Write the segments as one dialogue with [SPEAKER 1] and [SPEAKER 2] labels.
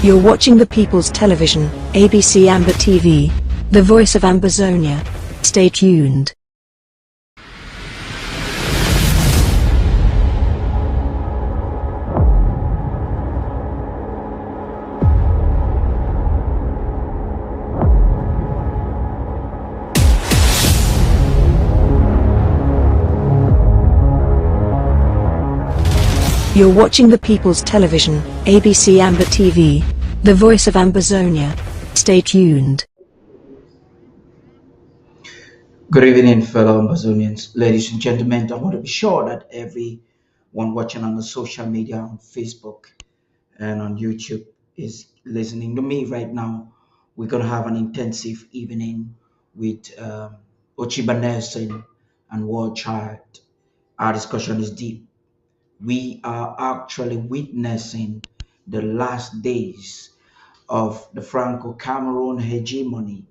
[SPEAKER 1] You're watching the People's Television, ABC Amber TV, the voice of Ambazonia. Stay tuned. You're watching the People's Television, ABC Amber TV, the voice of Ambazonia. Stay tuned.
[SPEAKER 2] Good evening, fellow Ambazonians. Ladies and gentlemen, I want to be sure that everyone watching on the social media, on Facebook and on YouTube, is listening to me right now. We're going to have an intensive evening with Ochiba Nelson and World Child. Our discussion is deep. We are actually witnessing the last days of the Franco-Cameroun hegemony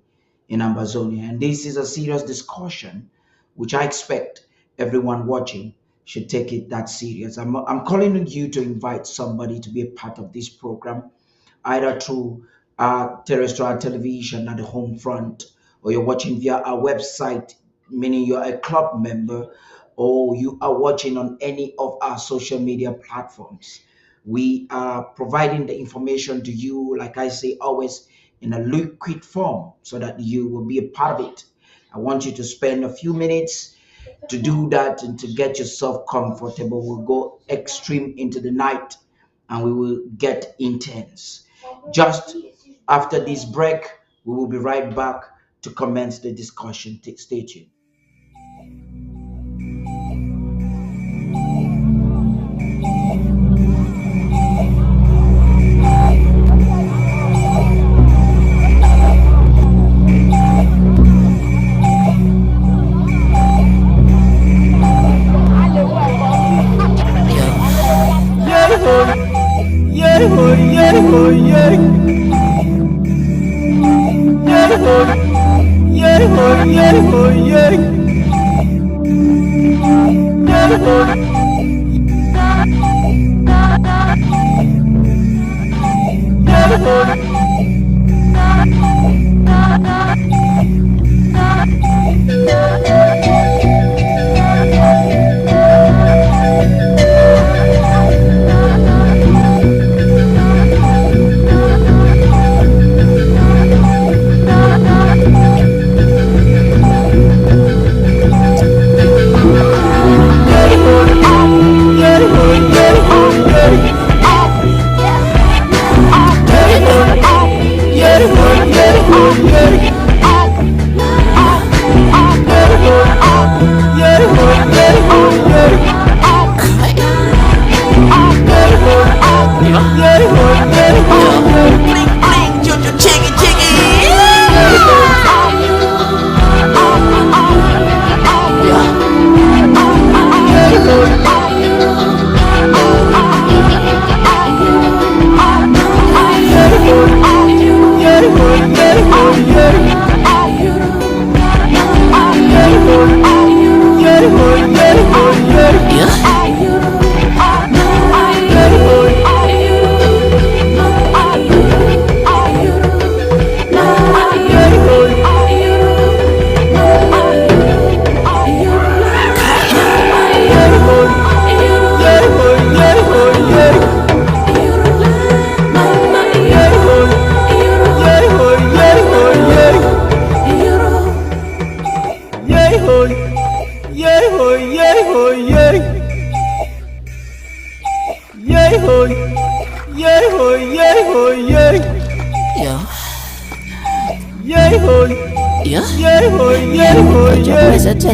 [SPEAKER 2] in Ambazonia. And this is a serious discussion, which I expect everyone watching should take it that serious. I'm calling on you to invite somebody to be a part of this program, either through terrestrial television at the home front, or you're watching via our website, meaning you're a club member, or you are watching on any of our social media platforms. We are providing the information to you, like I say, always in a liquid form so that you will be a part of it. I want you to spend a few minutes to do that and to get yourself comfortable. We'll go extreme into the night and we will get intense. Just after this break, we will be right back to commence the discussion. Stay tuned.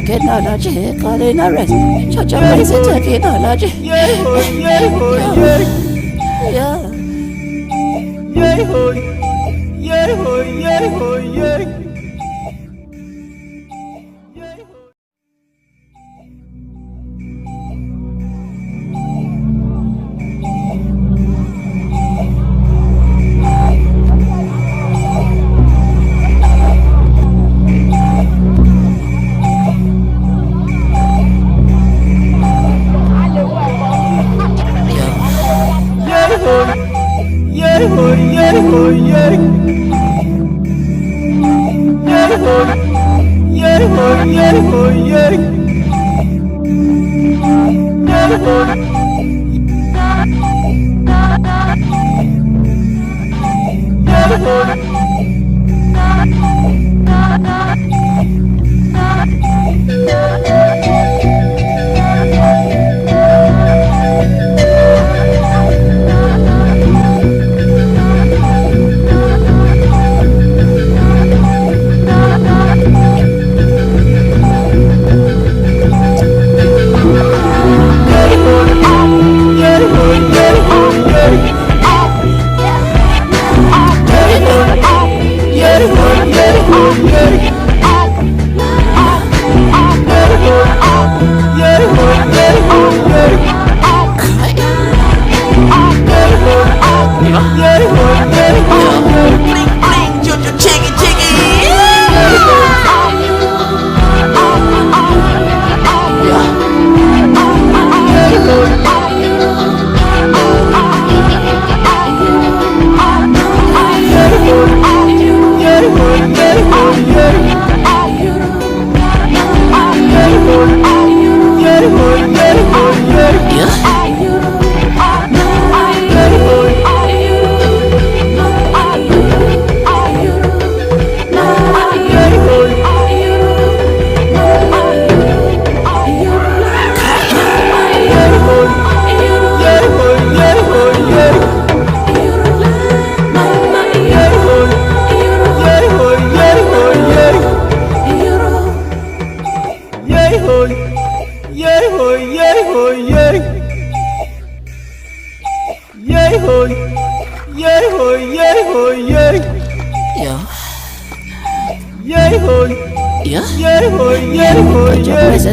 [SPEAKER 3] Technology, calling a rest. Such a basic technology. Yeah.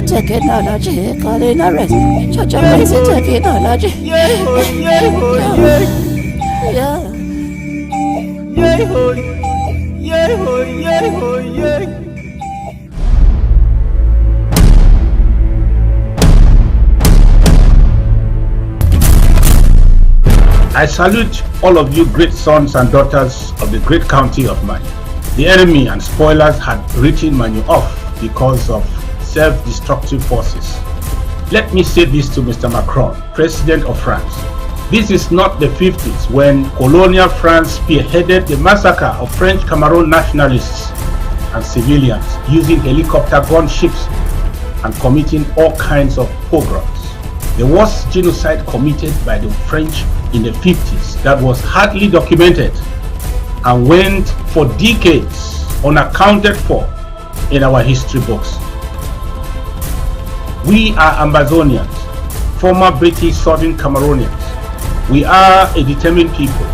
[SPEAKER 3] Technology, calling a rest. Such a basic technology.
[SPEAKER 4] I salute all of you great sons and daughters of the great county of mine. The enemy and spoilers had written Manu off because of self-destructive forces. Let me say this to Mr. Macron, President of France. This is not the 50s when colonial France spearheaded the massacre of French-Cameroun nationalists and civilians using helicopter gunships and committing all kinds of pogroms. The worst genocide committed by the French in the 50s that was hardly documented and went for decades unaccounted for in our history books. We are Ambazonians, former British Southern Cameroonians. We are a determined people.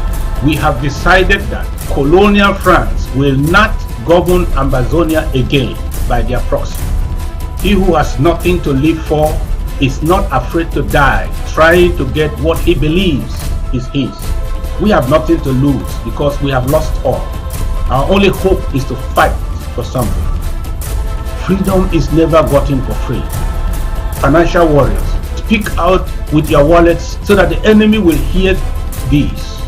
[SPEAKER 4] We have decided that colonial France will not govern Ambazonia again by their proxy. He who has nothing to live for is not afraid to die trying to get what he believes is his. We have nothing to lose because we have lost all. Our only hope is to fight for something. Freedom is never gotten for free. Financial warriors, speak out with your wallets so that the enemy will hear these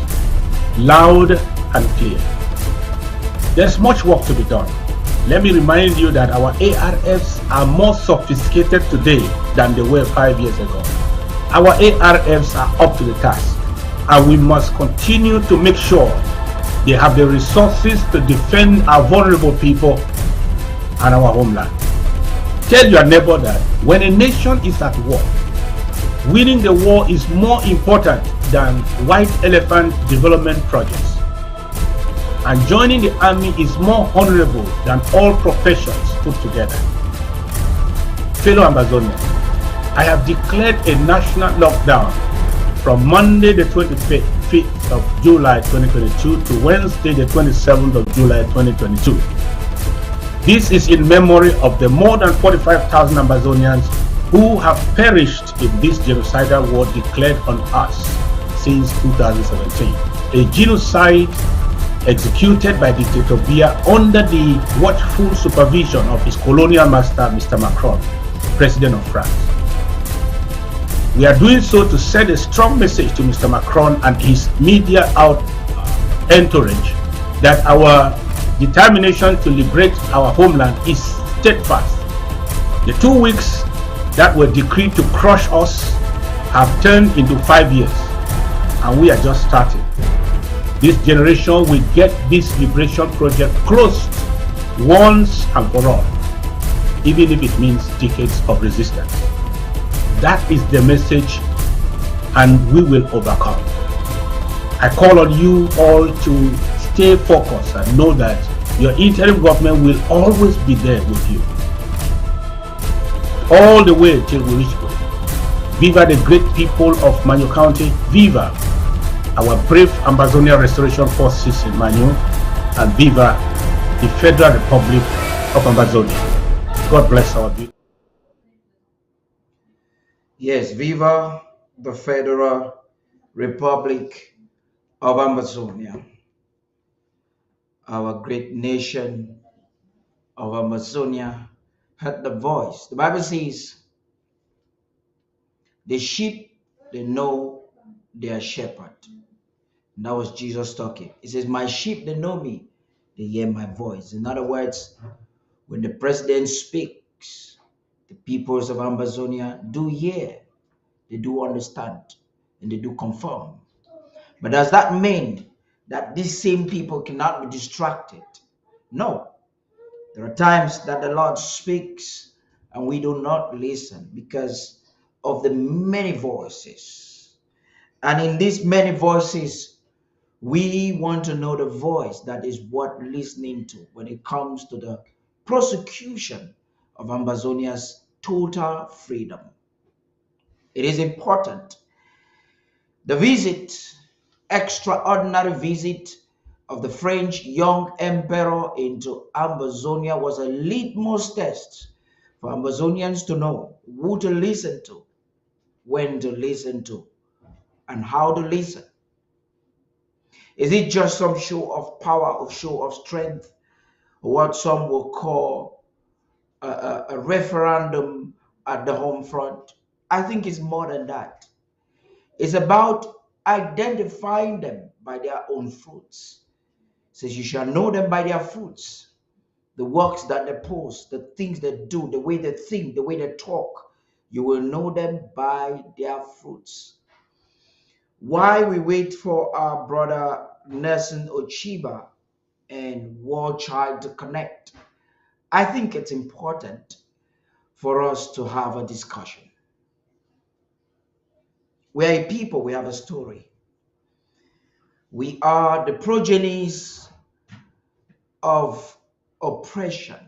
[SPEAKER 4] loud and clear. There's much work to be done. Let me remind you that our ARFs are more sophisticated today than they were 5 years ago. Our ARFs are up to the task, and we must continue to make sure they have the resources to defend our vulnerable people and our homeland. Tell your neighbor that when a nation is at war, winning the war is more important than white elephant development projects. And joining the army is more honorable than all professions put together. Fellow Ambazonians, I have declared a national lockdown from Monday the 25th of July 2022 to Wednesday the 27th of July 2022. This is in memory of the more than 45,000 Ambazonians who have perished in this genocidal war declared on us since 2017. A genocide executed by Dictator Biya under the watchful supervision of his colonial master, Mr. Macron, President of France. We are doing so to send a strong message to Mr. Macron and his media entourage that our determination to liberate our homeland is steadfast. The 2 weeks that were decreed to crush us have turned into 5 years, and we are just starting. This generation will get this liberation project closed once and for all, even if it means decades of resistance. That is the message, and we will overcome. I call on you all to stay focused and know that your interim government will always be there with you, all the way till we reach goal. Viva the great people of Manyo County. Viva our brave Ambazonia Restoration Forces in Manyo, and viva the Federal Republic of Ambazonia. God bless our people.
[SPEAKER 2] Yes, viva the Federal Republic of Ambazonia, our great nation of Amazonia heard the voice. The Bible says, the sheep, they know their shepherd. And that was Jesus talking. He says, my sheep, they know me. They hear my voice. In other words, when the president speaks, the peoples of Ambazonia do hear, they do understand, and they do confirm. But does that mean that these same people cannot be distracted? No. There are times that the Lord speaks and we do not listen because of the many voices. And in these many voices, we want to know the voice that is worth listening to when it comes to the prosecution of Ambazonia's total freedom. It is important. The visit, extraordinary visit of the French young emperor into Ambazonia was a litmus test for Ambazonians to know who to listen to, when to listen to, and how to listen. Is it just some show of power or show of strength, or what some will call a referendum at the home front? I think it's more than that. It's about identifying them by their own fruits. It says you shall know them by their fruits. The works that they post, the things they do, the way they think, the way they talk, you will know them by their fruits. Why we wait for our brother Nelson Ochiba and War Child to connect, I think it's important for us to have a discussion. We're a people, we have a story. We are the progenies of oppression.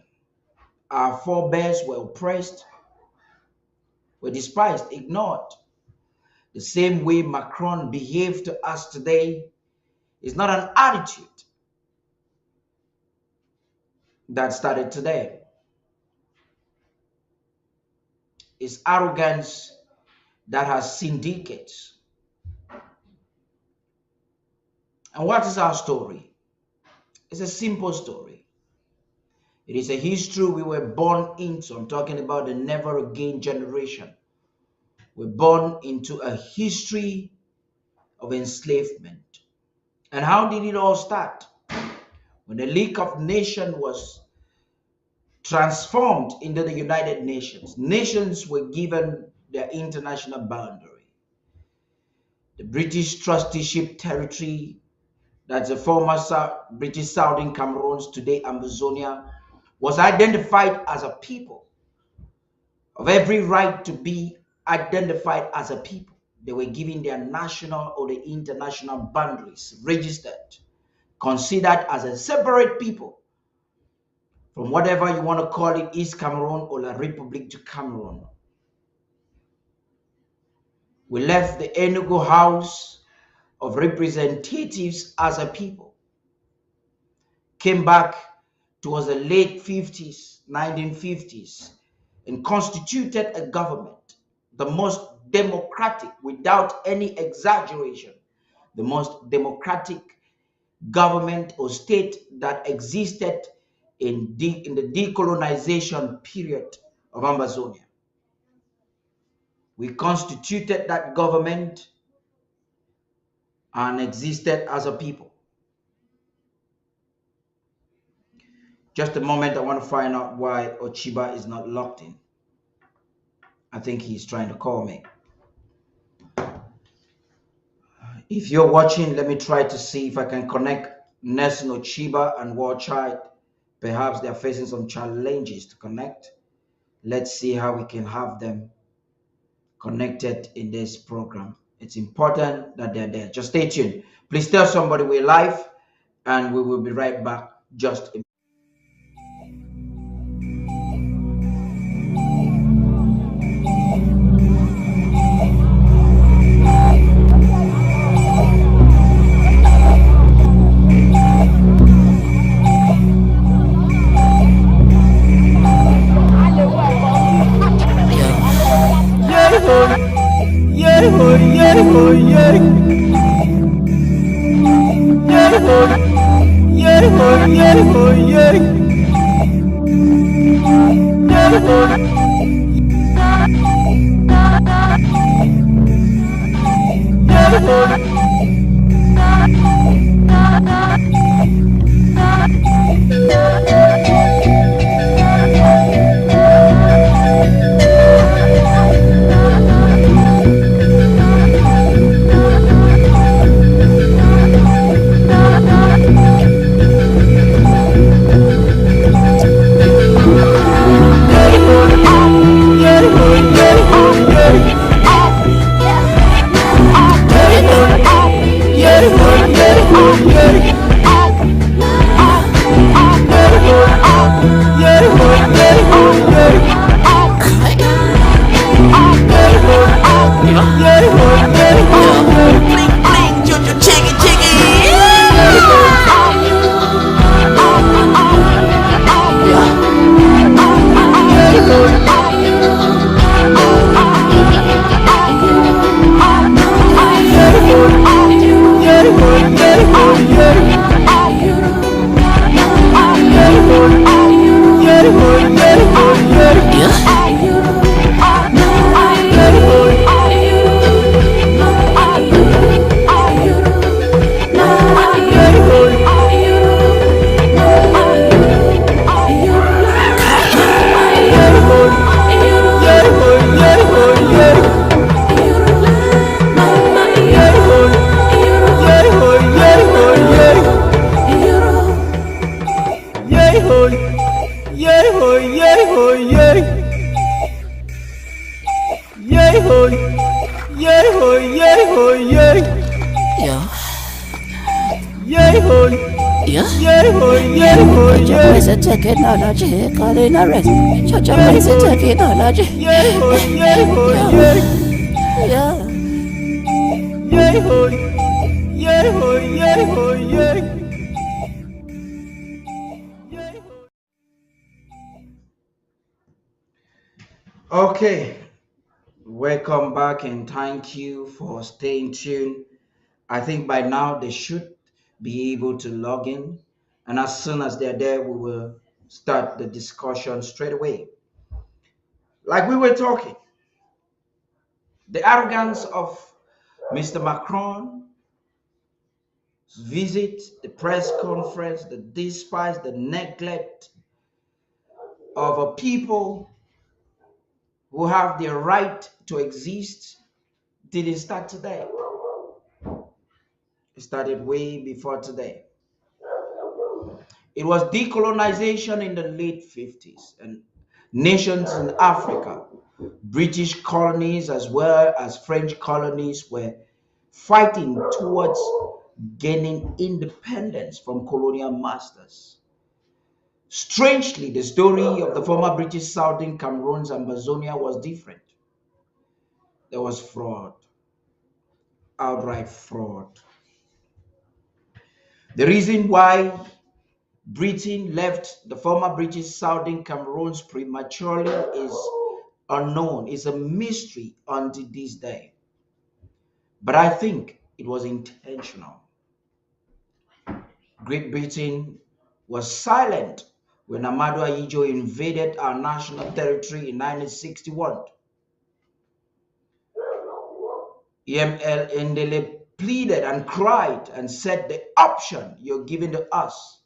[SPEAKER 2] Our forebears were oppressed, were despised, ignored. The same way Macron behaved to us today is not an attitude that started today. It's arrogance that has seen decades. And what is our story? It's a simple story. It is a history we were born into. I'm talking about the never again generation. We're born into a history of enslavement. And how did it all start? When the League of Nations was transformed into the United Nations, nations were given their international boundary. The British trusteeship territory, that's the former British Southern Cameroons, today Ambazonia, was identified as a people of every right to be identified as a people. They were given their national or the international boundaries, registered, considered as a separate people from whatever you want to call it, East Cameroon or La République du Cameroon. We left the Enugu House of Representatives as a people, came back towards the late 50s, 1950s, and constituted a government, the most democratic, without any exaggeration, the most democratic government or state that existed in the decolonization period of Ambazonia. We constituted that government and existed as a people. Just a moment, I want to find out why Ochiba is not locked in. I think he's trying to call me. If you're watching, let me try to see if I can connect Nelson Ochiba and War Child. Perhaps they're facing some challenges to connect. Let's see how we can have them connected in this program. It's important that they're there. Just stay tuned. Please tell somebody we're live, and we will be right back just a
[SPEAKER 3] technology, calling a rest. Such a crazy technology.
[SPEAKER 2] Okay, welcome back and thank you for staying tuned. I think by now they should be able to log in, and as soon as they're there, we will start the discussion straight away. Like we were talking, the arrogance of Mr. Macron's visit, the press conference, the despise, the neglect of a people who have the right to exist didn't start today. It started way before today. It was decolonization in the late 50s, and nations in Africa, British colonies as well as French colonies, were fighting towards gaining independence from colonial masters. Strangely, the story of the former British Southern Cameroun's Ambazonia was different. There was fraud, outright fraud. The reason why Britain left the former British Southern Cameroons prematurely is unknown. It's a mystery until this day. But I think it was intentional. Great Britain was silent when Amadu Ayijo invaded our national territory in 1961. EML Ndele pleaded and cried and said the option you're giving to us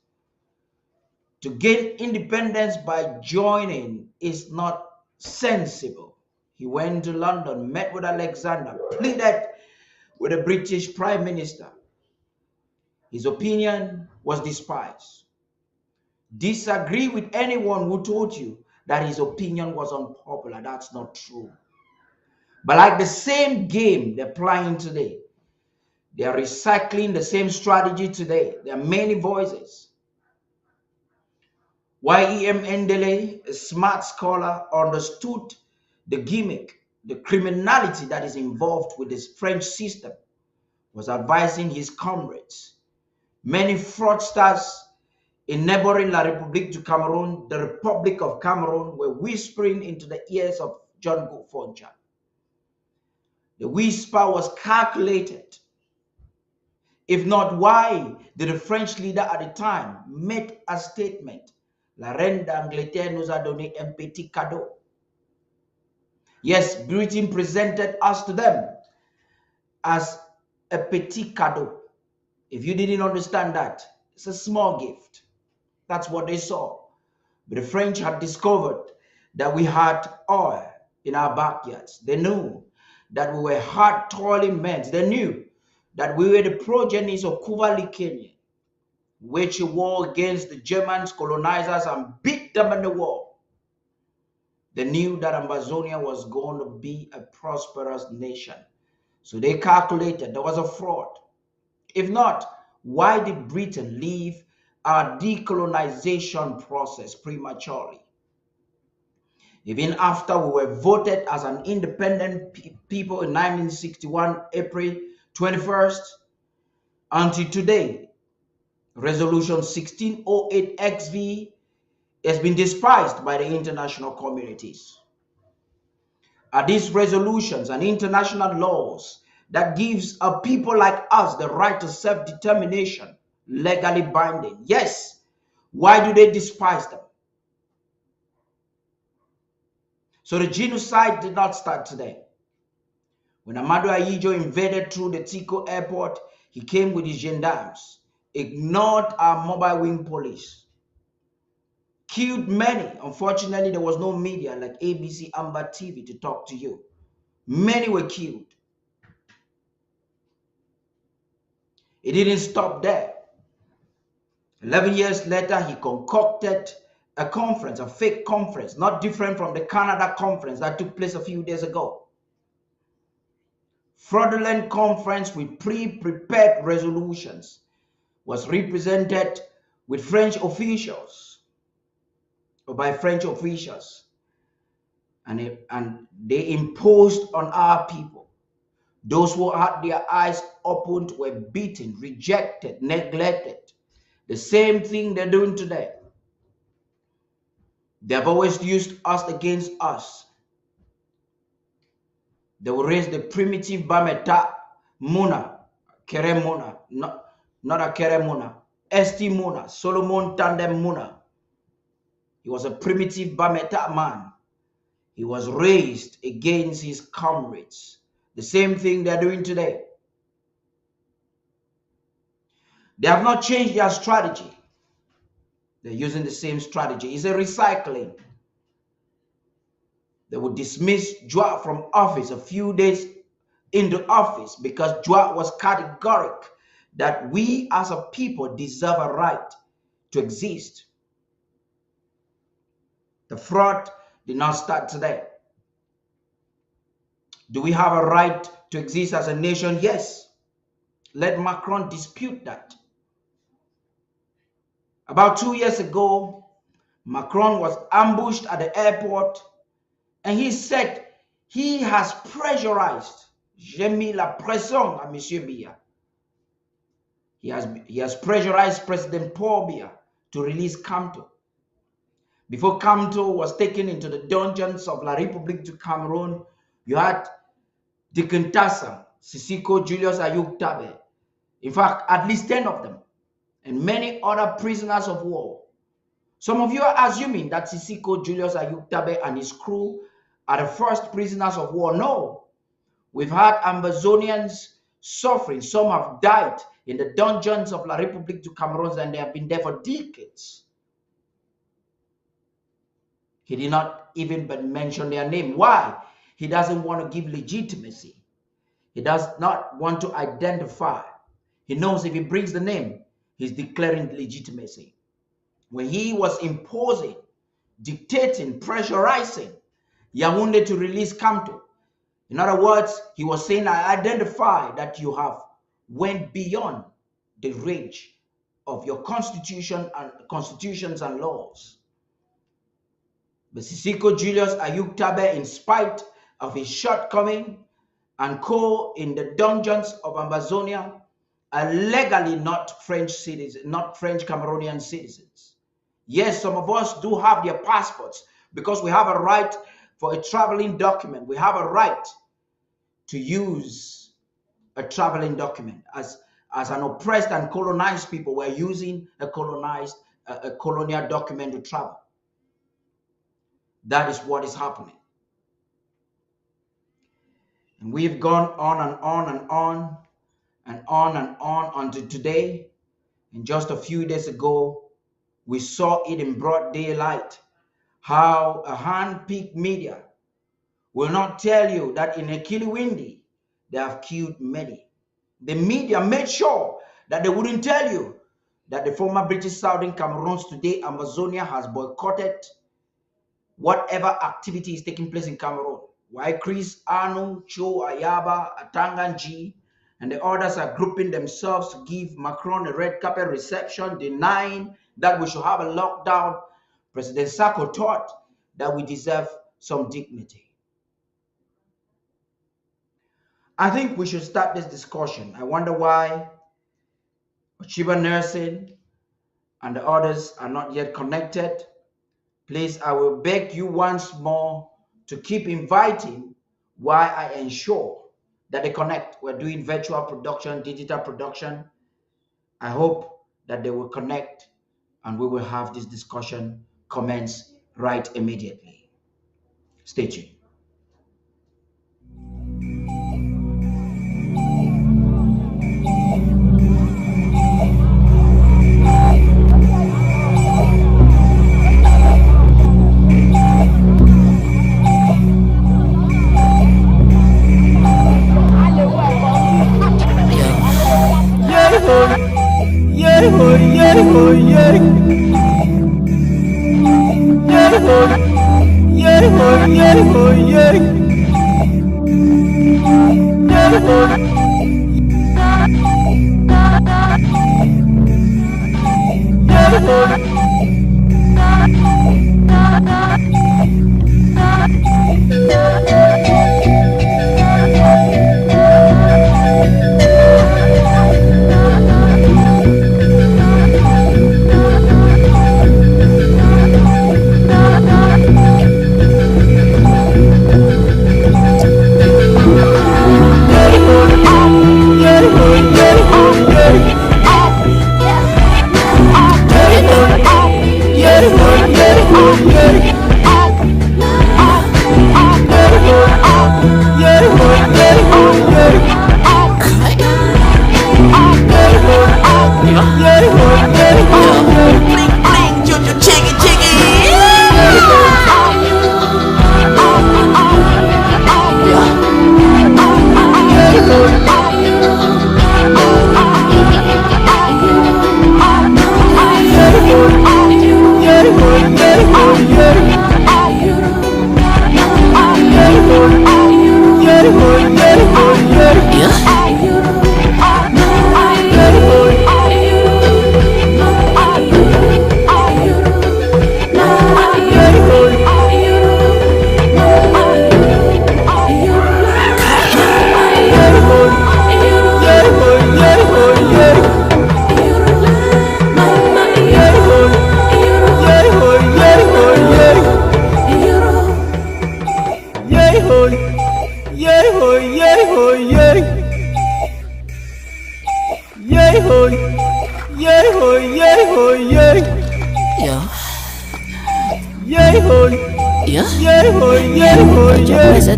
[SPEAKER 2] to gain independence by joining is not sensible. He went to London, met with Alexander, pleaded with the British Prime Minister. His opinion was despised. Disagree with anyone who told you that his opinion was unpopular. That's not true. But like the same game they're playing today, they are recycling the same strategy today. There are many voices. Y.E.M. Endele, a smart scholar, understood the gimmick, the criminality that is involved with this French system, was advising his comrades. Many fraudsters in neighboring La République du Cameroun, the Republic of Cameroon, were whispering into the ears of John Foncha. The whisper was calculated. If not, why did the French leader at the time make a statement? La reine d'Angleterre nous a donné un petit cadeau. Yes, Britain presented us to them as a petit cadeau. If you didn't understand that, it's a small gift. That's what they saw. But the French had discovered that we had oil in our backyards. They knew that we were hard toiling men. They knew that we were the progenies of Kuvali Kenya, waged a war against the Germans, colonizers, and beat them in the war. They knew that Ambazonia was going to be a prosperous nation. So they calculated there was a fraud. If not, why did Britain leave our decolonization process prematurely? Even after we were voted as an independent people in 1961, April 21st, until today, Resolution 1608 XV has been despised by the international communities. Are these resolutions and international laws that gives a people like us the right to self-determination legally binding? Yes. Why do they despise them? So the genocide did not start today. When Amadou Ahidjo invaded through the Tico airport, he came with his gendarmes, ignored our mobile wing police, killed many. Unfortunately, there was no media like ABC Amber TV to talk to you. Many were killed. It didn't stop there. 11 years later, he concocted a conference, a fake conference, not different from the Canada conference that took place a few days ago. Fraudulent conference with pre-prepared resolutions was represented with French officials or by French officials, and they imposed on our people. Those who had their eyes opened were beaten, rejected, neglected. The same thing they're doing today. They have always used us against us. They will raise the primitive Bameta Muna, Kere Muna, not a Kere Muna, Esti Muna, Solomon Tandem Muna. He was a primitive Bameta man. He was raised against his comrades. The same thing they're doing today. They have not changed their strategy. They're using the same strategy. It's a recycling. They would dismiss Joa from office a few days into office because Joa was categoric that we as a people deserve a right to exist. The fraud did not start today. Do we have a right to exist as a nation? Yes. Let Macron dispute that. About 2 years ago, Macron was ambushed at the airport and he said he has pressurized. J'ai mis la pression à Monsieur Biya. He has pressurized President Paul Biya to release Kamto. Before Kamto was taken into the dungeons of La République du Cameroun, you had Deconstructing, Sisiko Julius Ayuk Tabe. In fact, at least 10 of them, and many other prisoners of war. Some of you are assuming that Sisiko Julius Ayuk Tabe and his crew are the first prisoners of war. No. We've had Ambazonians suffering. Some have died in the dungeons of La République du Cameroun and they have been there for decades. He did not even but mention their name. Why? He doesn't want to give legitimacy. He does not want to identify. He knows if he brings the name, he's declaring legitimacy. When he was imposing, dictating, pressurizing Yaoundé to release Kamto, in other words, he was saying, I identify that you have went beyond the range of your constitutions and laws. But Sisiko Julius Ayuk Tabe, in spite of his shortcoming and in the dungeons of Ambazonia, are legally not French citizens, not French Cameroonian citizens. Yes, some of us do have their passports because we have a right for a traveling document. We have a right to use a traveling document. As an oppressed and colonized people, we're using a colonial document to travel. That is what is happening. And we've gone on and on and on and on and on until today. And just a few days ago, we saw it in broad daylight how a hand-picked media will not tell you that in Ekiliwindi, they have killed many. The media made sure that they wouldn't tell you that the former British Southern Cameroons today, Ambazonia, has boycotted whatever activity is taking place in Cameroon. Why Chris, Anu, Cho, Ayaba, Atanganji, and the others are grouping themselves to give Macron a red carpet reception, denying that we should have a lockdown. President Sako thought that we deserve some dignity. I think we should start this discussion. I wonder why Chiba Nursing and the others are not yet connected. Please, I will beg you once more to keep inviting while I ensure that they connect. We're doing virtual production, digital production. I hope that they will connect and we will have this discussion commence right immediately. Stay tuned.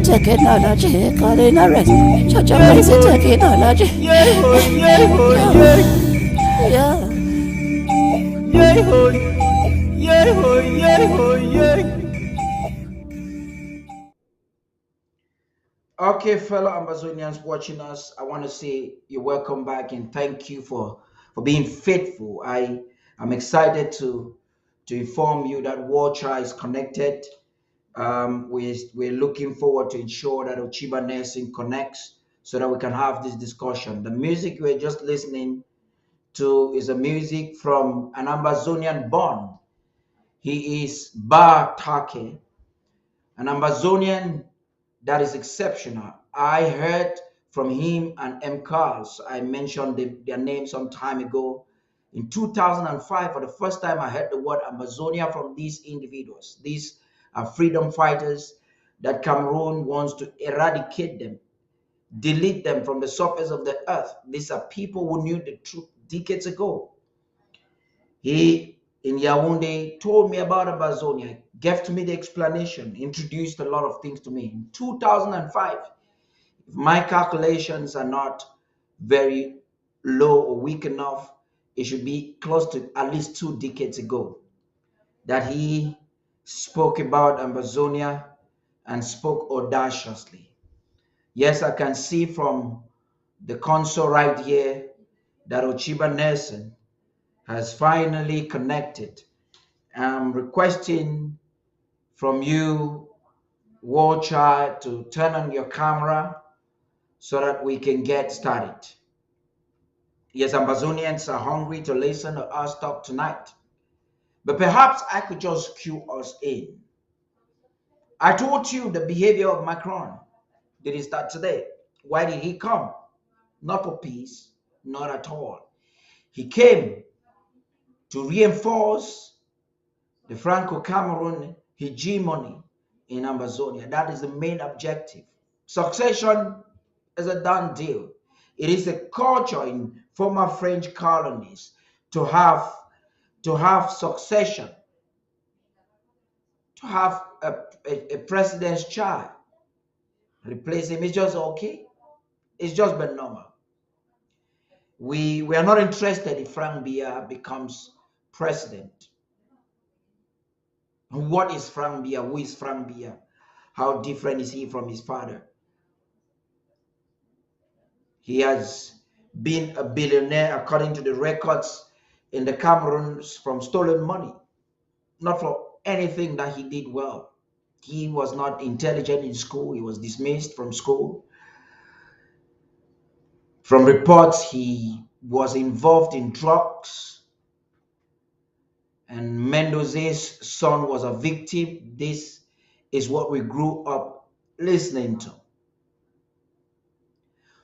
[SPEAKER 3] Technology, calling a rest. Such amazing technology. Yeah.
[SPEAKER 2] Okay, fellow Ambazonians watching us, I want to say you're welcome back and thank you for being faithful. I'm excited to inform you that Warcha is connected. We're looking forward to ensure that Ochiba Nursing connects so that we can have this discussion. The music we're just listening to is a music from an Ambazonian born. He is Ba Take, an Ambazonian that is exceptional. I heard from him and M. Carls. I mentioned their name some time ago. In 2005, for the first time, I heard the word Ambazonia from these individuals. These are freedom fighters that Cameroon wants to eradicate them, delete them from the surface of the earth. These are people who knew the truth decades ago. He, in Yaoundé, told me about Ambazonia, gave to me the explanation, introduced a lot of things to me. In 2005, if my calculations are not very low or weak enough, it should be close to at least 2 decades ago that he spoke about Ambazonia and spoke audaciously. Yes, I can see from the console right here that Ochiba Nelson has finally connected. I'm requesting from you, War Child, to turn on your camera so that we can get started. Yes, Ambazonians are hungry to listen to us talk tonight. But perhaps I could just cue us in. I told you the behavior of Macron. Did he start today? Why did he come? Not for peace, not at all. He came to reinforce the Franco-Cameroun hegemony in Ambazonia. That is the main objective. Succession is a done deal. It is a culture in former French colonies to have succession, to have a president's child replace him. It's just okay. It's just been normal. We are not interested if Frank Biya becomes president. What is Frank Biya? Who is Frank Biya? How different is he from his father? He has been a billionaire according to the records in the Cameroons from stolen money, not for anything that he did well. He was not intelligent in school. He was dismissed from school. From reports, he was involved in drugs. And Mendoza's son was a victim. This is what we grew up listening to.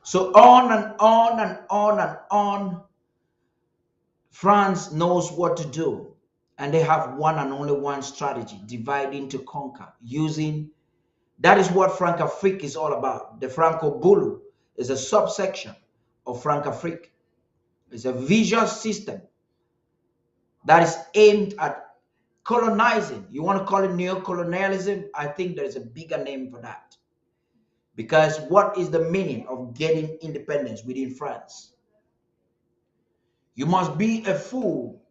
[SPEAKER 2] So on and on and on and on, France knows what to do. And they have one and only one strategy: dividing to conquer. That is what Franc-Afrique is all about. The Franco-Bulu is a subsection of Franc-Afrique. It's a visual system that is aimed at colonizing. You want to call it neo-colonialism? I think there's a bigger name for that. Because what is the meaning of getting independence within France? You must be a fool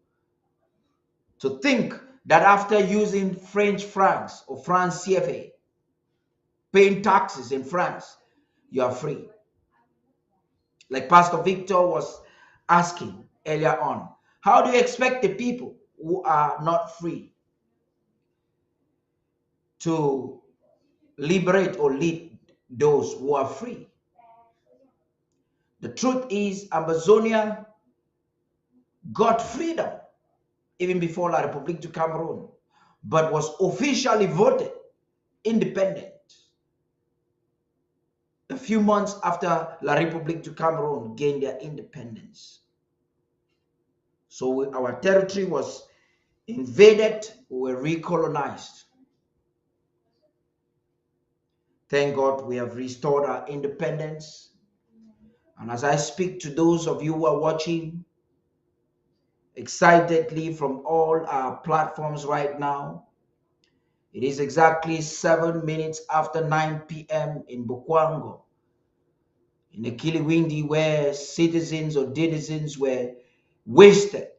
[SPEAKER 2] to think that after using French francs or France CFA, paying taxes in France, you are free. Like Pastor Victor was asking earlier on, how do you expect the people who are not free to liberate or lead those who are free? The truth is, Ambazonia got freedom even before La République du Cameroun, but was officially voted independent a few months after La République du Cameroun gained their independence. So our territory was invaded, we were recolonized. Thank God we have restored our independence. And as I speak to those of you who are watching excitedly from all our platforms right now, it is exactly 7 minutes after 9 p.m. in Bukwango, in the Kiliwindi, where citizens or denizens were wasted,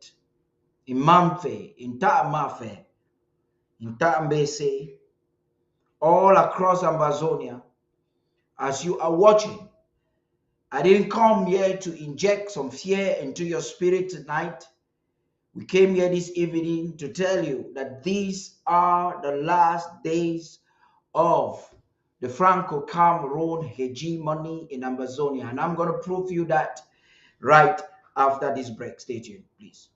[SPEAKER 2] in Mamfe, in Taamafe, in Taambese, all across Ambazonia, as you are watching. I didn't come here to inject some fear into your spirit tonight. We came here this evening to tell you that these are the last days of the Franco-Cameroun hegemony in Ambazonia. And I'm going to prove you that right after this break. Stay tuned, please.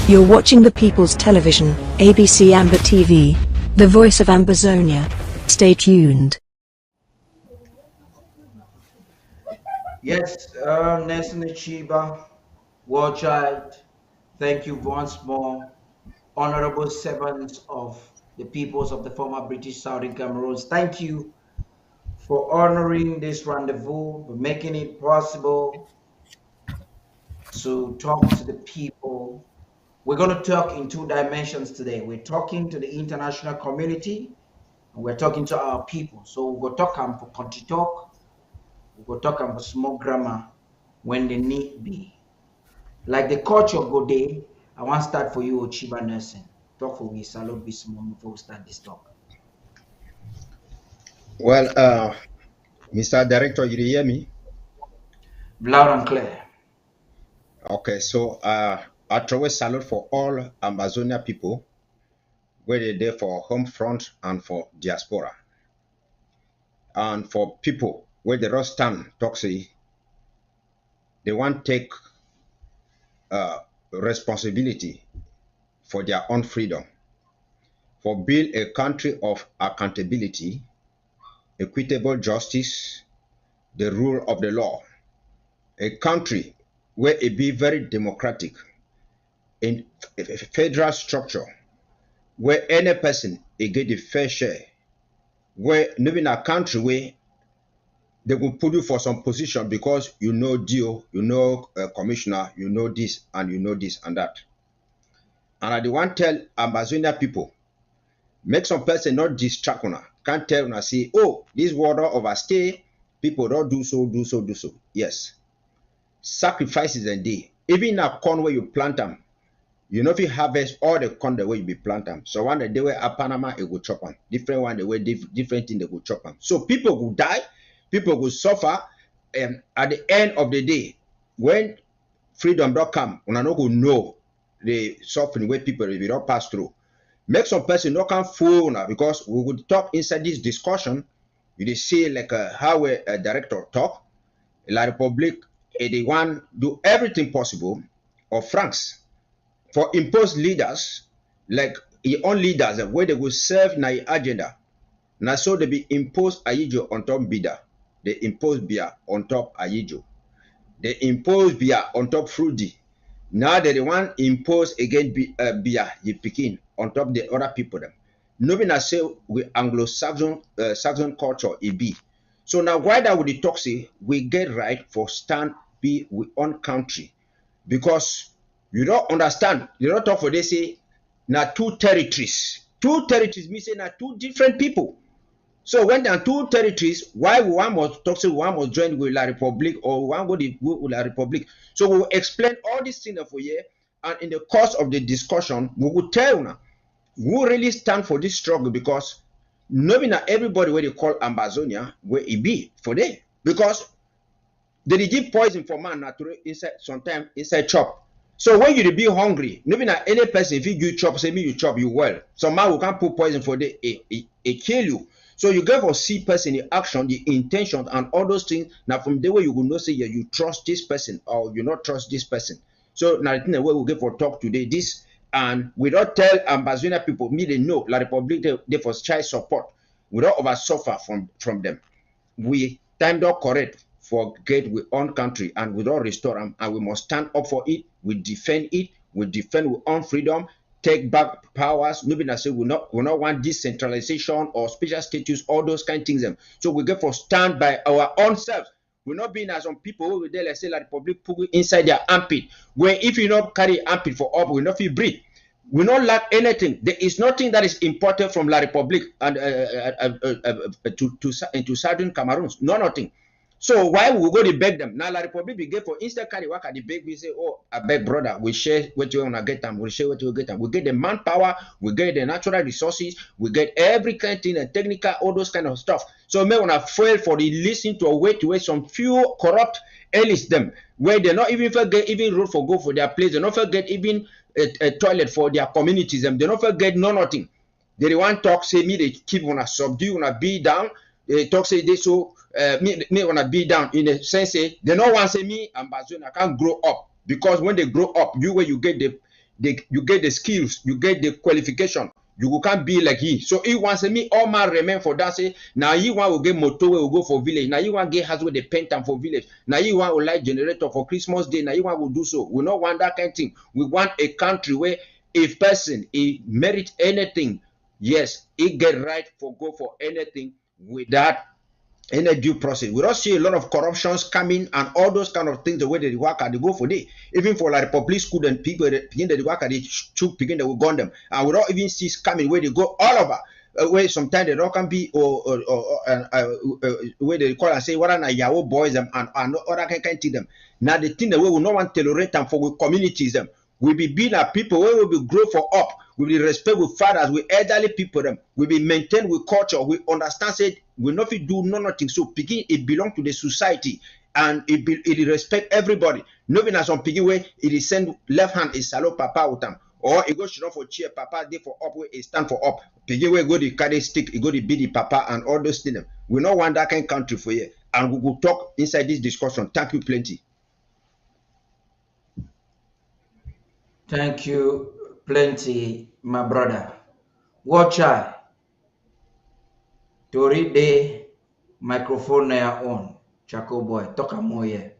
[SPEAKER 1] You're watching the People's Television, ABC Amba TV, the voice of Ambazonia. Stay tuned.
[SPEAKER 2] Yes, Nelson Chiba, War Child, thank you once more, honorable servants of the peoples of the former British Southern Cameroons. Thank you for honoring this rendezvous, for making it possible to talk to the people. We're going to talk in two dimensions today. We're talking to the international community, and we're talking to our people. So we'll talk for country talk, we'll talk for small grammar when the need be. Like the culture go day, I want to start for you, Chiba Nelson. Talk for me, salute be small before we start this talk.
[SPEAKER 5] Well, Mr. Director, you hear me?
[SPEAKER 2] Loud and clear.
[SPEAKER 5] Okay, so I throw a salute for all Ambazonia people, whether they're there for home front and for diaspora. And for people where they don't stand, say, they want to take responsibility for their own freedom, for build a country of accountability, equitable justice, the rule of the law, a country where it be very democratic, in a federal structure, where any person get the fair share, where living in a country where they will put you for some position because you know deal, you know commissioner, you know this and you know this and that. And I want to tell Ambazonia people, make some person not distract una. Can't tell una say, oh, this water overstay, people don't do so, do so, do so. Yes. Sacrifices and day. Even in a corn where you plant them, you know if you harvest all the corn the way you be plant them. So one the day where a Panama it will chop them. Different one the way different thing they will chop them. So people will die, people will suffer, and at the end of the day, when freedom don't come, una no go know the suffering where people will not pass through. Make some person not come fool now because we would talk inside this discussion. You see like how a director talk, La Republique, they want do everything possible of France for impose leaders like your own leaders where they will serve na agenda. Now so they be impose Ayijo on top Bida. They impose Bia on top Ayijo. They impose Bia on top Fruity. Now they want impose again Bia ye Pekin on top the other people them. Nobody na say we Anglo-Saxon Saxon culture it be. So now why that we talk say we get right for stand be we own country because you don't understand. You don't talk for they say now two territories. Two territories mean say now two different people. So when there are two territories, why one must talk say one must join with La Republique or one go with La Republique. So we will explain all these things for you, and in the course of the discussion, we will tell you who really stand for this struggle because nobody not everybody where they call Ambazonia where it be for them because they give poison for man naturally inside sometimes inside chop. So when you be hungry, maybe not any person if you chop, say me you chop you well. Some man who can put poison for the it kill you. So you get for see person the action, the intention, and all those things. Now from the way you will know say yeah, you trust this person or you not trust this person. So now the way we get for talk today, this and we don't tell Ambazonia people me they know La Republique they for child support. We don't over suffer from them. We time don't correct for get we own country and we don't restore them and we must stand up for it. We defend it. We defend our own freedom. Take back powers. Nobody say we not want decentralization or special status, all those kind of things. So we get for stand by our own selves. We're not being as some people who there, let's say La Republique put inside their armpit. Where if you not carry armpit for up, we not feel breathe. We don't lack anything. There is nothing that is imported from La Republique and to Southern Cameroon. No, nothing. So why we go to beg them? Now La Republique we get for instead carry work at the beg, we say, oh, I beg brother, we share what you wanna get them, we share what you get them. We get the manpower, we get the natural resources, we get every kind of thing and technical, all those kind of stuff. So may wanna fail for the listen to a way to where some few corrupt elites them, where they not even forget even road for go for their place, they not forget even a toilet for their communities, and they not forget nothing. They want talk say me they keep wanna subdue, wanna be down. They talk say they so me wanna be down in a sense say they don't want say me Ambazonia can't grow up, because when they grow up, you get the skills, you get the qualification, you can't be like he. So he wants me all man remain for that say now you want to get motor will go for village, now you want get house with the paint and for village, now you want to light generator for Christmas Day, now you want to do so. We don't want that kind of thing. We want a country where if person he merit anything, yes, he get right for go for anything without any due process. We don't see a lot of corruptions coming and all those kind of things the way they work and they go for day. Even for La Republique school and people begin to work and they choke begin to gun them. And we don't even see coming where they go all over. Where sometimes they don't can be where they call and say what are Yahoo boys and other kind of them. Now the thing that we will not want to tolerate them for with communities them. We be being a people where we will grow for up. We will respect with fathers, with elderly people them. We will maintain with culture. We understand say we not do nothing. So picking it belong to the society and it respect everybody. Knowing as some picking way it is send left hand is salo papa with them. Or it goes for cheer papa they for up where it stand for up. Picking way go the carry stick, it go the be the papa and all those things. We not want that kind of country for you. And we will talk inside this discussion. Thank you plenty.
[SPEAKER 2] Thank you plenty, my brother. Watch out. To read the microphone na on. Chaco boy, talk more here.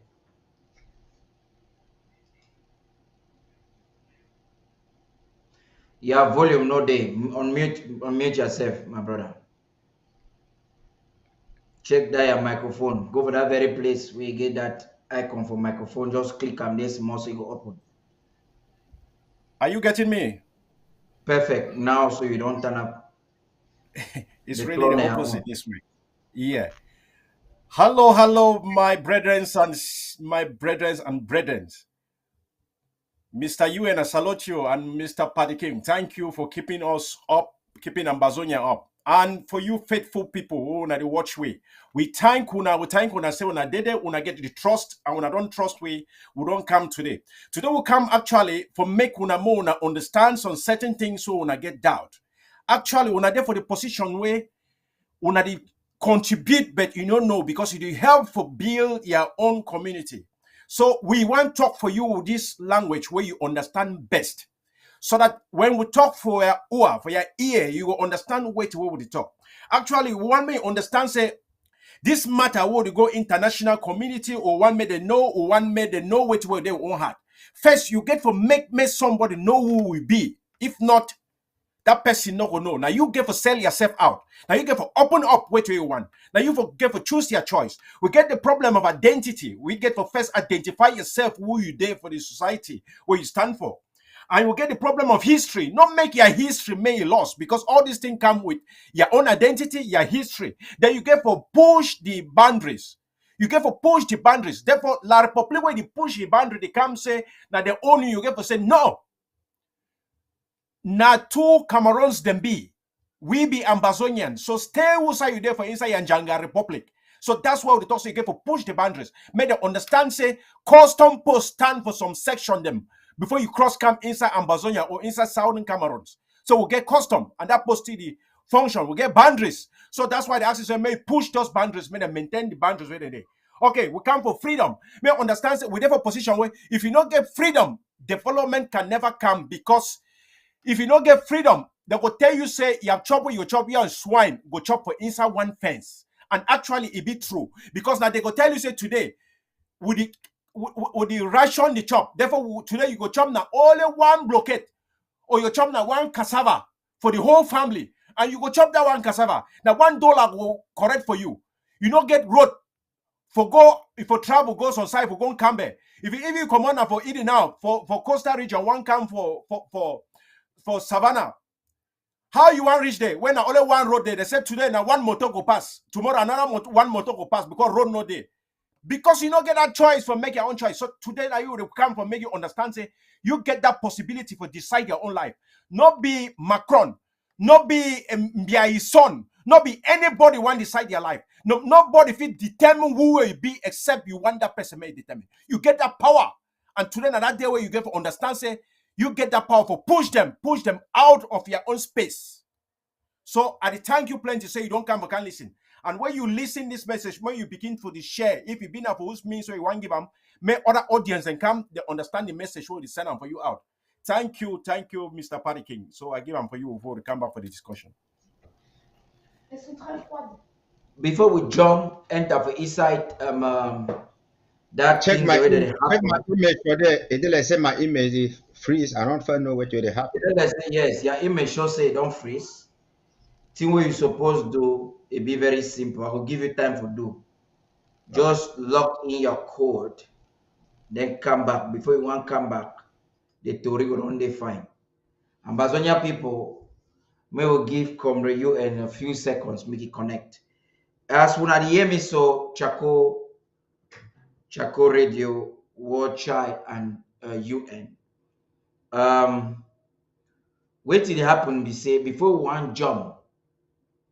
[SPEAKER 2] Your volume no day. Unmute yourself, my brother. Check that your microphone. Go for that very place where you get that icon for microphone. Just click on this mouse, it go open.
[SPEAKER 6] Are you getting me?
[SPEAKER 2] Perfect. Now, so you don't turn up.
[SPEAKER 6] It's really the opposite this week. Yeah. Hello, my brethren and brethren. Mr. UN, I salute you, and Mr. Paddy King. Thank you for keeping us up, keeping Ambazonia up. And for you faithful people who na the watch way, we thank una, say una dede, una get the trust, and una don't trust we don't come today. Today we come actually for make una more una understand some certain things so una get doubt. Actually, una there for the position where una the contribute, but you don't know because you do help for build your own community. So we want to talk for you with this language where you understand best. So that when we talk for your ear, you will understand where we talk. Actually, one may understand, say, this matter will go international community, or one may they know, or one may they know where they won't have. First, you get to make somebody know who we be. If not, that person not gonna know. Now you get to sell yourself out. Now you get to open up what you want. Now you get to choose your choice. We get the problem of identity. We get to first identify yourself who you there for the society, where you stand for. And you get the problem of history. Not make your history may lost, because all these things come with your own identity, your history. Then you get to push the boundaries. You get to push the boundaries. Therefore, La Republique, when they push the boundary, they come say that they own you. You get to say no. Na two Cameroons them be. We be Ambazonians. So stay outside you there for inside Njanga Republic. So that's why we talk. So you get to push the boundaries. Make them understand, say, custom post stand for some section them before you cross come inside Ambazonia or inside Southern Cameroon. So we'll get custom, and that post the function. We'll get boundaries. So that's why the access may push those boundaries, may they maintain the boundaries where they. Okay, we come for freedom. May understand that we have a position where if you don't get freedom, development can never come, because if you don't get freedom, they will tell you, say, you have chop where you chop, you and swine go chop for inside one fence. And actually it be true. Because now they go tell you, say, today, with the ration the chop. Therefore, today you go chop now only one blockade, or you chop now one cassava for the whole family, and you go chop that one cassava. Now $1 will correct for you. You don't get road for go if you travel goes on site for go come back. If you come on for eating now for coastal region, one come for for Savannah. How you want reach there? When only one road there, they said today now one motor go pass. Tomorrow another one motor go pass because road no there. Because you don't get that choice for make your own choice. So today now you will come for make you understand, say, you get that possibility for decide your own life. Not be Macron, not be his son, not be anybody want decide your life. No, nobody fit determine who will be except you want that person may determine. You get that power. And today now that day where you get to understand, say, you get that power for push them out of your own space. So at the time you plan to say you don't come, but can't listen. And when you listen this message, when you begin to the share, if you been up for who's means so you want to give them, make other audience and come, they understand the message what they send them for you out. Thank you, Mr. Patty King. So I give them for you before we come back for the discussion.
[SPEAKER 2] Before we jump, enter for inside that
[SPEAKER 5] check
[SPEAKER 2] thing
[SPEAKER 5] my
[SPEAKER 2] already
[SPEAKER 5] check my image for there. It say my image is freeze. I don't know what they happen.
[SPEAKER 2] Yes, your image shows say don't freeze. Thing what you supposed to do, it be very simple. I will give you time for do. Just lock in your code, then come back. Before you want to come back, the theory will only fine. Ambazonia people, may will give Comrade you in a few seconds, make it connect. As soon as you hear me, so Chaco Radio, World Child, and UN. Wait till it happen, they say, before one jump,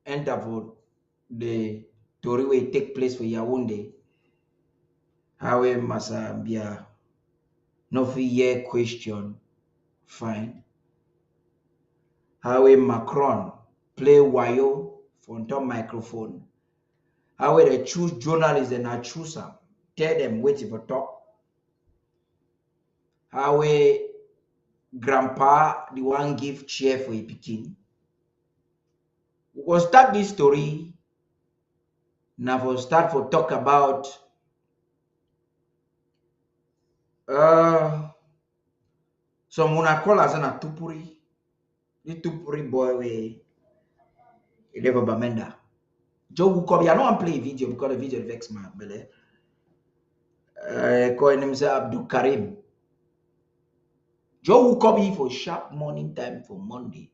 [SPEAKER 2] enter for the story will take place for Yaoundé. How we must be a no fear question, fine. How we Macron play wayo for top microphone. How they choose journalists and I choose them. Tell them waiting for talk. How we grandpa the one give chair for a picking. We will start this story. Now we'll start for talk about some call as a tupuri. The tupuri boy we never bamenda. Joe will come. I don't play video because the video vex my belly. Calling himself Abdul Karim. Joe will come here for sharp morning time for Monday.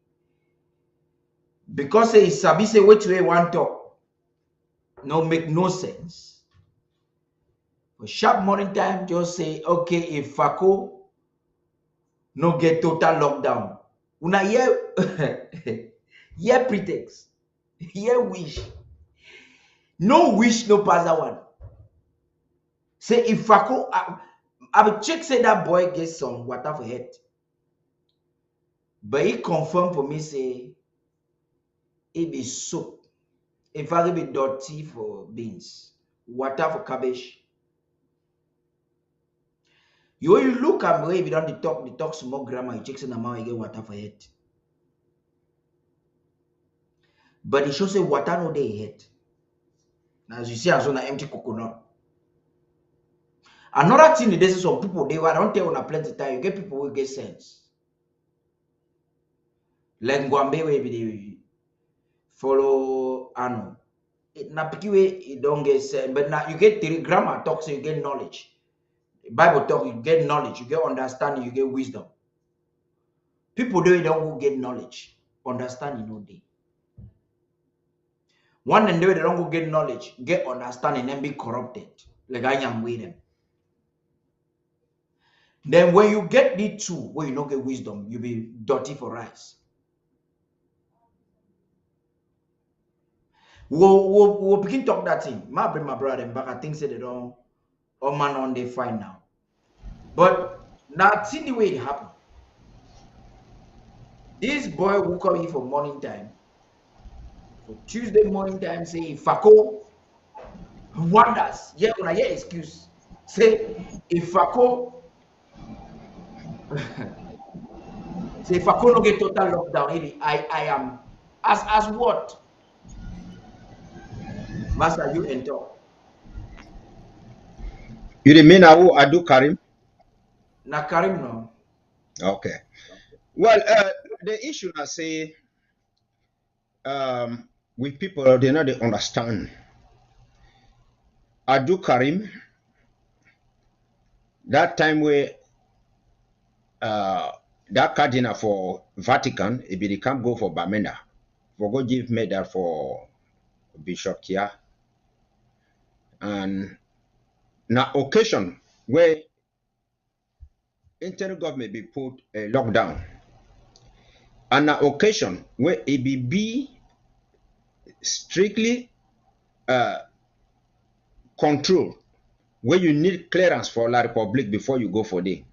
[SPEAKER 2] Because he sabi say which way one talk. No make no sense. For sharp morning time, just say okay if Fako no get total lockdown. Una here pretext. Here wish. No wish, no pass that one. Say if Fako, I will check say that boy gets some water for head. But he confirmed for me say it be soup. In fact, it be dirty for beans, water for cabbage. You look at me if you don't talk small grammar, you check say now you get water for head. But it shows say water no dey head. As you see, as on an empty coconut. Another thing, this is some people they I don't tell on a plenty time. You get people who get sense. Like Gwambe way be follow Ano. Na picky way you don't get sense, but now you get the grammar talk, so you get knowledge. Bible talk, you get knowledge, you get understanding, you get wisdom. People do it don't get knowledge, understanding no day. One and they don't go get knowledge, get understanding, and be corrupted. Like I am with them. Then when you get the two, where you don't get wisdom, you be dirty for rice. We'll begin talk that thing. My bring my brother back. I think say they don't all man on they fine now. But now see the way it happened. This boy will come here for morning time. For Tuesday morning time, say Fako wonders. Yeah, when I hear excuse, say if Fako say Fako no get total lockdown, I am as what? Master, you enter.
[SPEAKER 5] You mean I do Karim?
[SPEAKER 2] Na Karim no.
[SPEAKER 5] Okay. Well, the issue I say with people they know they understand. I do Karim. That time where that cardinal for Vatican, if he can't go for Bamenda, for go give medal for Bishop Kia. And now occasion where internal government be put a lockdown, and now occasion where it be strictly control, where you need clearance for La Republic before you go for day.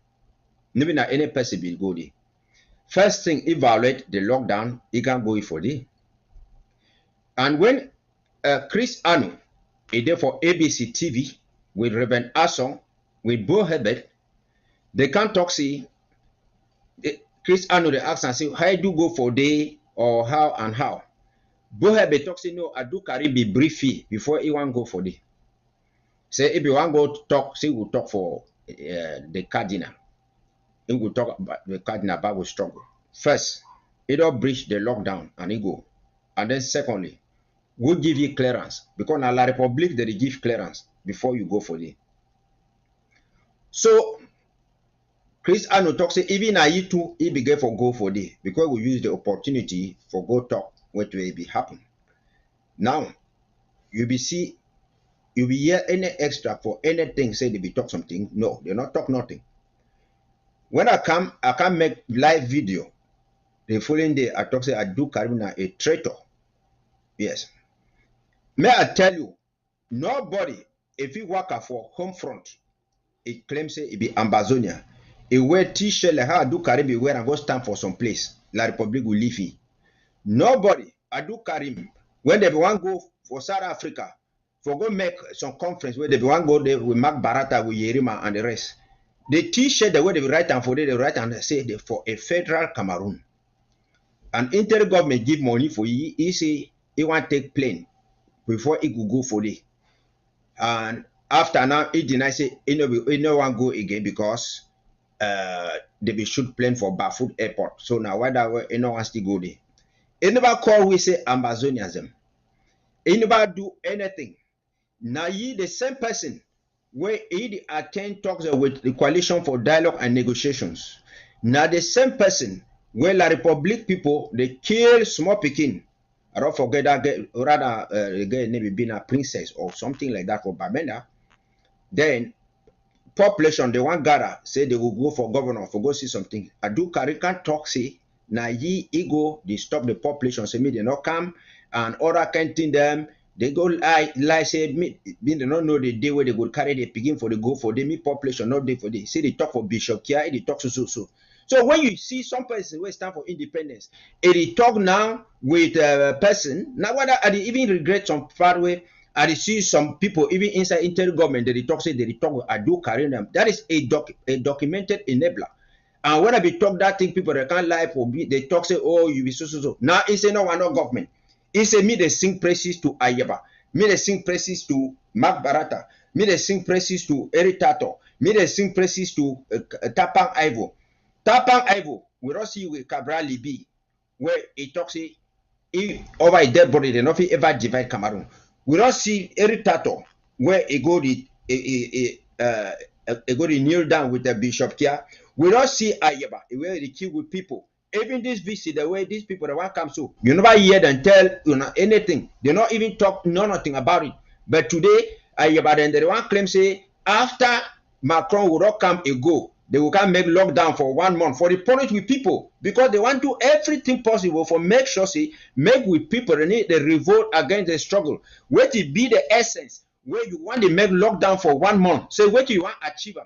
[SPEAKER 5] Maybe not any person will go there. First thing, evaluate the lockdown, he can go for day. And when Chris Anu is there for ABC TV with Reverend Asong, with Bo Herbert, they can't talk, see, Chris Anu, they ask and say, how do you go for day or how and how? Bo Herbert talk, say, no, I do carry be briefy before he want go for day. Say, if you want go talk, say, we'll talk for the cardinal. He will talk about the cardinal Bible struggle. First, he don't breach the lockdown and he go. And then secondly, we'll give you clearance because in La Republic they give clearance before you go for it. So Chris Arno talks say even I too he began for go for it because we use the opportunity for go talk what will be happen. Now you be see you be hear any extra for anything say they be talk something. No, they not talk nothing. When I can make live video. The following day I talk say I do Karina a traitor. Yes. May I tell you, nobody, if you work for home front, it claims it be Ambazonia. It wear t-shirt like how I do Karim be wear and go stand for some place. La Republic will leave it. Nobody, I do Karim, when they want go for South Africa, for go make some conference where they want go there with Mark Barata, with Yerima and the rest. The t-shirt, the way they write and for they write and they say they for a federal Cameroon. And inter government give money for you, he say he want to take plane before he could go for it. And after now, he deny say he no want go again because they be shoot plane for Bafut Airport. So now why that way he no wants to go there. He never call we say Ambazonianism. He never do anything. Now he the same person where he attend talks with the Coalition for Dialogue and Negotiations. Now the same person where La Republic people they kill small Pekin. I don't forget that girl maybe being a princess or something like that for Bamenda. Then population they want gather say they will go for governor for go see something. I do Karikan talk say na ye ego they stop the population say me they not come and other canteen them they go lie say me they don't know the day where they go carry the picking for the go for the me population not day for the say they talk for Bishop Kia they talk so. So when you see some person who stand for independence, they talk now with a person. Now what I even regret some far way. I see some people even inside inter government they talk say they talk I do carry them. That is a documented enabler. And when I be talk that thing people they can't lie for me. They talk say oh you be so. Now it's a no one no government. It's a me they sing praises to Ayaba. Me they sing praises to Mark Barata. Me they sing praises to Eritato. Me they sing praises to Tapang Ivo. Tapang Ivo, we don't see with Cabral Libi, where he talks over a dead body, they not ever divide Cameroon. We don't see Eritato, where he go to kneel down with the Bishop Kia. We don't see Ayaba, where he kill with people. Even this visit, the way these people that want come so, you never hear them tell anything. They not even talk nothing about it. But today, Ayaba then they want claim say after Macron will not come and go. They will come make lockdown for 1 month for the punish with people because they want to do everything possible for make sure say make with people they revolt against the struggle. What it be the essence where you want to make lockdown for 1 month. Say what you want to achieve.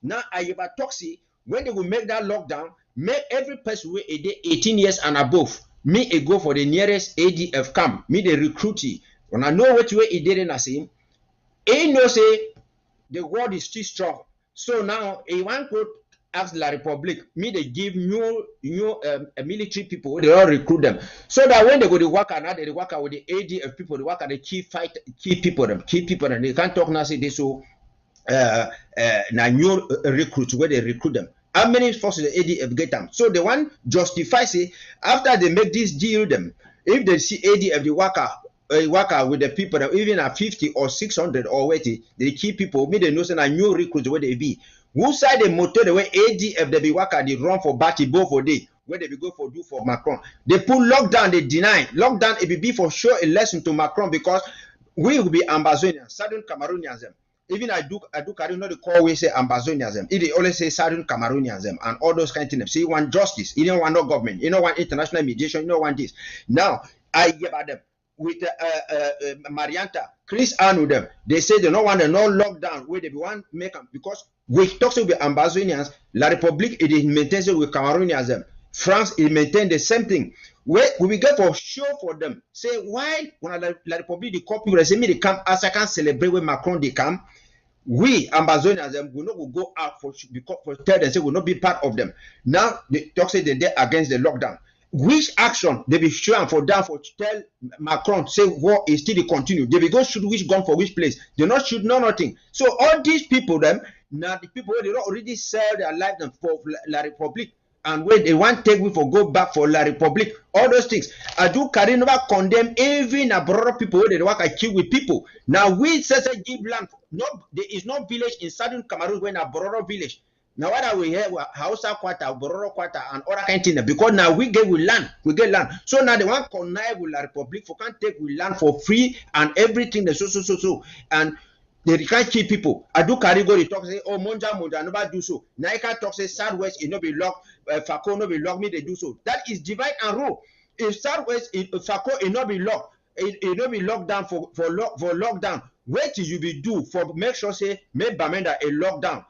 [SPEAKER 5] Now Ayaba Toxi when they will make that lockdown, make every person where 18 years and above me a go for the nearest ADF camp. Me the recruit. When I know what way he didn't say, he know say the world is still strong. So now, he want to ask La Republic, me they give new military people, they all recruit them. So that when they go to work now, they work with the ADF people, they work at the key people, and they can't talk now, say they so new recruits where they recruit them. How many forces the ADF get them? So they want justify, say, after they make this deal them, if they see ADF, the worker with the people that even at 50 or 600 or 80, they keep people, me they know say a new recruits where they be. Who side the motor the way ADF they be waka they run for Batibo for day where they be go for do for Macron. They put lockdown, they deny lockdown. It will be for sure a lesson to Macron because we will be Ambazonians, Southern Cameroonians. Even I do carry not the call we say Ambazonians. If they always say Southern Cameroonians and all those kind of things. See, you want justice, you don't want no government, you don't want international mediation, you don't want this. Now I give at them with Marianta, Chris Anu them. They say they don't want no lockdown where they want make them because we talk with Ambazonians, La République it maintains with Cameroonians. France it maintain the same thing. We get for sure for them. Say why when La République the copy they say me they come as I can celebrate when Macron they come. We Ambazonians will not go out for tell them say will not be part of them. Now they talk say they're against the lockdown. Which action they be sure for down for tell Macron say war is still continue. They be go shoot which gun for which place. They not shoot nothing. So all these people them now the people they don't already sell their life them for La République. And when they want to take we for go back for La République, all those things. I do carry never condemn even a brother people where they work I kill with people. Now we say give land. No, there is no village in southern Cameroon when a brother village. Now what are we here? Hausa quarter, Bororo quarter, and other kind of thing. Because now we get land. So now they want connive with La République for can't take we land for free and everything. So. And they can't keep people. I do carry go. They talk say, oh Monja, nobody do so. Now I can talk say Southwest, it no be locked. Fako no be locked. Me they do so. That is divide and rule. If Southwest, Fako it no be locked. It no be locked down for lockdown. Wait till you be do for make sure say make Bamenda a lockdown.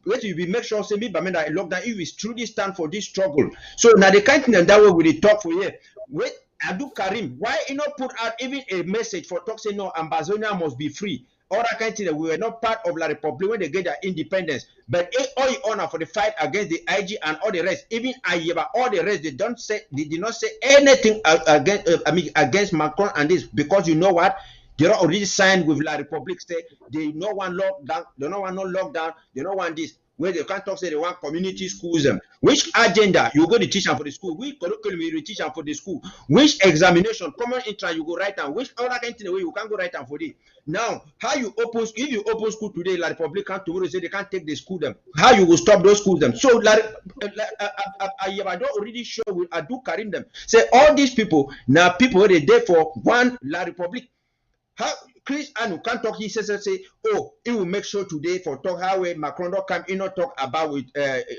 [SPEAKER 5] Wait till you be make sure say make Bamenda a lockdown. If we truly stand for this struggle. So now the kind of that way we talk for here. Wait, Adu Karim, why you not put out even a message for talk say no Ambazonia must be free. All that kind of thing, we were not part of La République when they get their independence. But all honor for the fight against the IG and all the rest, even Ayeba, all the rest, they did not say anything against Macron and this because you know what? They are already signed with La République. Say they don't want lockdown, they don't want no lockdown, they don't want this. Where they can't talk say they want community schools. Which agenda you go to teach them for the school? Which curriculum you teach them for the school? Which examination, common interest you go write down? Which other kind of thing you can't go write down for this? Now, how you open if you open school today, La République can't tomorrow say they can't take the school them. How you will stop those schools them? So I don't already show with Adu Karim them. Say all these people now people they there for one La République. How Chris Anu can't talk. He says, oh, he will make sure today for talk how Macron don't come. He not talk about with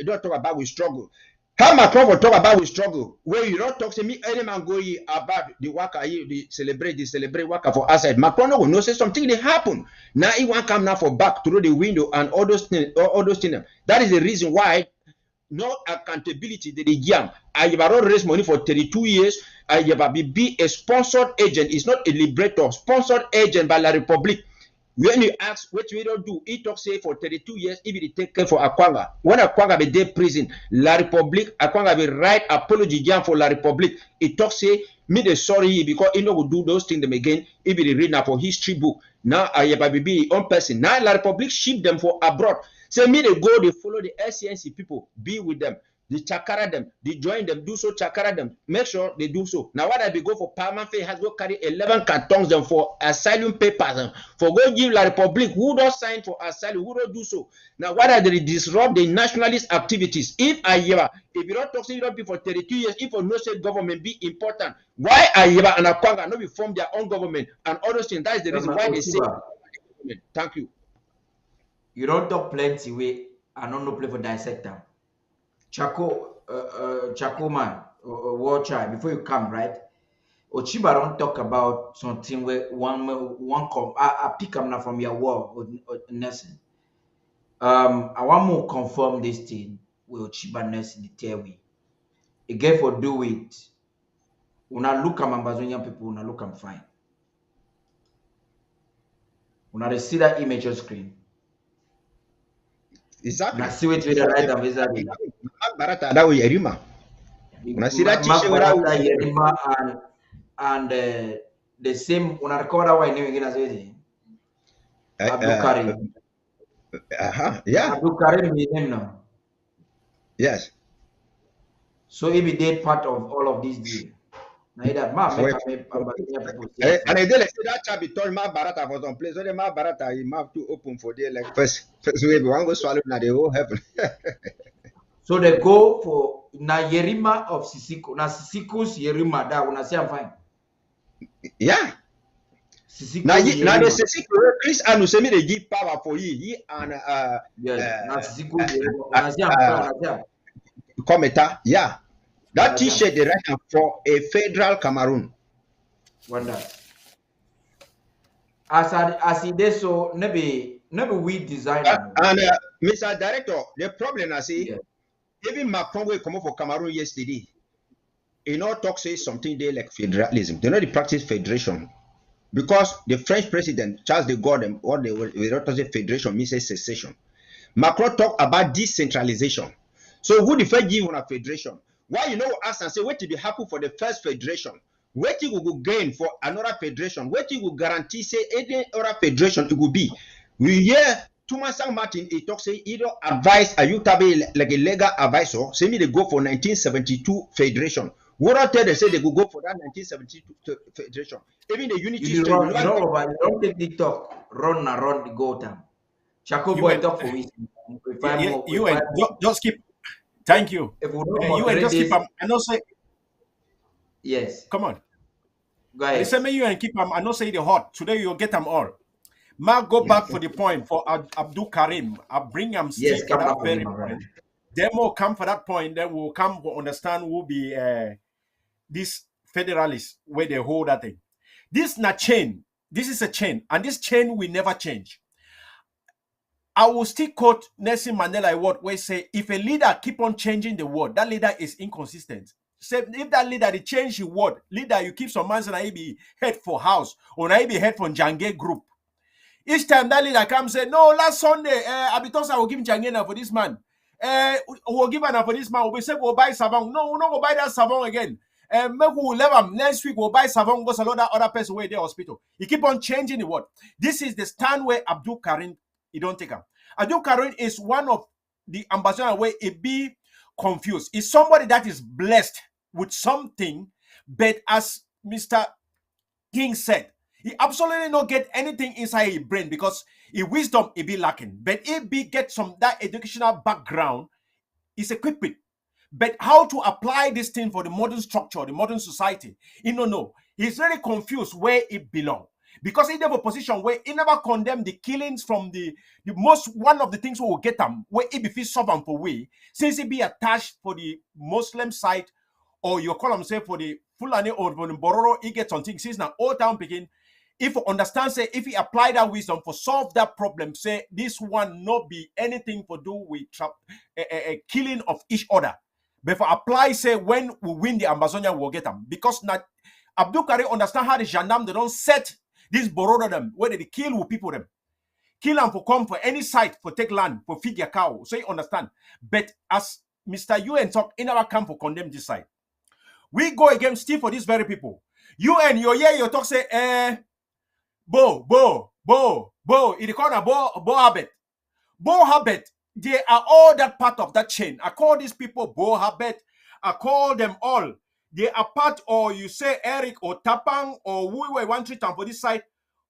[SPEAKER 5] don't talk about with struggle. How Macron will talk about with struggle? Where you don't talk to me any man go about the work the celebrate work for outside. Macron will know say something they happen. Now he won't come now for back through the window and all those things. That is the reason why no accountability to the young. I have raised money for 32 years. I have be a sponsored agent. It's not a liberator. Sponsored agent by La République. When you ask what we don't do, he talks say for 32 years, if he take care for Akwanga. When Akwanga be dead prison, La République, Akwanga be right apology for La République. He talks say, me the sorry because he no go do those things them again. If he read now for history book. Now I have be on person. Now La République ship them for abroad. Say me they go, they follow the SCNC people, be with them. They chakara them, they join them, do so, chakara them. Make sure they do so. Now, what I be go for Parliament has go carry 11 cartons them for asylum papers. For go give La République who don't sign for asylum, who don't do so. Now, what are they disrupt the nationalist activities? If you don't talk, say you don't be for 32 years, if no state government be important, why Ayeba and Akwanga not be form their own government and all those things? That is the reason why they say. Thank you.
[SPEAKER 2] You don't talk plenty way and not play for dissect them. Chaco man, war child, before you come, right? Ochiba don't talk about something where one come. I pick up now from your war, Nelson. I want more confirm this thing with Ochiba Nelson the tell we. Again for do it. When I look at Ambazonian people, when I look I'm fine. When I see that image on screen.
[SPEAKER 5] Exactly.
[SPEAKER 2] I see what you right and exactly.
[SPEAKER 5] Barata that was Yerima. When I see that
[SPEAKER 2] Yerima and the same when I record that one name again as it. Abdul Karim.
[SPEAKER 5] Yeah.
[SPEAKER 2] Abdul Karim is name now.
[SPEAKER 5] Yes.
[SPEAKER 2] So he be dead part of all of this deal. Neither ma
[SPEAKER 5] For,
[SPEAKER 2] make Ambazonia people
[SPEAKER 5] and they say that child be told my barata was on place. So the my barata he mouth too open for there like first wave one go swallow now the whole heaven.
[SPEAKER 2] So they go for na Yerima of Sisiko. Na Sisiko's Yerima that when I say I'm fine.
[SPEAKER 5] Yeah. Now they say Chris and Usemi they give power for you. And
[SPEAKER 2] yes, na Sisiko's Yerima. When I say I'm fine,
[SPEAKER 5] Kometa, yeah. That T-shirt they write for a federal Cameroon.
[SPEAKER 2] Wonder. As it is so maybe we design
[SPEAKER 5] and Mr. Director, the problem I see, even Macron will come up for Cameroon yesterday. You know, talk say something they like federalism. They know the practice federation because the French president Charles de Gaulle, what they were say federation means secession. Macron talk about decentralization. So who the first give on a federation? Why you know ask and say what will happen for the first federation? What you will gain for another federation? What you will guarantee say any other federation it will be? We hear Thomas Martin he talk say either advice are you tabi like a legal advisor say me they go for 1972 federation. What I tell they say they will go for that 1972 federation. Even the unity
[SPEAKER 2] you don't take the talk run around the go time. Chaco boy talk for me.
[SPEAKER 6] You and just keep. Thank you. You and just keep. I know say.
[SPEAKER 2] Yes.
[SPEAKER 6] Come on.
[SPEAKER 2] Go ahead.
[SPEAKER 6] Say me you and keep them. I know say the hot today. You'll get them all. Mark go back for the point for Abdul Karim. I bring him still for that very point. Then we'll come for that point. Then we'll come to understand who be this federalists where they hold that thing. This not chain. This is a chain, and this chain will never change. I will still quote Nelson Mandela word where say if a leader keep on changing the word, that leader is inconsistent. Say if that leader they change the word, leader you keep some man and I be head for house or I be head from Jange group. Each time that leader comes say no last Sunday I will give Jange for this man. We'll give an for this man. We say we'll buy Savon. No, we'll not go buy that Savon again. Maybe we'll let him next week. We'll buy Savon. Go salute that other person where they hospital. He keep on changing the word. This is the stand where Abdul Karim. You don't take him. Abdul Karim is one of the ambassadors where it be confused. It's somebody that is blessed with something, but as Mr. King said, he absolutely not get anything inside his brain because his wisdom it be lacking. But if he get some that educational background, he's equipped with. But how to apply this thing for the modern structure, the modern society, he don't know. He's really confused where it belongs. Because he have a position where he never condemned the killings from the most one of the things we will get them where he be feel sovereign for we since he be attached for the Muslim side or you call him say for the Fulani or for the Bororo he get something since now all town begin. If you understand say if he apply that wisdom for solve that problem say this one not be anything for do with a killing of each other. But for apply say when we win the Ambazonia we'll get them because now Abdul Karim understand how the gendarme they don't set this borrow them where they kill with people them. Kill them for come for any site for take land for feed their cow. So you understand. But as Mr. UN talk, in our camp for condemn this side. We go against still for these very people. UN, your talk say, Bo, in the corner, Bo habit. They are all that part of that chain. I call these people Bo habit. I call them all. They are part, or you say Eric or Tapang or who want to treat for this side.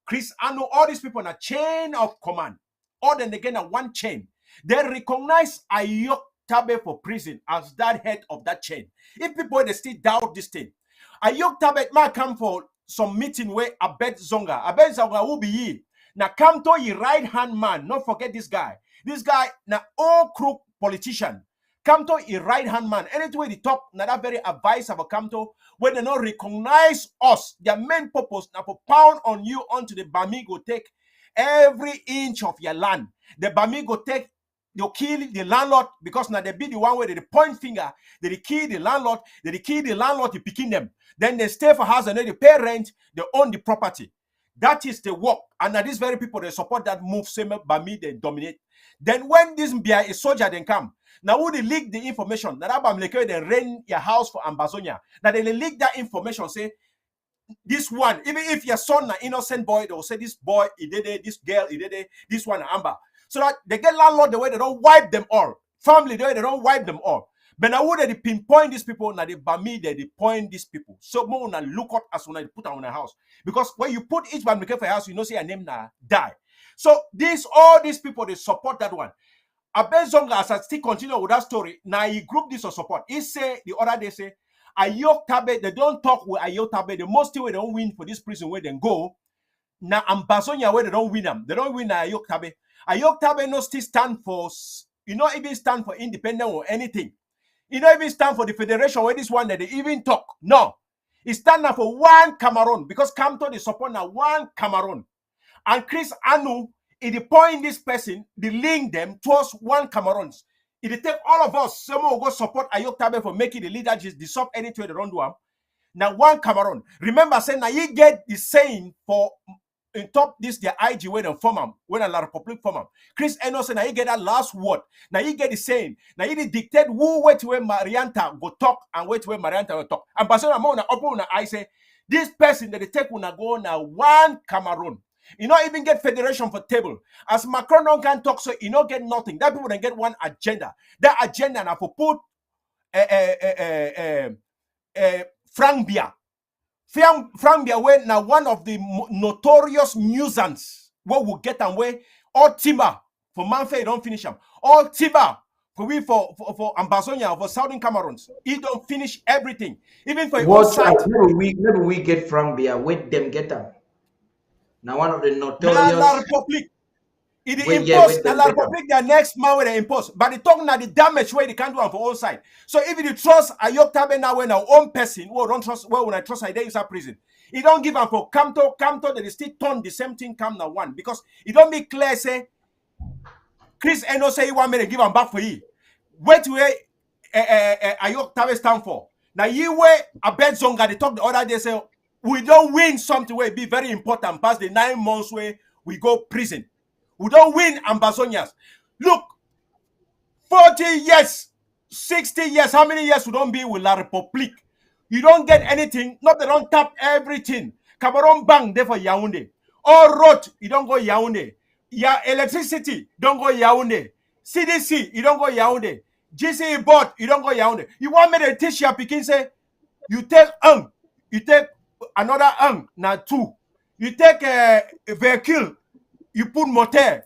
[SPEAKER 6] Chris Anu, all these people in a chain of command. All then again are one chain. They recognize Ayok Tabe for prison as that head of that chain. If people they still doubt this thing, Ayok Tabe might come for some meeting where Abed Zonga will be ye. Now come to your right hand man. Don't forget this guy. This guy now all crook politician. Come to a right-hand man. Anyway, the top, now that very advice about come to, when they not recognize us, their main purpose, now for pound on you onto the Bami go take every inch of your land. The Bami go take, they'll kill the landlord, because now they be the one where they point finger, they kill the landlord, to picking them. Then they stay for house and then they pay rent, they own the property. That is the work. And now these very people, they support that move, same Bami, they dominate. Then when this Mbia is soldier, then come. Now, who they leak the information that Abamleke they rent your house for Ambazonia? Now they leak that information. Say this one, even if your son an innocent boy, they will say this boy he did it, this girl he did it, this one Amber. So that they get landlord the way they don't wipe them all, family the way they don't wipe them all. But now they pinpoint these people, now they bami, they point these people. So more na look up as when I put on a house. Because when you put each bami for a house, you know say a name na die. So all these people, they support that one. Ambazonia, as I still continue with that story, now he group this or support. He say the other day say Ayok Tabe, they don't talk with Ayok Tabe. The most thing we don't win for this prison where they go. Now Ambazonia where they don't win them. They don't win Ayok Tabe. Ayok Tabe no still stand for, you know, even stand for independent or anything. You don't even stand for the federation where this one that they even talk. No. It stand now for one Cameroon because Camto they support now one Cameroon. And Chris Anu, it point this person, they link them towards one Cameroons. It take all of us, someone will go support Ayok Tabe for making the leader just dissolve any trade they don't do. Now one Cameroon. Remember saying now you get the saying for in top this their IG when they form them, when a La Republic form them. Chris Eno say now you get that last word. Now you get the saying. Now you dictate who wait where Marianta go talk and wait where Marianta will talk. And Barcelona Mona open I say this person that they take will go now one Cameroon. You not even get federation for table. As Macron don't can talk, so you don't get nothing. That people don't get one agenda. That agenda now for put Frank Bia. Frank Bia way now one of the notorious nuisance. What will get them way all timber for Manfred don't finish them. All timber for we for Ambazonia for Southern Cameroons. He don't finish everything. Even for
[SPEAKER 2] what side. Never we get Frank Bia. Wait them get them. Now one of the notorious
[SPEAKER 6] La Republic. It impose La Republic their next man where they impose. But they talk now the damage where they can't do on for all side. So if you trust Ayok Tabe now when our own person who don't trust when I trust idea inside prison, he don't give them for Camto that they still turn the same thing come now one because it don't be clear say Chris Eno say he want me to give them back for you. Wait where Ayok Tabe stand for. Now you where Ambazonia they talk the other day say we don't win something where it be very important past the 9 months where we go prison. We don't win Ambazonians. Look, 40 years, 60 years, how many years we don't be with La Republique? You don't get anything. Not they don't tap everything. Cameroon Bank there for Yaoundé. All road, you don't go Yaoundé. Electricity, don't go Yaoundé. CDC, you don't go Yaoundé. GCE board, you don't go Yaoundé. You want me to teach your Pekin say, you take you take another now 2. You take a vehicle, you put motor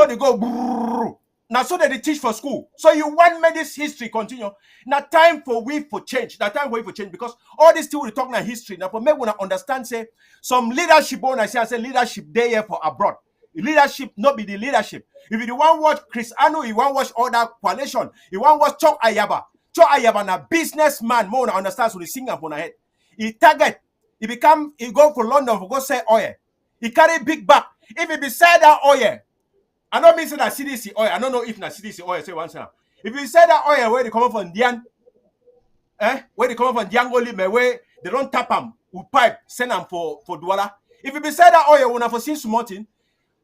[SPEAKER 6] they go brrr. Now so that they teach for school. So you want me this history continue. Now time for we for change. Now time for we for change because all these people we talk now history. Now for me when I understand say some leadership when I say leadership there here for abroad. Leadership not be the leadership. If you want watch Chris Anu, you want watch other coalition, you want watch Chok Ayaba. Chok Ayaba na businessman more understands what the singer on head. He target, he go for London for go sell oil. He carry big bag. If he beside that oil, I don't mean say that CDC oil. I don't know if na CDC oil say once now. If you say that oil where they come from Dian, where they come from Diango Lime, where they don't tap them with pipe, send them for Douala. If you beside that oil, when I for see something,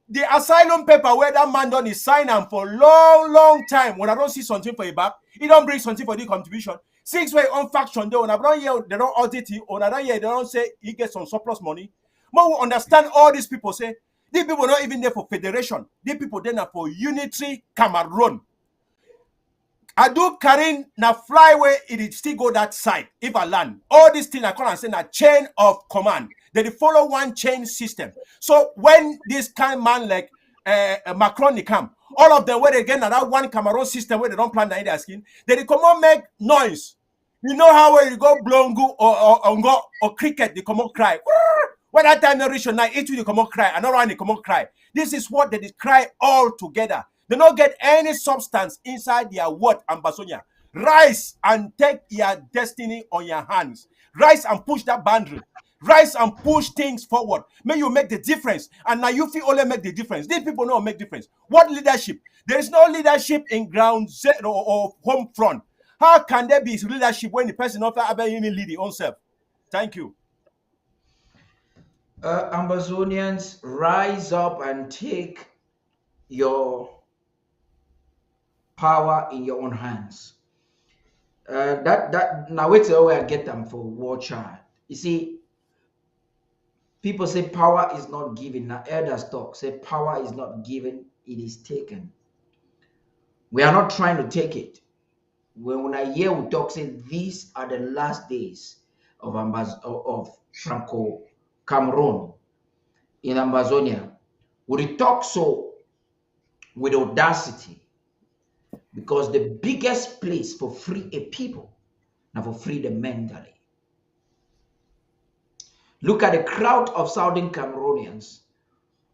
[SPEAKER 6] the asylum paper where that man done is sign them for long time. When I don't see something for a back, he don't bring something for the contribution. 6 way on faction though, when I don't hear they don't audit it, or I don't hear they don't say he gets some surplus money. But we understand all these people say these people not even there for federation. These people there now for unitary Cameroon. I do Karin na flyway it still go that side if I land. All these things I call and say a chain of command. They follow one chain system. So when this kind of man like Macron they come, all of them where they get that one Cameroon system where they don't plan their skin, they come on make noise. You know how when you go blongo or cricket, they come on cry. When that time they reach your night, it will come on cry. Another one they come on cry. This is what they cry all together. They don't get any substance inside their word Ambazonia. Rise and take your destiny on your hands. Rise and push that boundary. Rise and push things forward. May you make the difference. And now you feel only make the difference. These people don't make difference. What leadership? There is no leadership in ground zero or home front. How can there be leadership when the person not even lead his own self? Thank you.
[SPEAKER 2] Ambazonians, rise up and take your power in your own hands. That now wait till I get them for war child. You see, people say power is not given. Now elders talk say power is not given, it is taken. We are not trying to take it. when I hear we talk, say these are the last days of Franco-Cameroun in Ambazonia, we talk so with audacity because the biggest place for free a people, now for freedom mentally. Look at the crowd of Southern Cameroonians,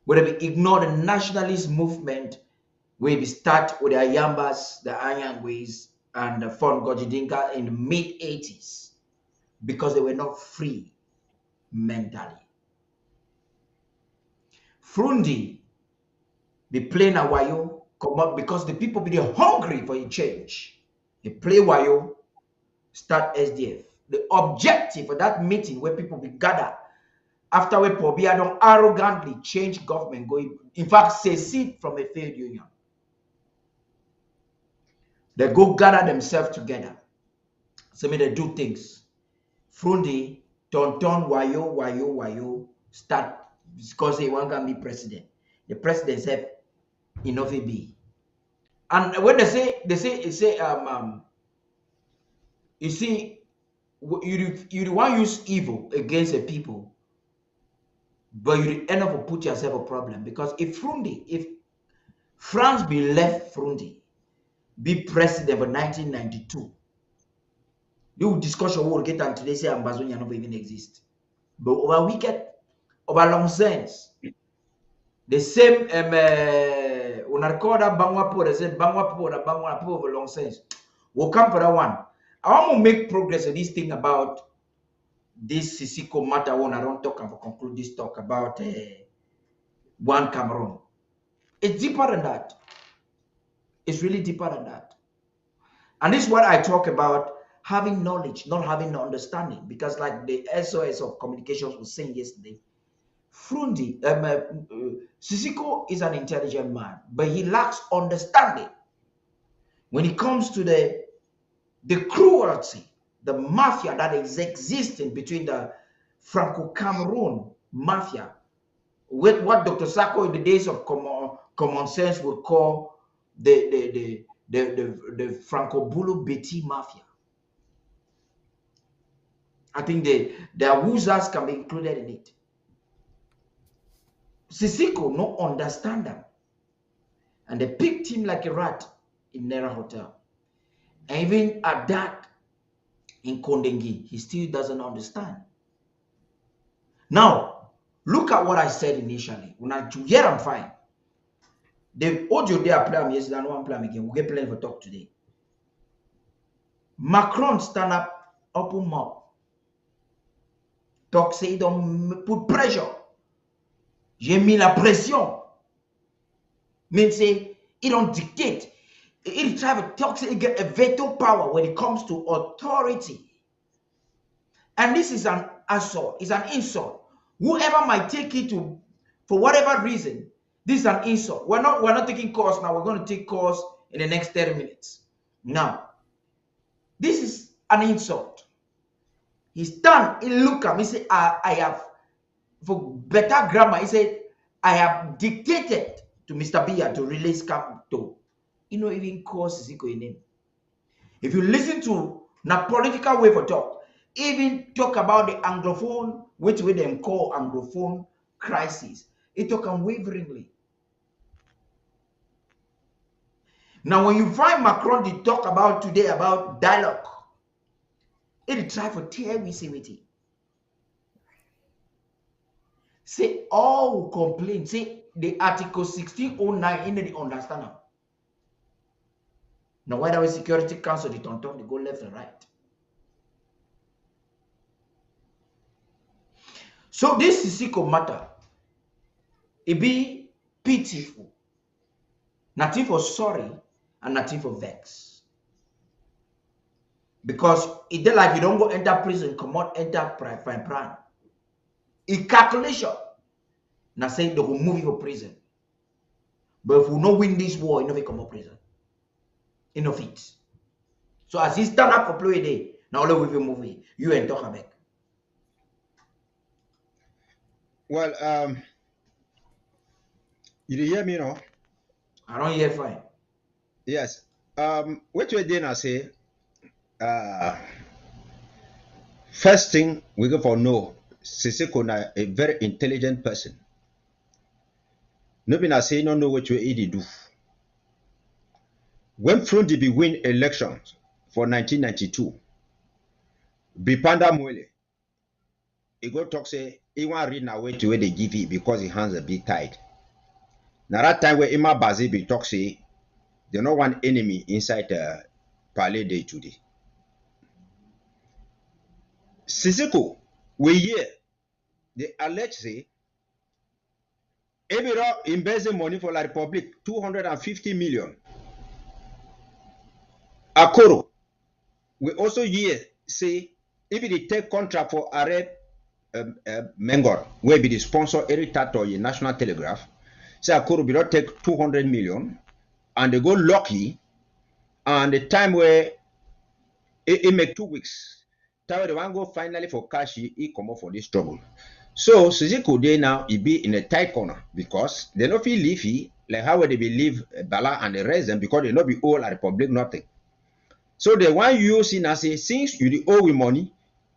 [SPEAKER 2] where they ignore the nationalist movement, where we start with the Ayambas, the Anyangwes, and the Fon Gojidinka in the mid-80s, because they were not free mentally. Frundi be playing a wayo, come up because the people be hungry for a change. They play wayo, start SDF. The objective of that meeting where people be gathered after we Pobia don't arrogantly change government, going in fact secede from a failed union. They go gather themselves together. So they do things. Frundi, Tonton, Wayo, start because they want to be president. The president said, enough it be. And when they say, you see, you want to use evil against the people, but you end up put yourself a problem because if France be left Frundi, be president for 1992, the discussion will get on today say Ambazonia never even exist. But over wicked, over long sense, the same unarkoda bangwa po, they said bangwa po over long sense. We'll come for that one. I want to make progress on this thing about this Sisiko matter one. I don't talk and conclude this talk about one Cameroon. It's deeper than that. It's really deeper than that. And this is what I talk about, having knowledge, not having no understanding. Because like the SOS of communications was saying yesterday, Frundi, Sisiko is an intelligent man, but he lacks understanding when it comes to the cruelty, the mafia that is existing between the Franco-Cameroun mafia, with what Dr. Sacco in the days of common sense would call the Franco-Bulu Beti mafia. I think the Woozers can be included in it. Sisiko no understand them. And they picked him like a rat in Nera Hotel. And even at that, in Kondengi, he still doesn't understand. Now, look at what I said initially. When I hear I'm fine. The audio they are playing yesterday, I don't want to play them again. We'll get plenty for talk today. Macron stand up, open mouth. Talk say don't put pressure. J'ai mis la pression. Means say he don't dictate. He try to talk say he get a veto power when it comes to authority. And this is an assault, it's an insult. Whoever might take it to, for whatever reason, this is an insult. We're not taking course now. We're going to take course in the next 30 minutes. Now, this is an insult. He stand, he look at me, he say, I have, for better grammar, he said, I have dictated to Mr. Biya to release Capital. You know, even cause is equal in name. If you listen to na political way for talk, even talk about the Anglophone, which we them call Anglophone crisis, it talk unwaveringly. Now, when you find Macron to talk about today about dialogue, it try for tear we say with it. Say all will complain. Say the Article 1609 in the understand now. Now, why the Security Council they don't they go left and right. So this Sisiko matter, it be pitiful, nothing for sorry and nothing for vex. Because it dey like you don't go enter prison, come out enter prime. In calculation, now say they will move you for prison. But if we not win this war, you know we come out prison. Enough it. So as he stand up for play day, now all we will move it. You ain't talk about.
[SPEAKER 5] Well, you hear me now?
[SPEAKER 2] I don't hear fine.
[SPEAKER 5] Yes. What you did I say, First thing we go for know, Siseko na a very intelligent person. Nobody na say no know what you do. When Frundi win elections for 1992, Bipanda Mwele, he go talk say he want read now way to where they give it because his hands are bit tied. Now that time where Ima Bazi be talk say they no one enemy inside the Palais Day today. Siseko, we hear they allege say Ebiro embezzle money for La Republic 250 million. Akoro, we also hear say if they take contract for Arab Mengor, where be the sponsor Eric Tato in National Telegraph, say Akoro be not take 200 million, and they go lucky, and the time where it make 2 weeks, time where they want go finally for cash, he come up for this trouble. So Siseko Day now he be in a tight corner because they not feel leafy like how they believe Bala and the rest them because they not be all a Republic nothing. So they want you see now say since you owe with money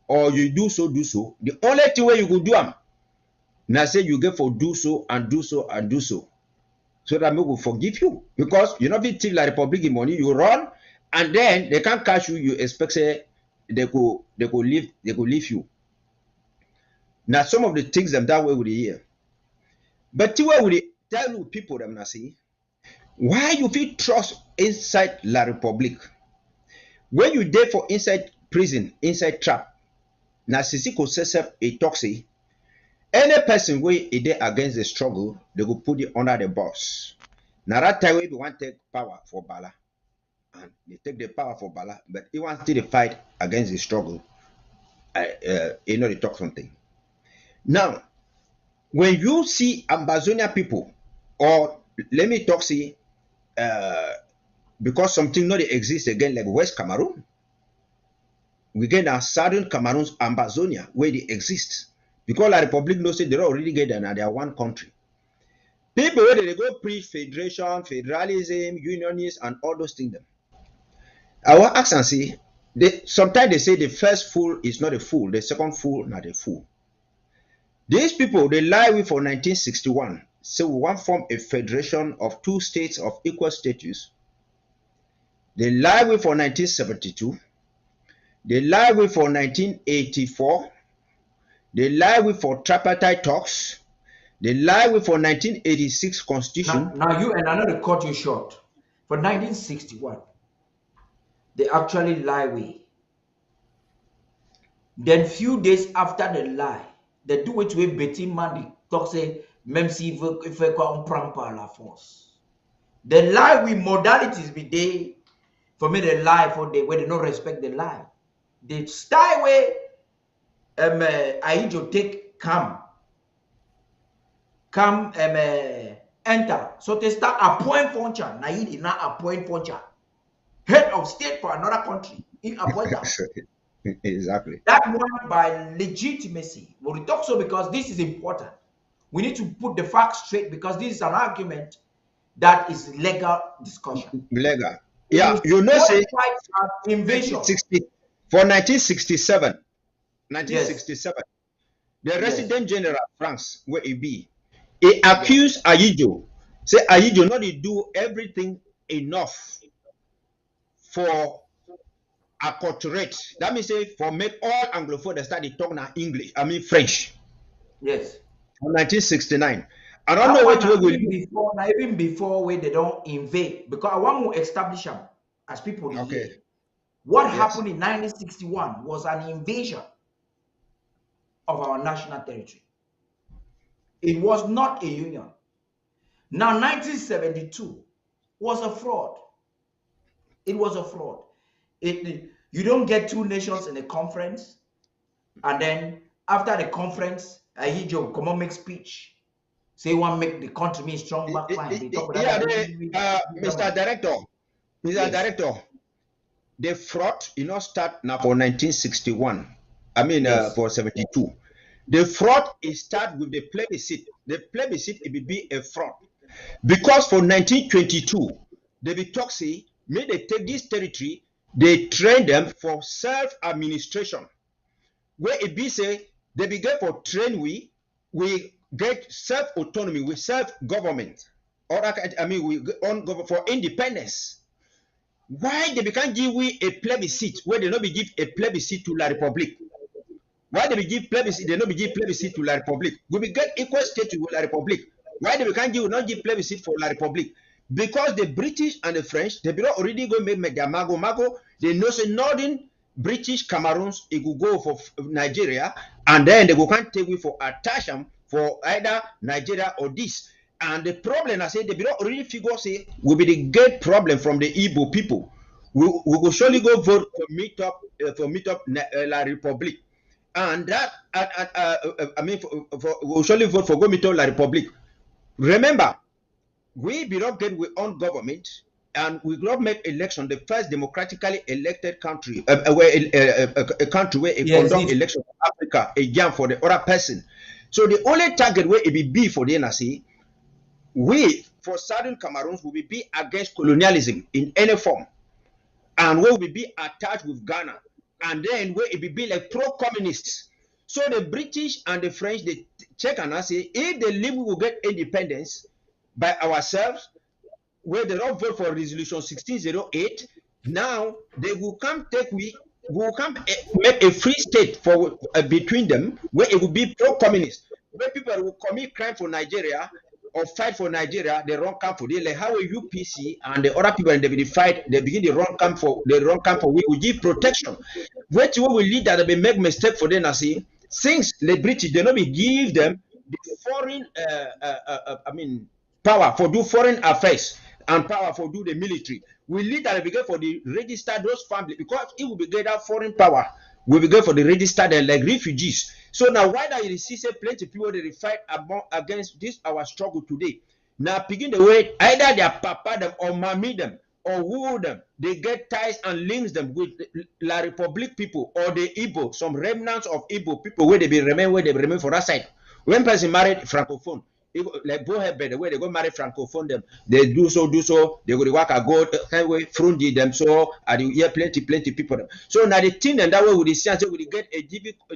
[SPEAKER 5] or you do so, the only thing way you could do them now say you get for do so and do so and do so. So that we will forgive you because you not be till La Republic in money, you run and then they can't catch you, you expect say they could leave you. Now some of the things them that way with the hear. But the way we tell people them now say, why you feel trust inside La Republic? When you there for inside prison, inside trap, now Siseko says a talk say, any person where is there against the struggle, they will put it under the boss. Now that time we want to take power for Bala. And they take the power for Bala, but he wants to fight against the struggle. You know they talk something. Now, when you see Ambazonia people, or let me talk see, because something not exists again like West Cameroon, we get our Southern Cameroon's Ambazonia where they exist. Because La Republic knows they already get there and they are one country. People where they go preach federation, federalism, unionism, and all those things. I want to ask and see, sometimes they say the first fool is not a fool, the second fool not a fool. These people, they lie with for 1961. So we want to form a federation of two states of equal status. They lie with for 1972. They lie with for 1984. They lie with for tripartite talks. They lie with for 1986 constitution.
[SPEAKER 2] Now you and another cut you short. For 1961, they actually lie with. Then few days after the lie, they do it with Betty Mandy. Talk say, même si if I comprends pas la force. The lie with modalities be they. For me, the lie for the where they don't respect the lie. The style way Aijo take come enter. So they start appoint function. Now he did not appoint function. Head of state for another country. He appoint them.
[SPEAKER 5] Exactly.
[SPEAKER 2] That one by legitimacy. We'll talk so because this is important. We need to put the facts straight because this is an argument that is legal discussion.
[SPEAKER 5] Legal. Yeah, you know, say
[SPEAKER 2] invasion.
[SPEAKER 5] For 1967, yes. The Resident General France, where he be, he accused Ayijo, say Ayijo not to do everything enough for acculturate. That means say for make all Anglophone they start to talk now English, I mean French.
[SPEAKER 2] Yes.
[SPEAKER 5] In 1969. I don't know what will
[SPEAKER 2] even before where they don't invade, because I want to establish them as people. Okay. What happened in 1961 was an invasion of our national territory. It was not a union. Now, 1972 was a fraud. It was a fraud. You don't get two nations in a conference, and then after the conference, Ahijo come on make speech. Say one make the country mean strong backline.
[SPEAKER 5] Mr. Director, Director, the fraud start now for 1961. I mean for 72. The fraud is start with the plebiscite. The plebiscite it will be a fraud because for 1922 they be talk say may they take this territory they train them for self-administration. Where it be say they begin for train we get self-autonomy, we self-government, or I mean we on for independence. Why they can't give we a plebiscite where they not be give a plebiscite to La Republique? Why they be give plebiscite? They not be give plebiscite to La Republique. We be get equal state to La Republique. Why they can't give not give plebiscite for La Republique? Because the British and the French, they be already going to make their mago. They know say northern British Cameroons, it will go for Nigeria, and then they go can't take we for attach them for either Nigeria or this. And the problem, I say, they be already figure say will be the great problem from the Igbo people. We will surely go vote for meet up La Republique, and that I mean we will surely vote for go meet up La Republique. Remember, we be not get our own government, and we will not make election the first democratically elected country, a country where a conduct election in Africa again for the other person. So the only target where it be for the NRC, we for Southern Cameroons will be against colonialism in any form, and we will be attached with Ghana, and then where it be like pro-communists. So the British and the French they check and say if they leave we will get independence by ourselves, where they don't vote for resolution 1608, now they will come make a free state for between them, where it will be pro-communist, where people will commit crime for Nigeria or fight for Nigeria, they run camp for them, like how a UPC and the other people and they will fight, they begin the run camp for we will give protection. Which will lead that they make mistake for them, I see, since the British they not be give them the foreign power for do foreign affairs and power for do the military. We lead that begin for the register those families, because it will be get that foreign power. We will go for the register them like refugees. So now why that you see say plenty people they fight against this our struggle today. Now begin the way either their papa them or mommy them or who them, they get ties and links them with La Republique people or the Igbo, some remnants of Igbo people where they remain for that side. When person married Francophone, like both the way they go marry Francophone them, they do so, they go to work a go highway frundi them, so and you hear plenty people them. So now the thing and that way with the science we get a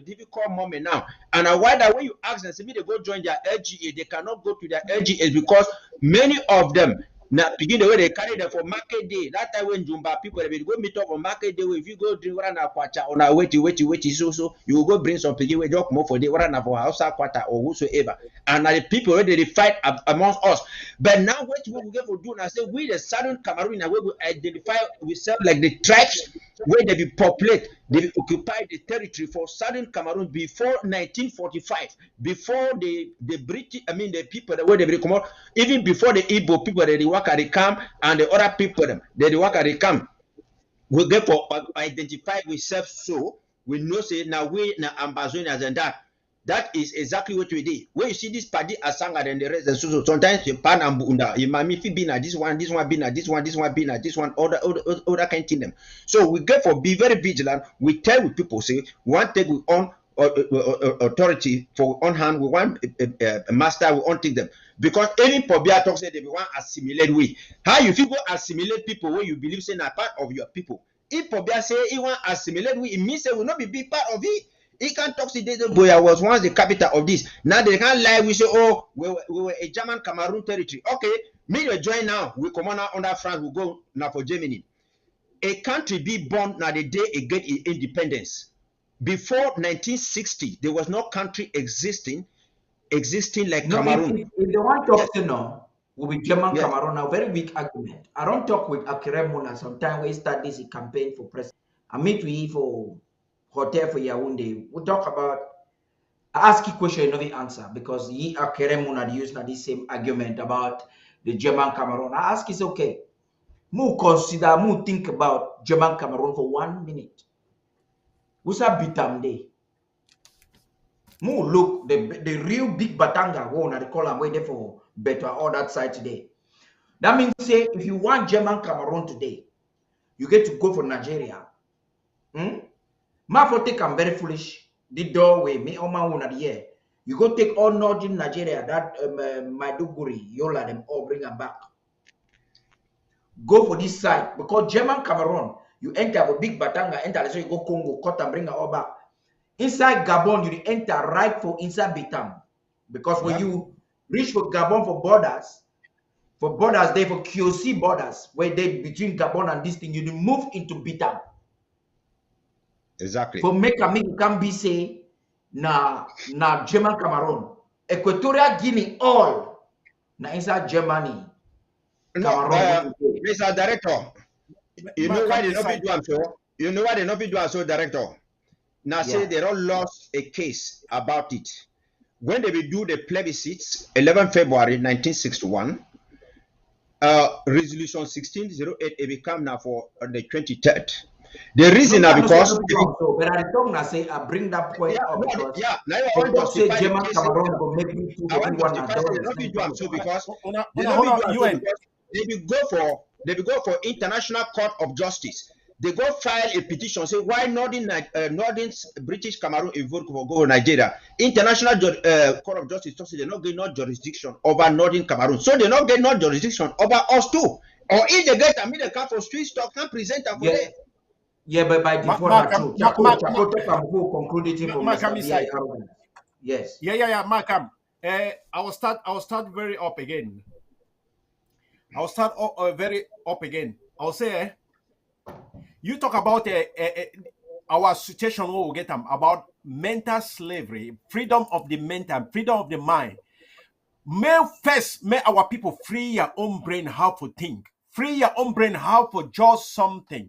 [SPEAKER 5] difficult moment now. And why that when you ask them, say they go join their LGA, they cannot go to their LGA because many of them now begin the way they carry them for market day. That time when Jumba people they will go meet up on market day. If you go drink one aquacha on a wait, so you will go bring some people we talk more for the one for house aquata or whosoever. And now the people already they fight amongst us. But now what we will get for do now say we the Southern Cameroon and we will identify ourselves like the tribes where they be populate, they occupy the territory for Southern Cameroon before 1945, before the British, I mean the people that where they come out, even before the Igbo people that they work at the camp and the other people them they work at the camp. We get for identify ourselves, so we know say now we now Ambazonia and that. That is exactly what we did. When you see this party asanga and the rest, and so sometimes you pan and bunda, you might be na this one be na this one be na this one, other kind of thing them. So we get for be very vigilant. We tell with people say we want to take with on authority for on hand. We want a master. We want take them because any pobia talk say they want assimilate we. How you feel go assimilate people when you believe say na part of your people? If pobia say he want assimilate we, it means say will not be part of it. He can't talk to the boy. I was once the capital of this. Now they can't lie. We say, oh, we were a German Cameroon territory. Okay, me we join now. We come on under France. We go now for Germany. A country be born now the day it get independence. Before 1960, there was no country existing like Cameroon.
[SPEAKER 2] If they want to talk to now, we be German Cameroon. A very weak argument. I don't talk with Akiremona. Sometimes we start this campaign for president. I meet we for hotel for Yaoundé. We talk about ask you question, you know the answer because ye are Keremuna use the same argument about the German Cameroon. I ask is okay. Mu think about German Cameroon for 1 minute. Usa bitamde. Mu look the real big batanga go on the column waiting for better all that side today. That means say if you want German Cameroon today, you get to go for Nigeria. My take I'm very foolish. The doorway, me on my own at the year. You go take all northern Nigeria, that Maiduguri, Yola, them all bring them back. Go for this side because German Cameroon, You enter a big Batanga, enter, so you go Congo, cut and bring it all back. Inside Gabon, you enter right for inside Bitam. Because when you reach for Gabon for borders they for QC borders, where they between Gabon and this thing, you move into Bitam.
[SPEAKER 5] Exactly.
[SPEAKER 2] For make you can be say na German Cameroon. Equatorial Guinea all na inside Germany.
[SPEAKER 5] Cameroon. Mr. Director, you know why they not be doing so? You know why they not be doing so, Director? Now say they all lost a case about it. When they will do the plebiscites, 11 February 1961, resolution 1608 it become now for the 23rd. The reason now because
[SPEAKER 2] but I don't say I bring that point up because
[SPEAKER 5] now I want to say
[SPEAKER 2] German Cameroon go make me to
[SPEAKER 5] so because they will go for International Court of Justice. They go file a petition say why Northern British Cameroon invoke for go Nigeria. International Court of Justice talks they not get no jurisdiction over Northern Cameroon, so they not get no jurisdiction over us too. Or if they get a middle come for street stock, can present them for them.
[SPEAKER 2] Yeah, but by default, yes.
[SPEAKER 6] Yeah, Malcolm. I will start very up again. I'll start very up again. I'll say, you talk about our situation where we get them about mental slavery, freedom of the mental, freedom of the mind. May our people free your own brain how to think, free your own brain how to judge something.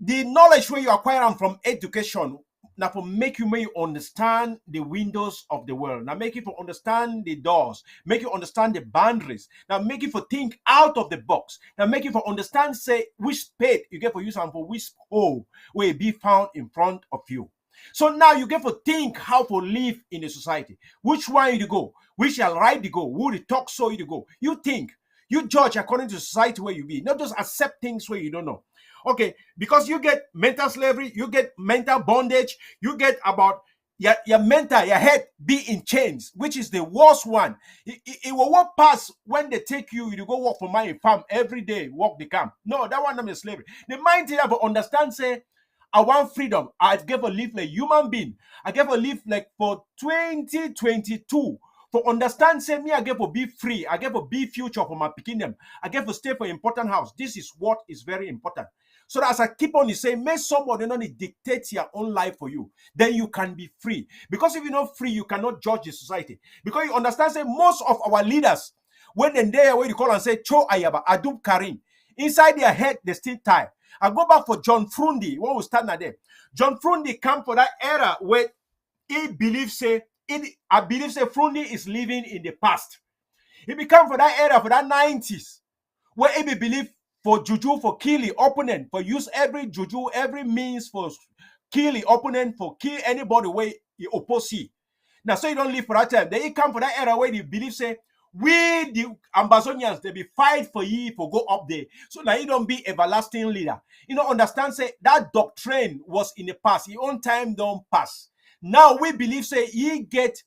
[SPEAKER 6] The knowledge where you acquire from education now for make you understand the windows of the world. Now make you for understand the doors, make you understand the boundaries. Now make you for think out of the box. Now make you for understand say which spade you get for use and for which hole will be found in front of you. So now you get to think how to live in a society. Which one you go? Which shall right you go? Who the talk so you go? You think, you judge according to society where you be. Not just accept things where you don't know. Okay, because you get mental slavery, you get mental bondage, you get about your mental, your head be in chains, which is the worst one. It will walk past when they take you go work for my farm every day, walk the camp. No, that one not is slavery. The mind to have understand, say, I want freedom. I gave a live like human being. I gave a live like for 2022. For understand, say me, I gave to be free. I gave to be future for my kingdom. I gave to stay for important house. This is what is very important. So that as I keep on saying, may somebody not dictate your own life for you. Then you can be free. Because if you're not free, you cannot judge the society. Because you understand, say most of our leaders, when they're there, where you call and say, Cho Ayaba, Adub Karim, inside their head, they still tired. I go back for John Frundi, when we stand there. John Frundi come for that era where he believes, say, I believe, say, Frundi is living in the past. He become for that era, for that 90s, where he believe for juju, for kill the opponent, for use every juju, every means for kill the opponent, for kill anybody where he oppose you. Now, so you don't live for that time. Then he come for that era where he believe, say, we, the Ambazonians, they be fight for you for go up there. So now you don't be everlasting leader. You know, understand, say, that doctrine was in the past. Your own time don't pass. Now we believe, say, he get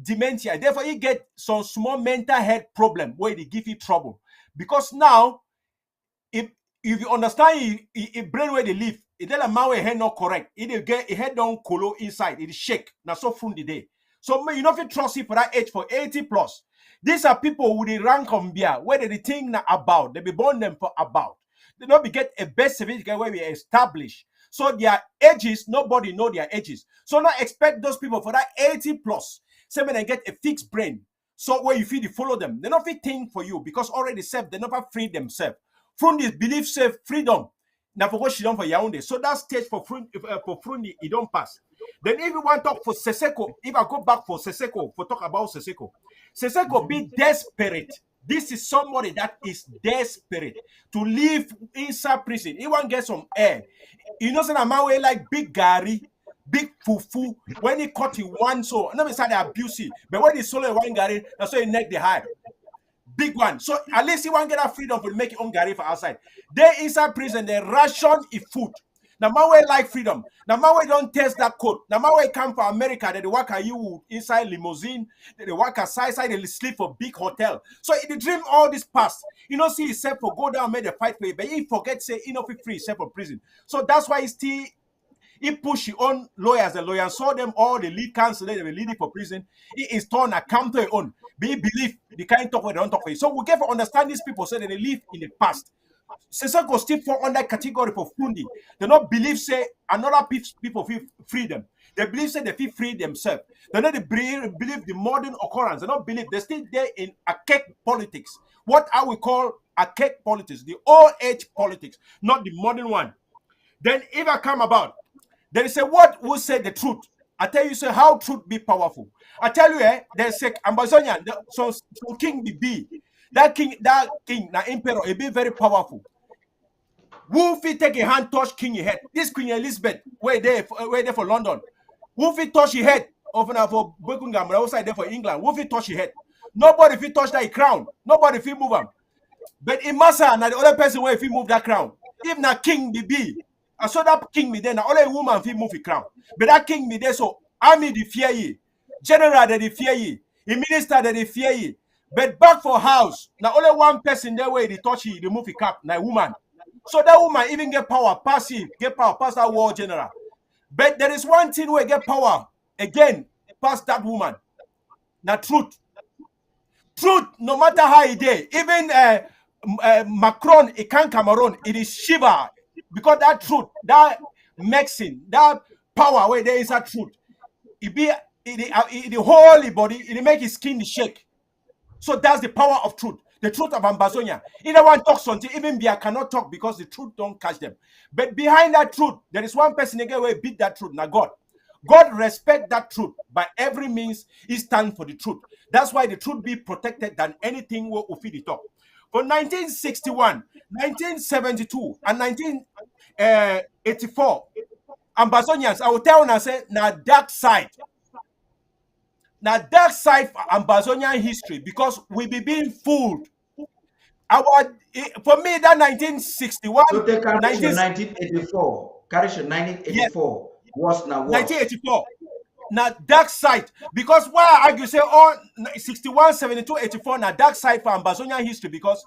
[SPEAKER 6] dementia. Therefore, he get some small mental health problem where they give you trouble. Because now, if you understand his brain where they live, it tell a man where head not correct. It get a head down colo inside. It shake. Now so from the day. So you know if you trust it for that age for 80 plus. These are people with the rank on beer where they think now about. They be born them for about. They not be get a best certificate where we establish. So their ages, nobody know their ages. So not expect those people for that 80 plus. Say when they get a fixed brain. So where you feel you follow them. They not fit think for you because already self, they never free themselves. From this belief, say freedom. Now for what she done for Yaoundé. So that stage for Frundi, it don't pass. Then if you want to talk for Seseko, if I go back for Seseko, for talk about Seseko. Seseko be desperate. This is somebody that is desperate to live inside prison. He want to get some air. You know, some man way like big Gary, big fufu. When he cut in one, so not beside the abusive, but when he solo one Gary, that's why he neck the high. Big one. So at least he want to get that freedom to make his own Gary for outside. They inside prison, they ration his food. Now my like freedom. Now my don't test that code. Now my come for America, that they work at you inside limousine, that they work side, they sleep for big hotel. So the dream all this past. You know, see himself for go down, made a fight for it, but he forget say he not free himself from prison. So that's why he push his own lawyers. The lawyers saw them all, the lead counsel, they were leading for prison. He is torn a come to his own. But he believe the kind talk where they don't talk for it. So we get to understand these people so that they live in the past. Cesar go still fall under category for fundi. They don't believe say another people feel freedom. They believe say they feel free themselves. They don't believe the modern occurrence. They don't believe they're still there in archaic politics. What I would call archaic politics, the old age politics, not the modern one. Then if I come about, there is a what will say the truth. I tell you, say how truth be powerful. I tell you, there's a Ambazonia, so king be. That king, na emperor, it be very powerful. Who fit take a hand touch king head? This Queen Elizabeth, where there for London. Who fit touch your head? Often for Buckingham, but outside there for England. Who fit touch your head? Nobody fit touch that crown. Nobody fit move him. But in Massa, now the other person where if he move that crown. If na king be, I saw that king me there. Now only woman fit move the crown. But that king me there, so army the fear ye, general they fear ye, the minister they fear ye. But back for house, now only one person there where they touch he, they move the cap, now woman. So that woman even get power, pass that war general. But there is one thing where get power again, past that woman. Now truth, no matter how it is, even Macron, it can't Cameroun, it is Shiva, because that truth, that mixing, that power where there is a truth, it be the holy body, it make his skin shake. So that's the power of truth. The truth of Ambazonia. Either one talks something, even Bia cannot talk because the truth don't catch them. But behind that truth, there is one person again where beat that truth. Now God. God respect that truth. By every means, he stands for the truth. That's why the truth be protected than anything will feed the talk. For 1961, 1972, and 1984, Ambazonians, I will tell you, say, now dark side. Now dark side for Ambazonian history because we be being fooled. For me, that 1961,
[SPEAKER 2] so take 1984. Correction, 1984 was now what?
[SPEAKER 6] 1984. Now dark side because why I argue say all 61, 72, 84 now dark side for Ambazonian history because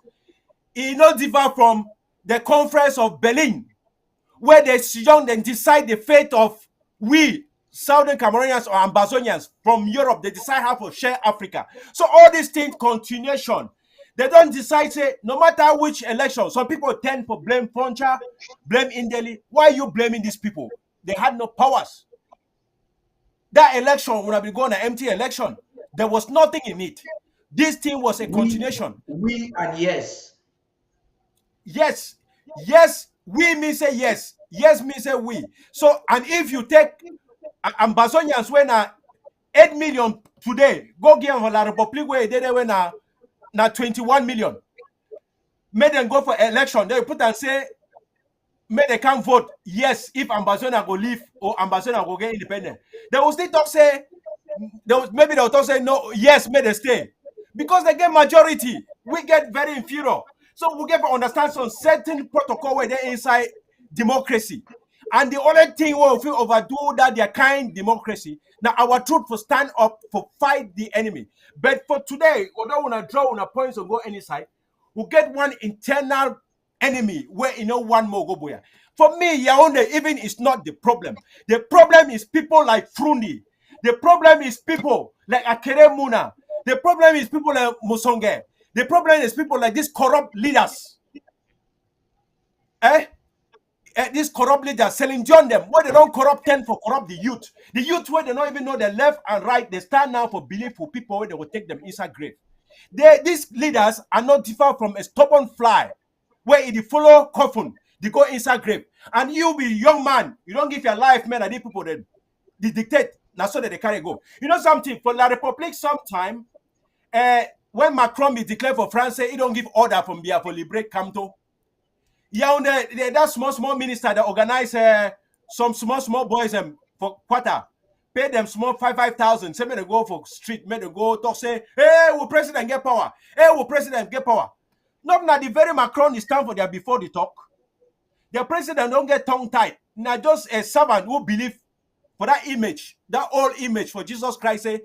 [SPEAKER 6] it not differ from the conference of Berlin where they sit down and decide the fate of we Southern Cameroonians or Ambazonians from Europe. They decide how to share Africa. So all these things continuation. They don't decide, say, no matter which election, some people tend to blame Foncha, blame Indeli. Why are you blaming these people? They had no powers. That election would have been going an empty election. There was nothing in it. This thing was a continuation.
[SPEAKER 2] We and yes.
[SPEAKER 6] Yes. Yes. We mean say yes. Yes means say we. So, and if you take Ambazonians when 8 million today, go give them La Republic where they when 21 million. May them go for election. They put and say, may they can't vote yes if Ambazonia go leave or Ambazonia go get independent. They will still talk say, maybe they'll talk say no, yes, may they stay. Because they get majority. We get very inferior. So we get to understand some certain protocol where they're inside democracy. And the only thing we will feel overdo that their kind democracy. Now our truth for stand up for fight the enemy. But for today, we don't want to draw on a points or go any side. We get one internal enemy where one more go boya. For me, Yaoundé even is not the problem. The problem is people like Frundi. The problem is people like Akere Muna. The problem is people like Musonge. The problem is people like these corrupt leaders. These corrupt leaders selling John them. Why they don't corrupt them for corrupt the youth? The youth where they don't even know the left and right. They stand now for belief for people where they will take them inside grave. These leaders are not different from a stubborn fly where if you follow coffin, they go inside grave. And you be young man, you don't give your life, man, and these people then they dictate. Now so that they carry go. You know something for La Republic sometime. When Macron be declared for France, he don't give order from Bia for liberate Camto. Yaoundé, that small minister that organize some small boys for quarter, pay them small 5,000. Say, may they go for street, may they go talk, say, hey, will president get power? Hey, will president get power? Not now the very Macron is time for their before the talk. The president don't get tongue tied. Not just a servant who believe for that image, that old image for Jesus Christ, say,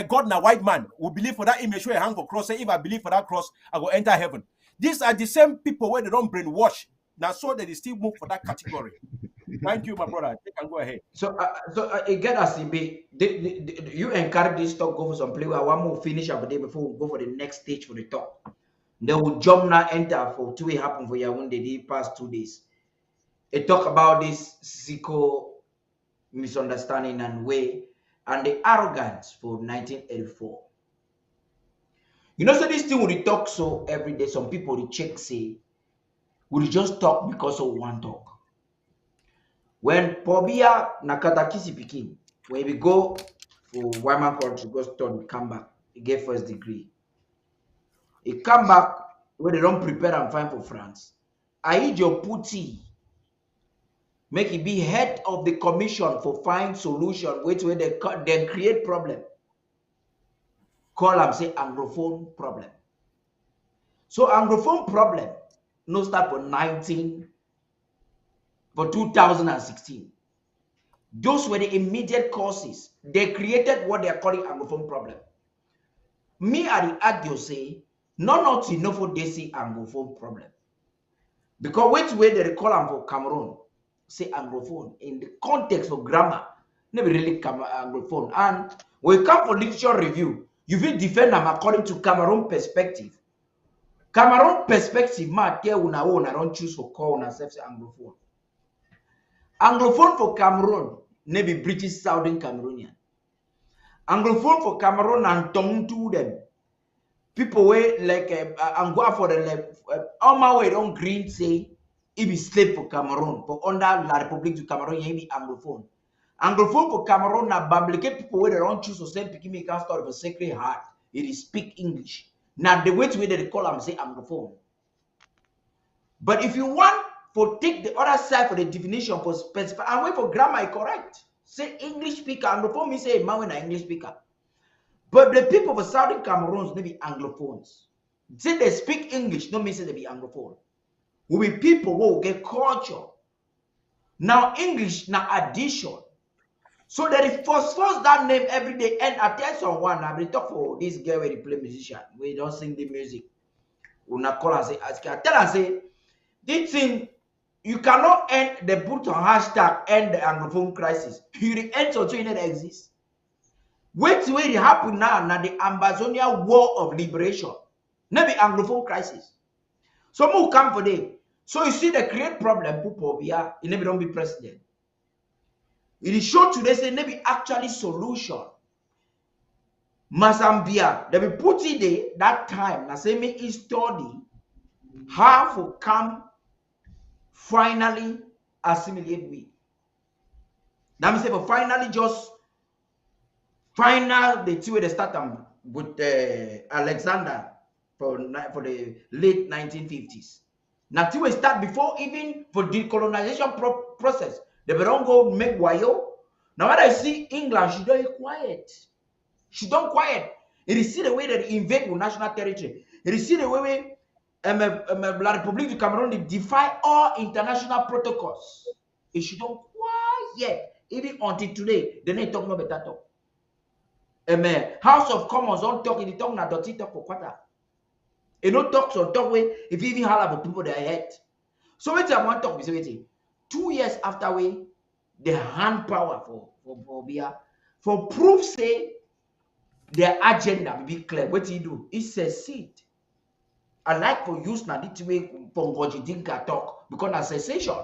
[SPEAKER 6] God na white man who believe for that image where I hang for cross, say, if I believe for that cross, I will enter heaven. These are the same people where they don't brainwash. Now, so that they still move for that category. Thank you, my brother. You can go ahead.
[SPEAKER 2] So, again, as you encourage this talk go for some play. I want to finish up the day before we go for the next stage for the talk. They will jump now, enter for 2 happen for you when they past 2 days. They talk about this psycho misunderstanding and way and the arrogance for 1984. You know, so this thing we talk so every day. Some people they check say we just talk because of one talk. When Pobia Nakatakisi Pikin, when we go for Wyman country, go study, come back, he get first degree. He come back when they don't prepare and find for France. I eat your putty. Make it be head of the commission for find solution, which way they create problem. Call them say Anglophone problem. So Anglophone problem no start for 2016. Those were the immediate causes. They created what they are calling Anglophone problem. Me at the audio say, not enough for they see Anglophone problem. Because which way they call them for Cameroon, say Anglophone. In the context of grammar, never really Anglophone. And when we come for literature review, you will defend them according to Cameroon perspective. Cameroon perspective, ma tell una don't choose for call ourselves Anglophone. Anglophone for Cameroon, maybe British Southern Cameroonian. Anglophone for Cameroon and tongue to them. People way like and go for the all my way don't green say it be slave for Cameroon. For under La République du Cameroon, you be Anglophone. Anglophone for Cameroon now bamblicate people where they don't choose to send picking me can't start with a sacred heart. It is speak English. Now the way they call them say Anglophone. But if you want for take the other side for the definition for specify and wait for grammar correct. Say English speaker, Anglophone means say a man when an English speaker. But the people of Southern Cameroons may be Anglophones. Say they speak English, no mean say they be Anglophone. We be people who get culture. Now English now addition. So that if force that name every day and I tell someone I will talk for this girl where they play musician. We don't sing the music. We not call and say ask her. Tell her say this thing. You cannot end the put on hashtag end the Anglophone crisis. You the end until it exists. Wait till it happen now the Ambazonia war of liberation. Maybe Anglophone crisis. Some who come for them. So you see the create problem people here, it never don't be president. It is shown today say maybe actually solution. Mazambia, they be put it there that time. Now say me is study how to come finally assimilate we. That means for finally just final the two way they start with Alexander for the late 1950s. Now two way start before even for decolonization process. They don't go make wayo. Now when I see England, she don't quiet. She don't quiet. It is see the way they invade with national territory. It is see the way La République du Cameroun they defy all international protocols. It should don't quiet. Even until today, they don't talk no better talk. House of Commons don't talk in the talk na dirty talk for quarter. It no talk so talk way if you even holler about people they head. So wait I want to talk be say 2 years after we the hand power for Bia for proof say their agenda will be clear. What do you do? It says seat. I like for use now this way for Gojidinka talk because as cessation,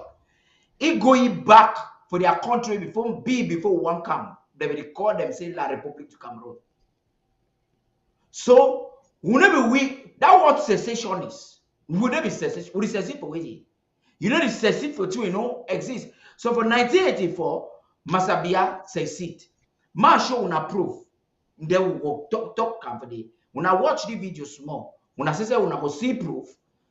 [SPEAKER 2] it going back for their country before one come. They will call them say La République du Cameroun. So whenever that what secession is, would there be secession? Would it secession for waiting? You know the secession for two exist. So for 1984, Masabia secede. Ma show una proof. They will talk company. When I watch the video small. When I say when I go see proof,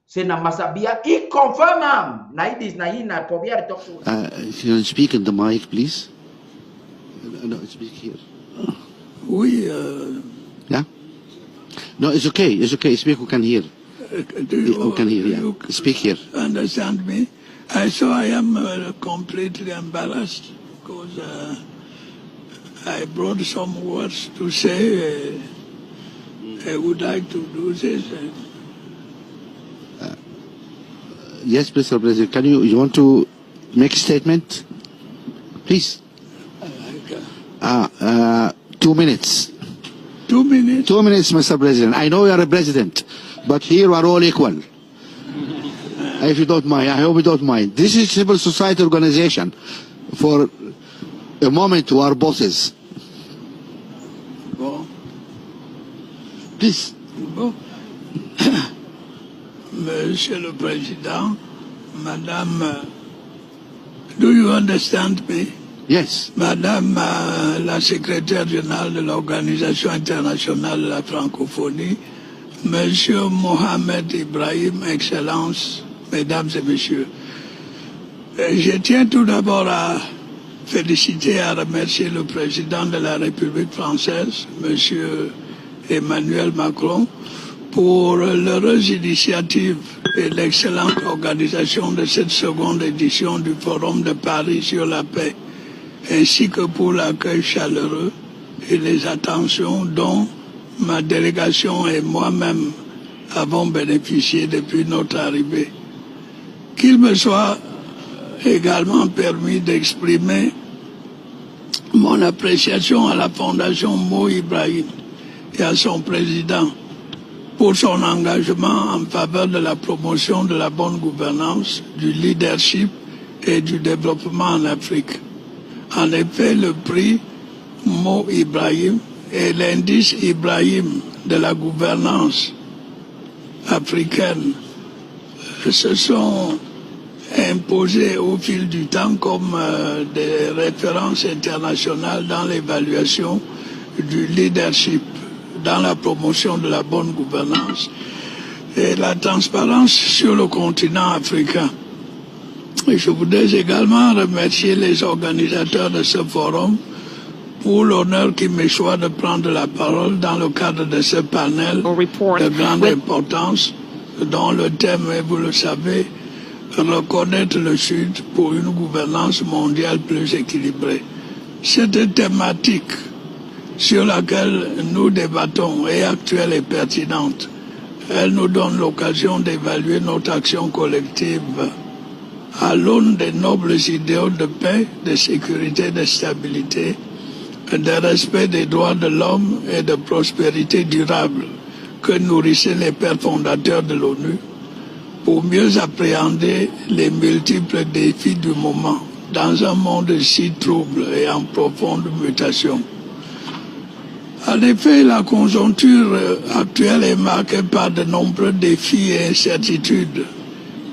[SPEAKER 2] say na Masabia, he confirm am. Na it is na he na Pobia talk to.
[SPEAKER 7] If you speak in the mic, please. No, speak here. Yeah. No, it's okay. It's okay. Speak. Who can hear? Who can hear? Yeah. Speak here.
[SPEAKER 3] Understand me? So I am completely embarrassed because I brought some words to say. I would like to do this.
[SPEAKER 7] Yes, Mr. President, you want to make a statement? Please. 2 minutes.
[SPEAKER 3] 2 minutes?
[SPEAKER 7] 2 minutes, Mr. President. I know you are a president, but here we are all equal. If you don't mind, I hope you don't mind. This is civil society organization. For a moment, we are bosses.
[SPEAKER 3] Bon.
[SPEAKER 7] Please.
[SPEAKER 3] Bon. Monsieur le Président, Madame, do you understand me?
[SPEAKER 7] Yes.
[SPEAKER 3] Madame la secrétaire générale de l'Organisation internationale de la francophonie, Monsieur Mohamed Ibrahim, Excellences, Mesdames et Messieurs, je tiens tout d'abord à féliciter et à remercier le président de la République française, Monsieur Emmanuel Macron, pour l'heureuse initiative et l'excellente organisation de cette seconde édition du Forum de Paris sur la paix, ainsi que pour l'accueil chaleureux et les attentions dont ma délégation et moi-même avons bénéficié depuis notre arrivée. Qu'il me soit également permis d'exprimer mon appréciation à la Fondation Mo Ibrahim et à son président pour son engagement en faveur de la promotion de la bonne gouvernance, du leadership et du développement en Afrique. En effet, le prix Mo Ibrahim et l'indice Ibrahim de la gouvernance africaine se sont imposés au fil du temps comme des références internationales dans l'évaluation du leadership, dans la promotion de la bonne gouvernance et la transparence sur le continent africain. Et je voudrais également remercier les organisateurs de ce forum pour l'honneur qui m'échoit de prendre la parole dans le cadre de ce panel de grande importance dont le thème est, vous le savez, reconnaître le Sud pour une gouvernance mondiale plus équilibrée. Cette thématique sur laquelle nous débattons est actuelle et pertinente. Elle nous donne l'occasion d'évaluer notre action collective à l'aune des nobles idéaux de paix, de sécurité, de stabilité, de respect des droits de l'homme et de prospérité durable que nourrissaient les pères fondateurs de l'ONU, pour mieux appréhender les multiples défis du moment dans un monde si trouble et en profonde mutation. En effet, la conjoncture actuelle est marquée par de nombreux défis et incertitudes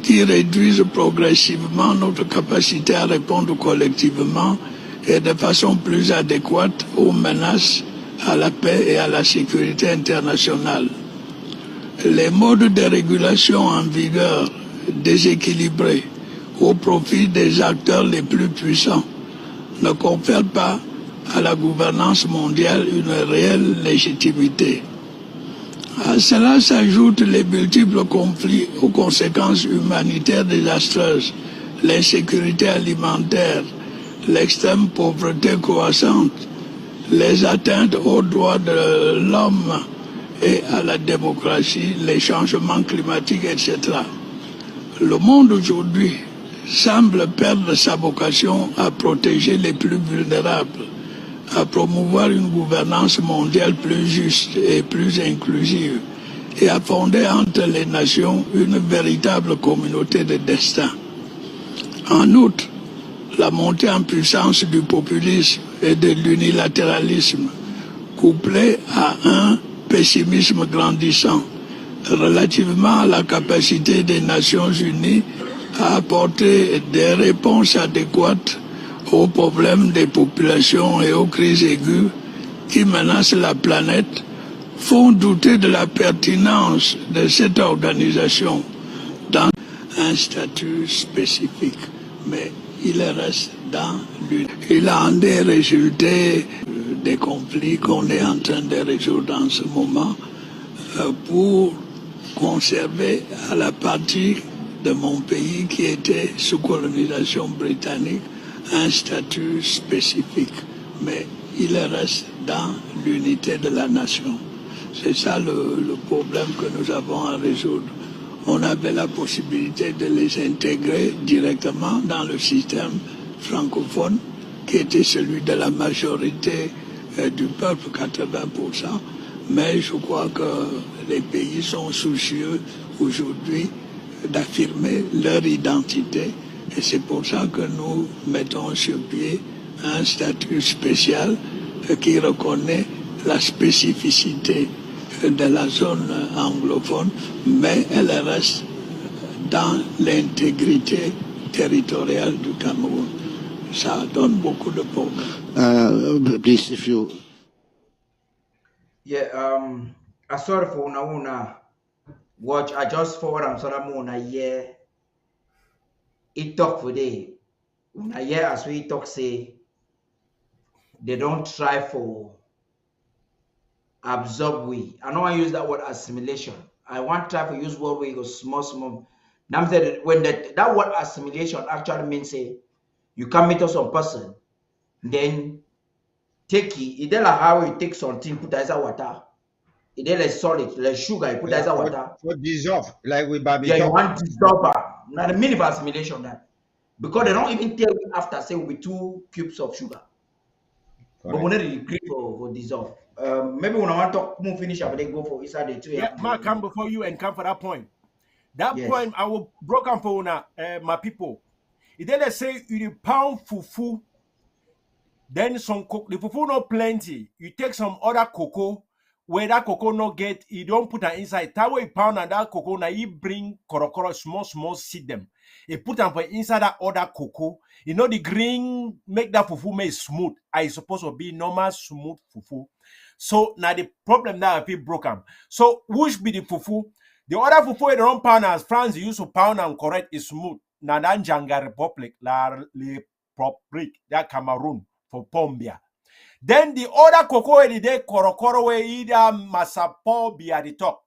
[SPEAKER 3] qui réduisent progressivement notre capacité à répondre collectivement et de façon plus adéquate aux menaces à la paix et à la sécurité internationale. Les modes de régulation en vigueur déséquilibrés au profit des acteurs les plus puissants ne confèrent pas à la gouvernance mondiale une réelle légitimité. À cela s'ajoutent les multiples conflits aux conséquences humanitaires désastreuses, l'insécurité alimentaire, l'extrême pauvreté croissante, les atteintes aux droits de l'homme et à la démocratie, les changements climatiques, etc. Le monde aujourd'hui semble perdre sa vocation à protéger les plus vulnérables, à promouvoir une gouvernance mondiale plus juste et plus inclusive et à fonder entre les nations une véritable communauté de destin. En outre, la montée en puissance du populisme et de l'unilatéralisme, couplée à un pessimisme grandissant relativement à la capacité des Nations Unies à apporter des réponses adéquates aux problèmes des populations et aux crises aiguës qui menacent la planète, font douter de la pertinence de cette organisation dans un statut spécifique. Mais il reste dans l'une. Il en est résulté des conflits qu'on est en train de résoudre en ce moment pour conserver à la partie de mon pays qui était sous colonisation britannique un statut spécifique, mais il reste dans l'unité de la nation. C'est ça le problème que nous avons à résoudre. On avait la possibilité de les intégrer directement dans le système francophone, qui était celui de la majorité du peuple, 80%. Mais je crois que les pays sont soucieux aujourd'hui d'affirmer leur identité. Et c'est pour ça que nous mettons sur pied un statut spécial qui reconnaît la spécificité de la zone anglophone, mais elle reste dans l'intégrité territoriale du Cameroun. Ça donne beaucoup de problèmes.
[SPEAKER 7] Please, if you...
[SPEAKER 2] Yeah, I sorry for una watch. I just forward I'm sorry una yeah. It talk for day. Una yeah as we talk say they don't try for absorb we. I know I use that word assimilation. I want to try to use word we go small. Now I'm saying when that word assimilation actually means say you come meet some person, then take it like how you take something, put inside water. It like solid, like sugar, you put inside water.
[SPEAKER 5] For dissolve, like we barbecue.
[SPEAKER 2] Yeah, you want dissolve. Now the meaning of assimilation that because they don't even tell you after say with 2 cubes of sugar. Correct. But we need to agree for dissolve. Maybe when I want to talk, we'll finish up, they go for inside the 2.
[SPEAKER 6] Yeah, Mark, come before you and come for that point. That
[SPEAKER 2] Yes.
[SPEAKER 6] point, I will broke down for my people. If they say you pound fufu, then some the fufu not plenty. You take some other cocoa, where that cocoa not get, you don't put it inside. That way you pound and that cocoa, now you bring korokoro, small seed them. You put them for inside that other cocoa. You know the green make that fufu make smooth. I supposed to be normal smooth fufu. So now the problem that I feel broken. So which be the fufu? The other fufu they don't pound as France used to pound and correct is smooth. Now that Janga Republic, la Republic, that Cameroon for Pombia. Then the other cocoa they korokoro where either masapo be at the top.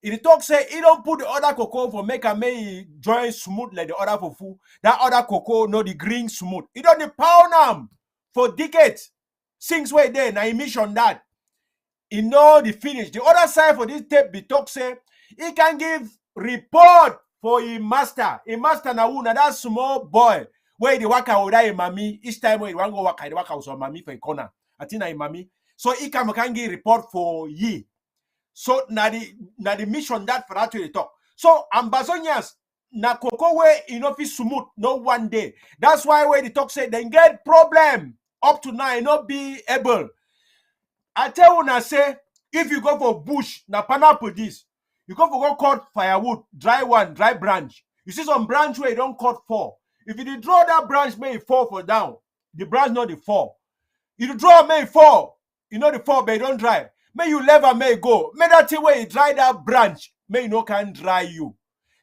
[SPEAKER 6] If the talk say he don't put the other cocoa for make a may join smooth like the other fufu. That other cocoa no the green smooth. He don't the pound them for decades. Since way there now emission that. He know the finish. The other side for this tape be talk say he can give report for his master. A master na who na that small boy where the waka would die mommy each time where he want go waka the waka was on mommy for a corner. I think na mommy. So he can give report for ye. So na the mission that for that to talk. So Ambazonians na cocoa way enough is smooth no one day. That's why when the talk say they get problem up to now not be able. I tell you now say if you go for bush na pineapple this, you go for go cut firewood, dry branch. You see some branch where you don't cut fall. If you draw that branch, may it fall for down. The branch not the fall. If you draw may it fall, you know the fall, but you don't dry. May you lever may go. May that thing where you dry that branch, may you no can dry you.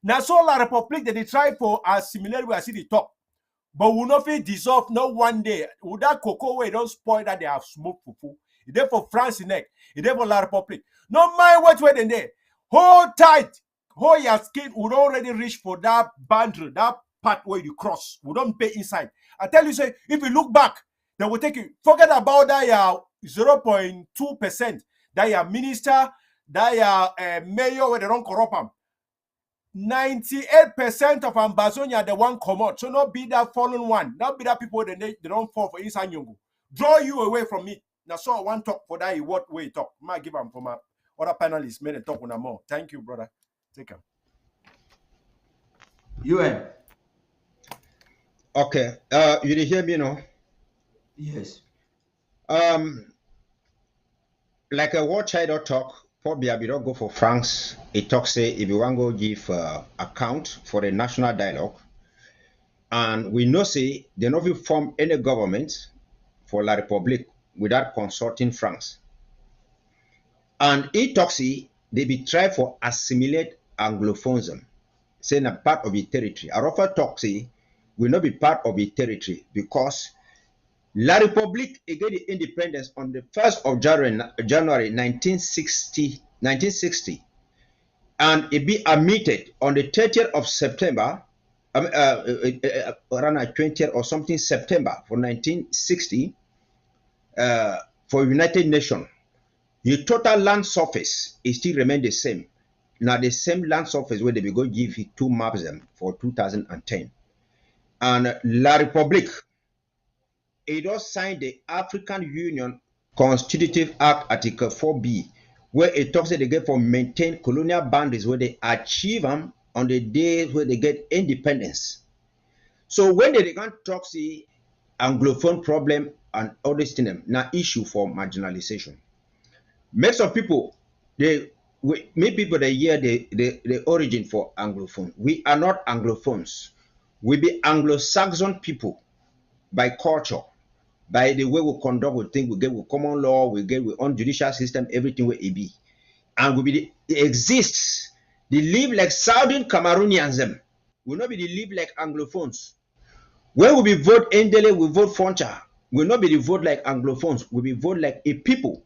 [SPEAKER 6] Now so la Republic that they try for as similar we see the top. But we not feel dissolve no one day. Would that cocoa where don't spoil that they have smoked fufu. It's there for France neck. It's there for La Republic. No mind what's waiting there. Hold tight. Hold your skin. We already reach for that boundary, that part where you cross. We don't pay inside. I tell you, say, if you look back, they will take you. Forget about that 0.2%. That your minister, that your mayor where they don't corrupt them. 98% of Ambazonia they want come out. So not be that fallen one. Not be that people they don't fall for inside Nyongo. Draw you away from it. Now, so I want to talk for that. What way talk? Might give them for my other panelists. May they talk on more. Thank you, brother. Take care.
[SPEAKER 2] UN.
[SPEAKER 5] Okay. You did hear me, no?
[SPEAKER 2] Yes.
[SPEAKER 5] Like a watch I don't talk. Probably I don't go for France. It talks say if you want to go give account for a national dialogue, and we know say they not will form any government for La République without consulting France. And it talks say they be try for assimilate Anglophonism, saying a part of the territory. Arafa talks say will not be part of the territory because La République get the independence on the 1st of January 1960. and it be admitted on the 30th of September, around 20th or something September for 1960, for United Nations. The total land surface is still remain the same. Now the same land surface where they be go give you two maps them for 2010. And La République, it does sign the African Union Constitutive Act Article 4B, where it talks that they get for maintain colonial boundaries where they achieve them on the days where they get independence. So when they can talk see Anglophone problem and all this thing, now issue for marginalization. Make some people, make people that hear the origin for Anglophone. We are not Anglophones. We be Anglo-Saxon people by culture, by the way we conduct, we think we get with common law, we get with own judicial system, everything will be. And we be they exists. They live like Southern Cameroonians them. We not be they live like Anglophones. When we be vote Endele, we vote Foncha. We not be the vote like Anglophones. We be vote like a people.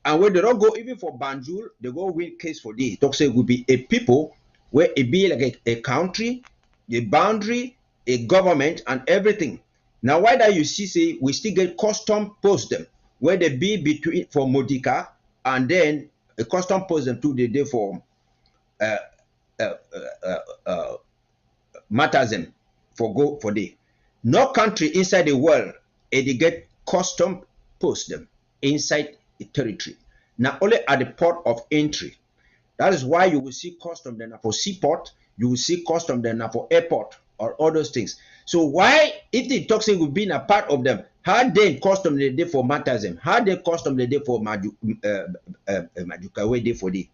[SPEAKER 5] And when they don't go even for Banjul, they go win case for this. Talk say will be a people where it be like a country, a boundary, a government, and everything. Now, why that you see say we still get custom post them where they be between for Modica and then a custom post them to the day for matters them for go for day. No country inside the world they get custom post them inside a territory. Now only at the port of entry. That is why you will see custom then for seaport, you will see custom then for airport or all those things. So why if the toxic will be a part of them, how they custom the day for matters, how they custom the day for Majuka way day for the.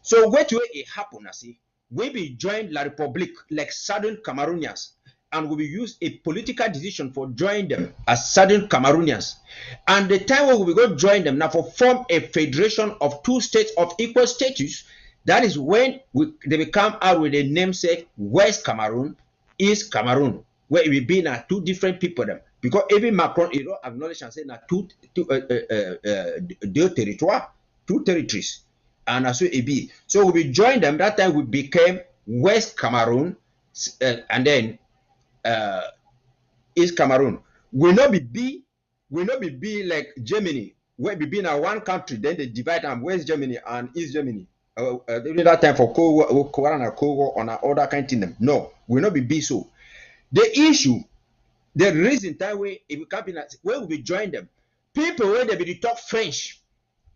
[SPEAKER 5] So what way it happen, I see, we be joined La République like Southern Cameroonians, and we will use a political decision for join them as Southern Cameroonians. And the time when we go join them now for form a federation of two states of equal status, that is when they become out with a namesake West Cameroon, East Cameroon, where it will be now two different people them. Because even Macron, you don't acknowledge and say now two territories. And so it be. So we joined them, that time we became West Cameroon, and then East Cameroon. We not be like Germany, where we be in one country, then they divide them West Germany and East Germany. During that time for Cold War on other kind of them. No, we not be so. The issue, the reason that way if we can't be where we join them, people where they be talk French,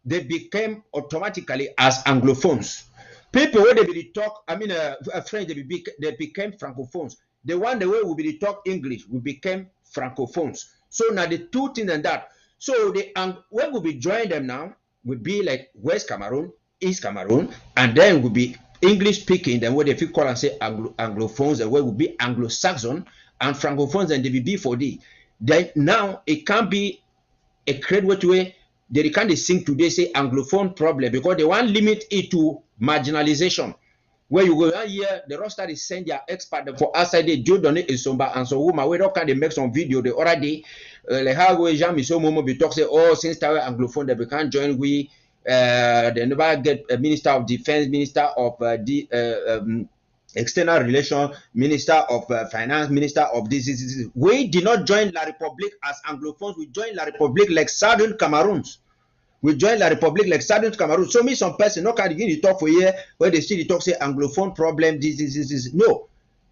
[SPEAKER 5] they became automatically as Anglophones. People where they be talk, French, they became Francophones. The one the way we be talk English, we became Francophones. So now the two things and that. So when we be join them now, we be like West Cameroon, East Cameroon, and then we'll be English speaking, then what they feel call and say Anglophones, and where will be Anglo-Saxon and Francophones, and they be B4D. Then now it can't be a great way they can't sing today say Anglophone problem because they want limit it to marginalization. Where you go here, the roster is send their expert for outside the Joe Donne Isomba and so woman where can they make some video the already like how Jean Michel Momo be talk say oh since they were Anglophone they can't join we they never get a minister of defense, minister of external relations, minister of finance, minister of this. We did not join La République as Anglophones. We joined La République like Southern Cameroons. We joined La République like Southern Cameroon. So me some person no can begin to talk for here where they see the talk say Anglophone problem. This. No,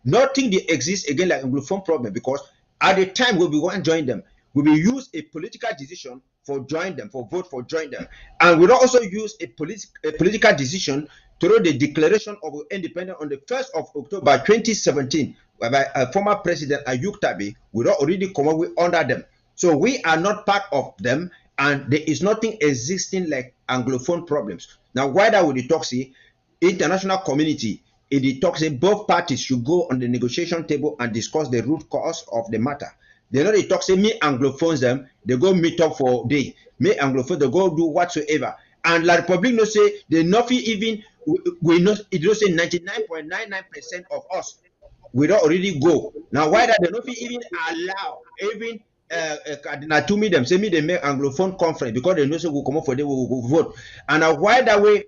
[SPEAKER 5] nothing they exist again like Anglophone problem because at the time when we want to join them, we will use a political decision for join them, for vote for join them. And we'll also use a political decision through the declaration of independence on the 1st of October 2017 by former President Ayuk Tabi. We already come up with under them. So we are not part of them and there is nothing existing like Anglophone problems. Now, why that would the talk say international community in the talk say both parties should go on the negotiation table and discuss the root cause of the matter. They know they talk say me Anglophones them, they go meet up for day. Me Anglophones they go do whatsoever. And La République no say they nothing even we know it don't say 99.99% of us we don't already go. Now why that they not even allow even to me them say me they make Anglophone conference because they know say we come up for them we will vote. And why that way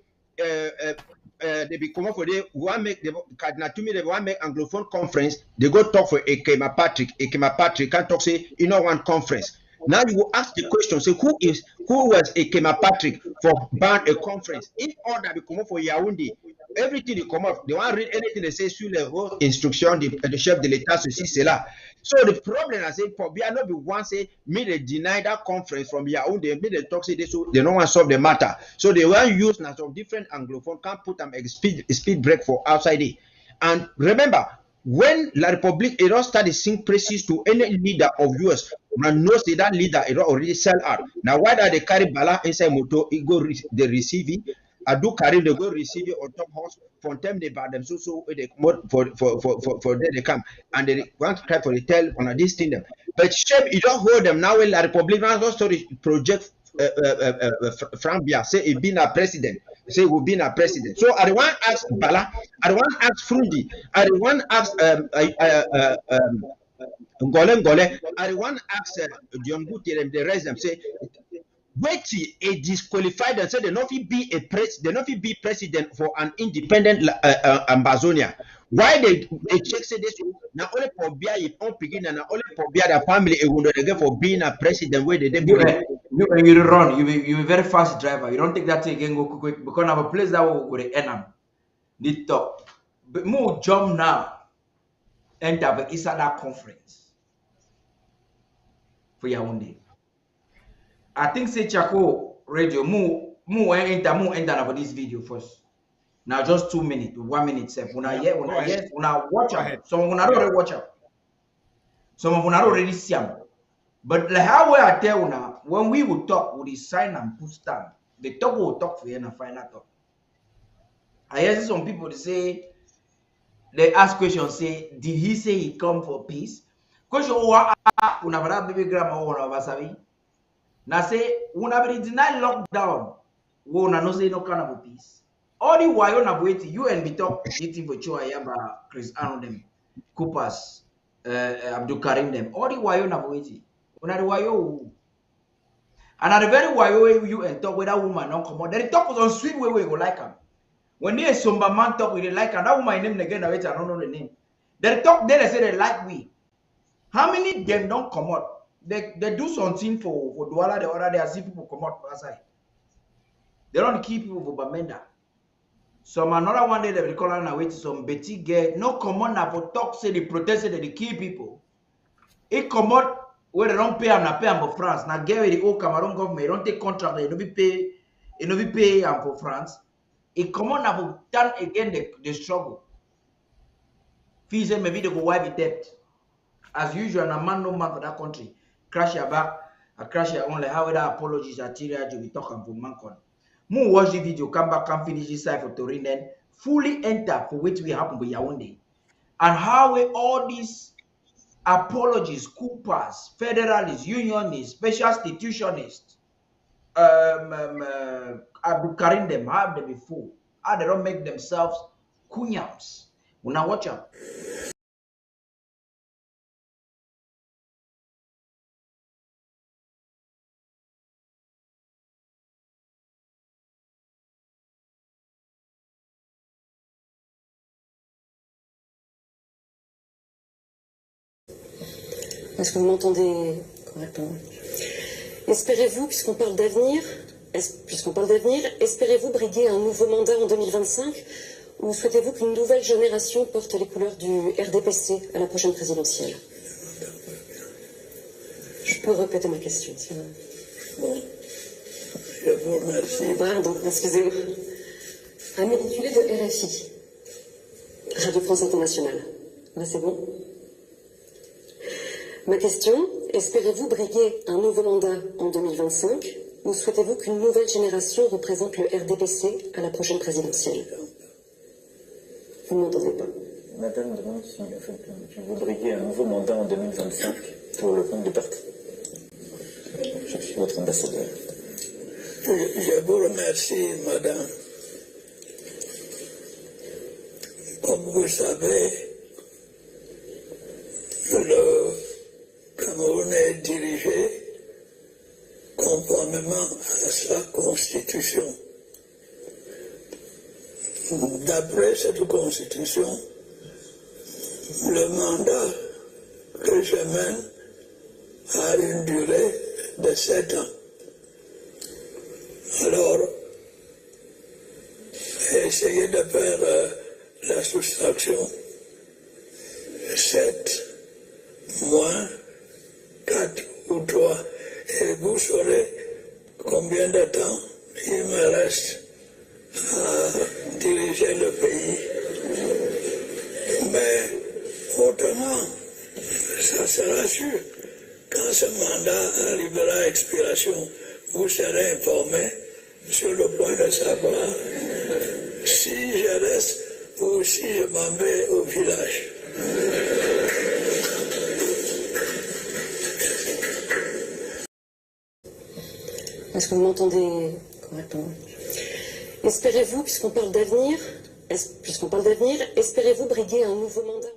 [SPEAKER 5] they be come up for the one make the Cardinal to me they want make Anglophone conference. They go talk for Ekema Patrick. Ekema Patrick can't talk say one conference. Now you will ask the question, say who was Ekema Patrick for ban a conference? In order to come up for Yaoundé, everything they come up, they want to read anything they say sur les instructions de chef de l'État, ceci, cela. So the problem I say for be not be one say me they deny that conference from Yaoundé, me they talk say this, so they don't want to solve the matter. So they want to use now some different Anglophone can't put them a speed break for outside it. And remember, when La République it all started sing praises to any leader of US, man knows that leader it already sell out. Now why do they carry Bala inside motor? It go they receive it. I do carry they go receive it on top horse from them they buy them so they come for there they come and they want to try for the tell on this thing them. But shame you don't hold them now when La République now story project Frank Bia say he been a president. Say we've been a president. So I don't want to ask Bala, I don't want to ask Frundi, I don't want to ask Ngole, I don't want to ask Dionguti and the rest them say wait a disqualified and say they not be president for an independent Ambazonia. Why they check say this now only for Bia if on begin and only for Bia the family again for being a president where they
[SPEAKER 2] you run, you a very fast driver. You don't take that thing again go quick because I have a place that will the end need talk. But more jump now enter the Isada conference for Yaoundé. I think say Chaco radio more enter for this video first. Now just 2 minutes, 1 minute step. When I watch out. Some of not already watch out. Some of not already see them. But like how I tell you now, when we will talk, we will sign and put stamp. The talk will talk for you and final talk. I hear some people they ask questions, say, did he say he come for peace? Question una baby grandma or Vasavi. Now say, una be deny lockdown, we una no say no kind of peace. All the while na waiting, you and be talk eating for Chua Yaba, Chris Arnold them, Coopers, Abdul Karim them. All the while na waiting. Una the while. And at the very while you and talk with that woman not come out. Then talk was on sweet way go like him. When they somber man talk with they like and that woman name again I don't know the name. They talk there they say they like we. How many them don't come out? They do something for Douala, the other day, I see people come out outside. They don't keep people for Bamenda. Some another one day they will call and wait some Betty girl. No come on now for talk, say they protest, they kill people. It come out where they don't pay them, not pay them for France. Now get with the old Cameroon government, they don't take contract, they don't be pay them for France. It come on now for turn again the struggle. Fees maybe they go wipe the debt. As usual, a man no man for that country. Crash your back, I crash your own. Like how that apologies are to be talking for Mancon. More watch the video, come back, come finish this side for Turin, then fully enter for which we happen with Yaoundé. And how all these apologies, coopers, federalists, unionists, special institutionists, Abdul Karim them have them before. How they don't make themselves kunyams. We now watch out.
[SPEAKER 8] Est-ce que vous m'entendez correctement? Espérez-vous, puisqu'on parle d'avenir, espérez-vous briguer un nouveau mandat en 2025 ou souhaitez-vous qu'une nouvelle génération porte les couleurs du RDPC à la prochaine présidentielle? Je peux répéter ma question, si vous voulez.
[SPEAKER 3] Je vous remercie.
[SPEAKER 8] Pardon, excusez-moi. Un intitulé de RFI, Radio France Internationale. Là, c'est bon? Ma question, espérez-vous briguer un nouveau mandat en 2025 ou souhaitez-vous qu'une nouvelle génération représente le RDPC à la prochaine présidentielle? Vous ne m'entendez pas.
[SPEAKER 9] Madame demande si je veux briguer un nouveau mandat en 2025 pour le compte du parti. Je suis votre ambassadeur.
[SPEAKER 3] Je vous remercie, madame. Comme vous savez, le Cameroun est dirigé conformément à sa constitution. d'après cette constitution, le mandat que je mène a une durée de 7 ans. Alors, essayez de faire la soustraction. 7 moins 4 ou 3, et vous saurez combien de temps il me reste à diriger le pays. Mais autrement, ça sera sûr. Quand ce mandat arrivera à expiration, vous serez informé sur le point de savoir si je reste ou si je m'en vais au village.
[SPEAKER 8] Est-ce que vous m'entendez correctement? Espérez-vous, puisqu'on parle d'avenir, espérez-vous briguer un nouveau mandat?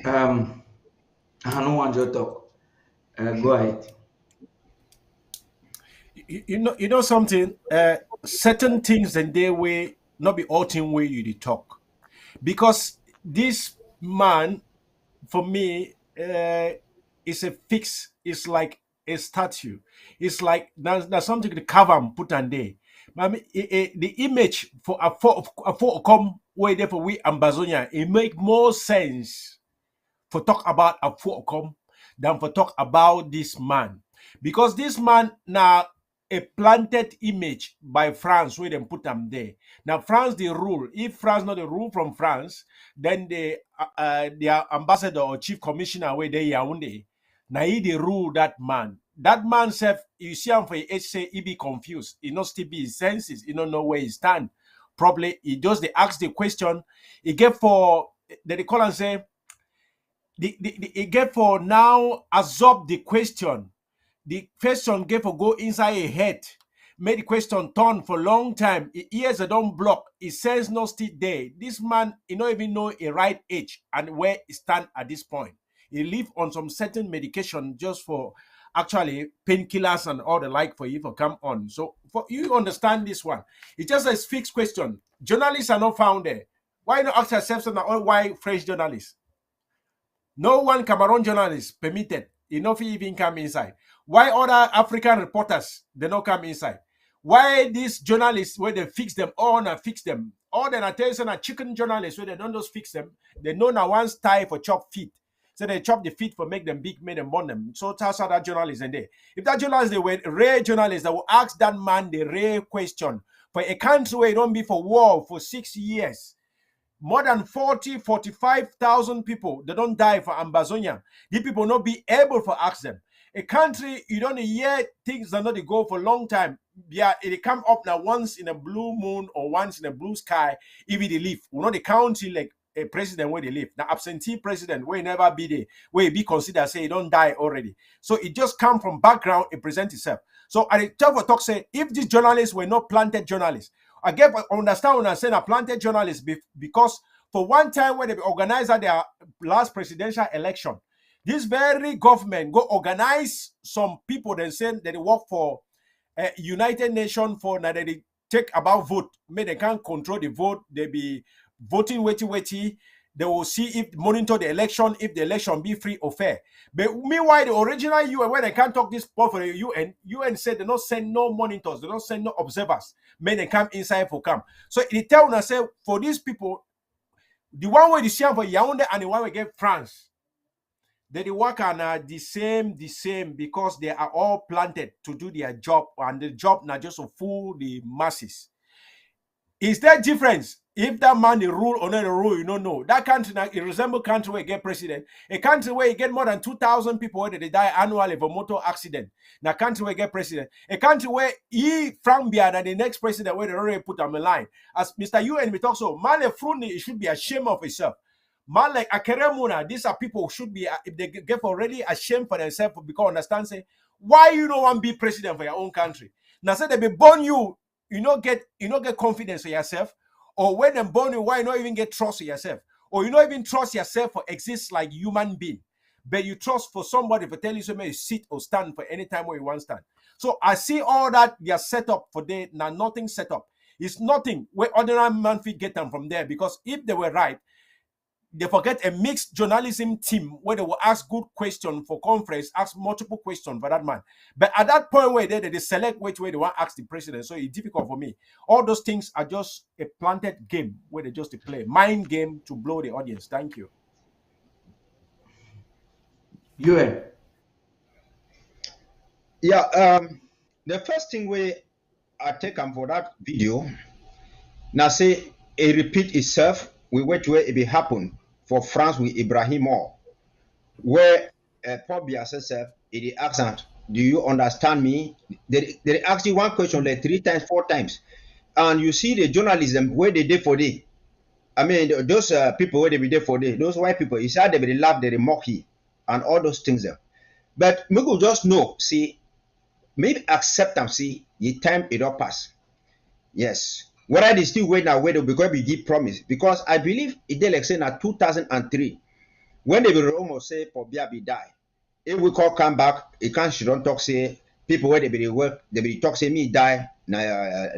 [SPEAKER 2] I don't want you to talk. Go ahead.
[SPEAKER 6] You know something? Certain things and they way not be all thing way you talk, because this man, for me, is a fix. It's like a statue. It's like there's something to carve and put on there. The image for a come way there for we Ambazonia, it make more sense for talk about a come than for talk about this man, because this man now a planted image by France where they put them there. Now France the rule. If France not the rule from France, then the ambassador or chief commissioner where they Yaoundé, now he the rule that man. That man self, you see him for say he be confused. He not still be his senses. He don't know where he stand. Probably he just they ask the question. He get for they call and say he get for now absorb the question. The question get for go inside a head, made the question turn for long time. Ears don't block. It says no still there. This man, he don't even know a right age and where he stand at this point. He live on some certain medication just for actually painkillers and all the like for you to come on. So for you understand this one, it's just a fixed question. Journalists are not found there. Why not ask yourself why French journalists? No one Cameroon journalist permitted. Enough even come inside. Why other African reporters they don't come inside? Why these journalists where they fix them all and fix them? All the attention are chicken journalists where they don't just fix them. They know now one style for chop feet. So they chop the feet for make them big, make them burn them. So that's how that journalist in there. If that journalist they were rare journalists that will ask that man the rare question for a country where it don't be for war for 6 years. More than 45,000 people, they don't die for Ambazonia. The people not be able to ask them. A country, you don't hear things are not go for a long time. Yeah, it come up now once in a blue moon or once in a blue sky, if they live. We know the county like a president where they live. The absentee president where he never be there, where he be considered say he don't die already. So it just come from background, it present itself. So at the top of talk say, if these journalists were not planted journalists, I understand when I say a planted journalist because for one time when they organized their last presidential election, this very government go organize some people that say that they work for United Nations for now that they take about vote, may they can't control the vote, they be voting weighty. They will see if monitor the election, if the election be free or fair. But meanwhile, the original UN, when they can't talk this point for the UN said they don't send no monitors, they don't send no observers. May they come inside for come. So it tell us say for these people, the one way they see for Yaoundé and the one we get France, they work on the same because they are all planted to do their job, and the job not just to fool the masses. Is there difference? If that man the rule or not the rule, you don't know. That country now it resembles country where you get president. A country where you get more than 2,000 people where they die annually for motor accident. Now country where you get president. A country where Frank Biya and the next president where they already put on the line. As Mr. UN we talk so, Male Fruni it should be ashamed of itself. Man like Akeremuna, these are people who should be if they get already ashamed for themselves because understand say why you don't want to be president for your own country. Now say they be born you not get confidence in yourself. Or when them born you, why not even get trust in yourself? Or you not even trust yourself for exist like human being. But you trust for somebody to tell you something, you sit or stand for any time where you want to stand. So I see all that they are set up for there. Now nothing set up. It's nothing where ordinary man fit get them from there, because if they were right, they forget a mixed journalism team where they will ask good questions for conference, ask multiple questions for that man. But at that point where they select which way they want to ask the president, so it's difficult for me. All those things are just a planted game where they just play mind game to blow the audience. Thank you.
[SPEAKER 2] UN.
[SPEAKER 5] Yeah, the first thing I take for that video, now say it repeat itself. We wait where it be happen for France with Ibrahim or where Paul Biya says it accent. Do you understand me? They ask you one question like 3 times, 4 times, and you see the journalism where they did for day. I mean, those people where they be there for day, those white people, you said they be laugh, they mock you, and all those things there. But we could just know, see, maybe accept them, see, the time it all pass. Yes. Whether they still wait now, whether because we give promise, because I believe it did like say now 2003, when they will almost say for Biabi die. If we call come back, it can't she don't talk say people where they be work, they be talk say me die na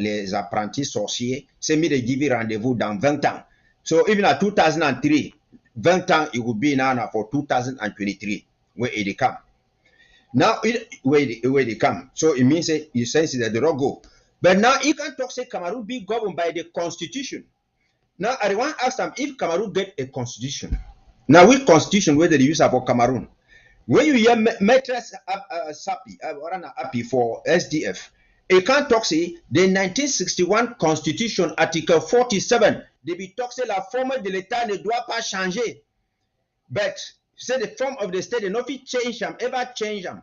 [SPEAKER 5] les apprentis sorciers, say me they give you rendezvous dans 20 ans. So even at 2003, 20 ans it would be now for 2023 where it come. Now where they come. So it means you sense that they don't go. But now you can talk say Cameroon be governed by the constitution. Now I want to ask them if Cameroon get a constitution. Now which constitution where they use for Cameroon? When you hear Maitres Sapi for SDF, you can't talk say the 1961 constitution article 47, they be talk say la forme de l'État ne doit pas changer. But say the form of the state they not fit change them, ever change them.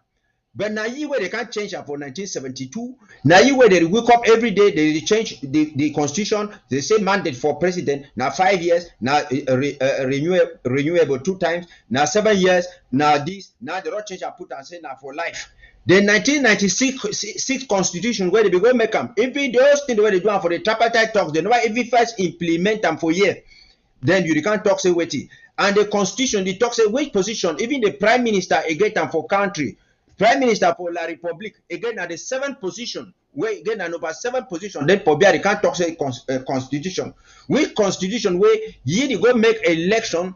[SPEAKER 5] But now you where they can't change them for 1972. Now you where they wake up every day, they change the constitution. They say mandate for president now 5 years, now renewable 2 times, now 7 years, now this, now they don't change and put and say now for life. The 1996 constitution where they be going make them. Every those things where they do for the tripartite talks, they never even first implement them for year. Then you can't talk say waiting. And the constitution, the talk say which position, even the prime minister again them for country. Prime Minister for La Republique again at the 7th position. Where again at number 7th position. Then Pobia they can't talk say constitution. Which constitution where you go make election?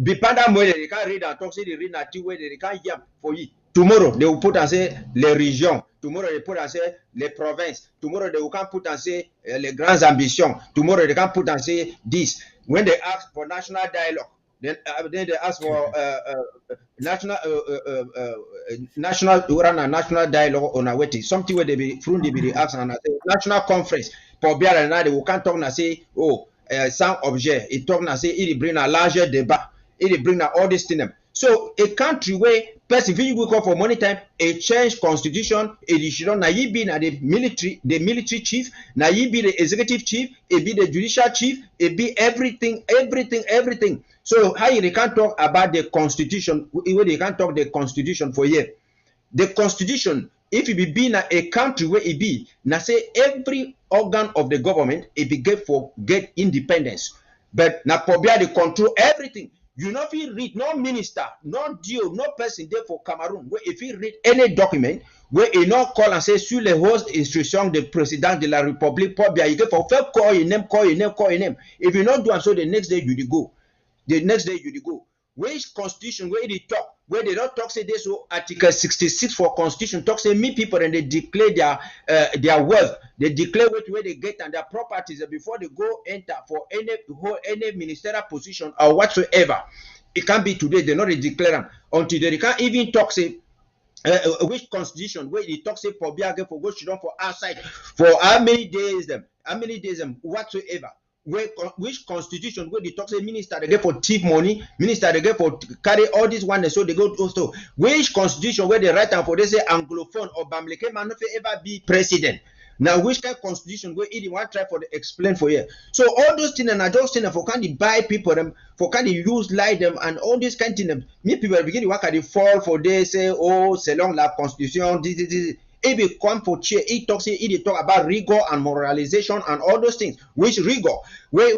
[SPEAKER 5] Be pandam where they can't read and talk say they read that where they can't hear for you. Tomorrow they will put and say les régions. Tomorrow they put and say les provinces. Tomorrow they will can't put and say les grandes ambitions. Tomorrow they can't put and say this. When they ask for national dialogue. Then they ask for national dialogue on a waiting something where they be from the ask and national conference for Biara now they will can't talk and say some object it talk and say it bring a larger debate it bring all this thing them. So a country where person if you go for money time a change constitution it should not you be the military chief now you be the executive chief it be the judicial chief it be everything. So how you can't talk about the constitution where they can't talk the constitution for here. The constitution, if it be in a country where it be, now say every organ of the government it be get independence. But now Pobia they control everything. You not feel read no minister, no deal, no person there for Cameroon where if you read any document where you not call and say sur les hautes instructions de président de la République Pobia you get for first call your name. If you not do so the next day you go. Which constitution where they talk, where they don't talk say this so article 66 for constitution talk say me people and they declare their wealth, they declare where they get and their properties before they go enter for any ministerial position or whatsoever. It can't be today, they not declare them until they can't even talk say which constitution where they talk say for Biage for go down for outside for how many days whatsoever. Which constitution where they talk say minister they get for thief money, minister they get for carry all this one so they go also. Which constitution where they write down for they say anglophone or Bamileke man not ever be president. Now which kind of constitution where it want try for the explain for you. So all those things and those things for can they buy people them for can they use lie them and all these kind of things. Me people begin to work at the fall for they say oh selon la constitution this. If he come for chair, he talk about rigor and moralization and all those things. Which rigor? Where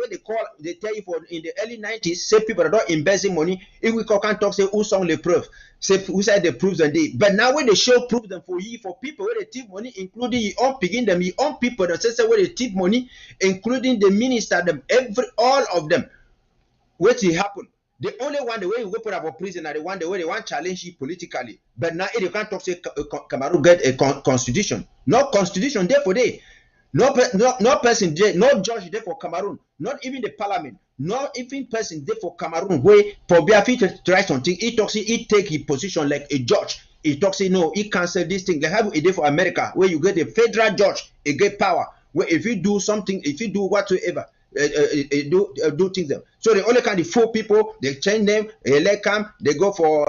[SPEAKER 5] they tell you for in the early 90s, say people that don't embezzle money. If we can't talk, say who song the proof, say who said the proofs and they. But now when they show proof them for people where they tip money, including your own picking them, your own people that say where they tip money, including the minister, them all of them. What will happen? The only one the way you go put up a prison are the one the way they want challenge you politically. But now if you can't talk say Cameroon get a constitution. No constitution there for day. No person there, no judge there for Cameroon, not even the parliament, not even person there for Cameroon where Pobia to try something. He talks he take his position like a judge. He talks no, he cancel this thing. They have a day for America where you get a federal judge, he get power. Where if you do something, if you do whatsoever, do things them. So the only kind of 4 people, they change them, elect them, they go for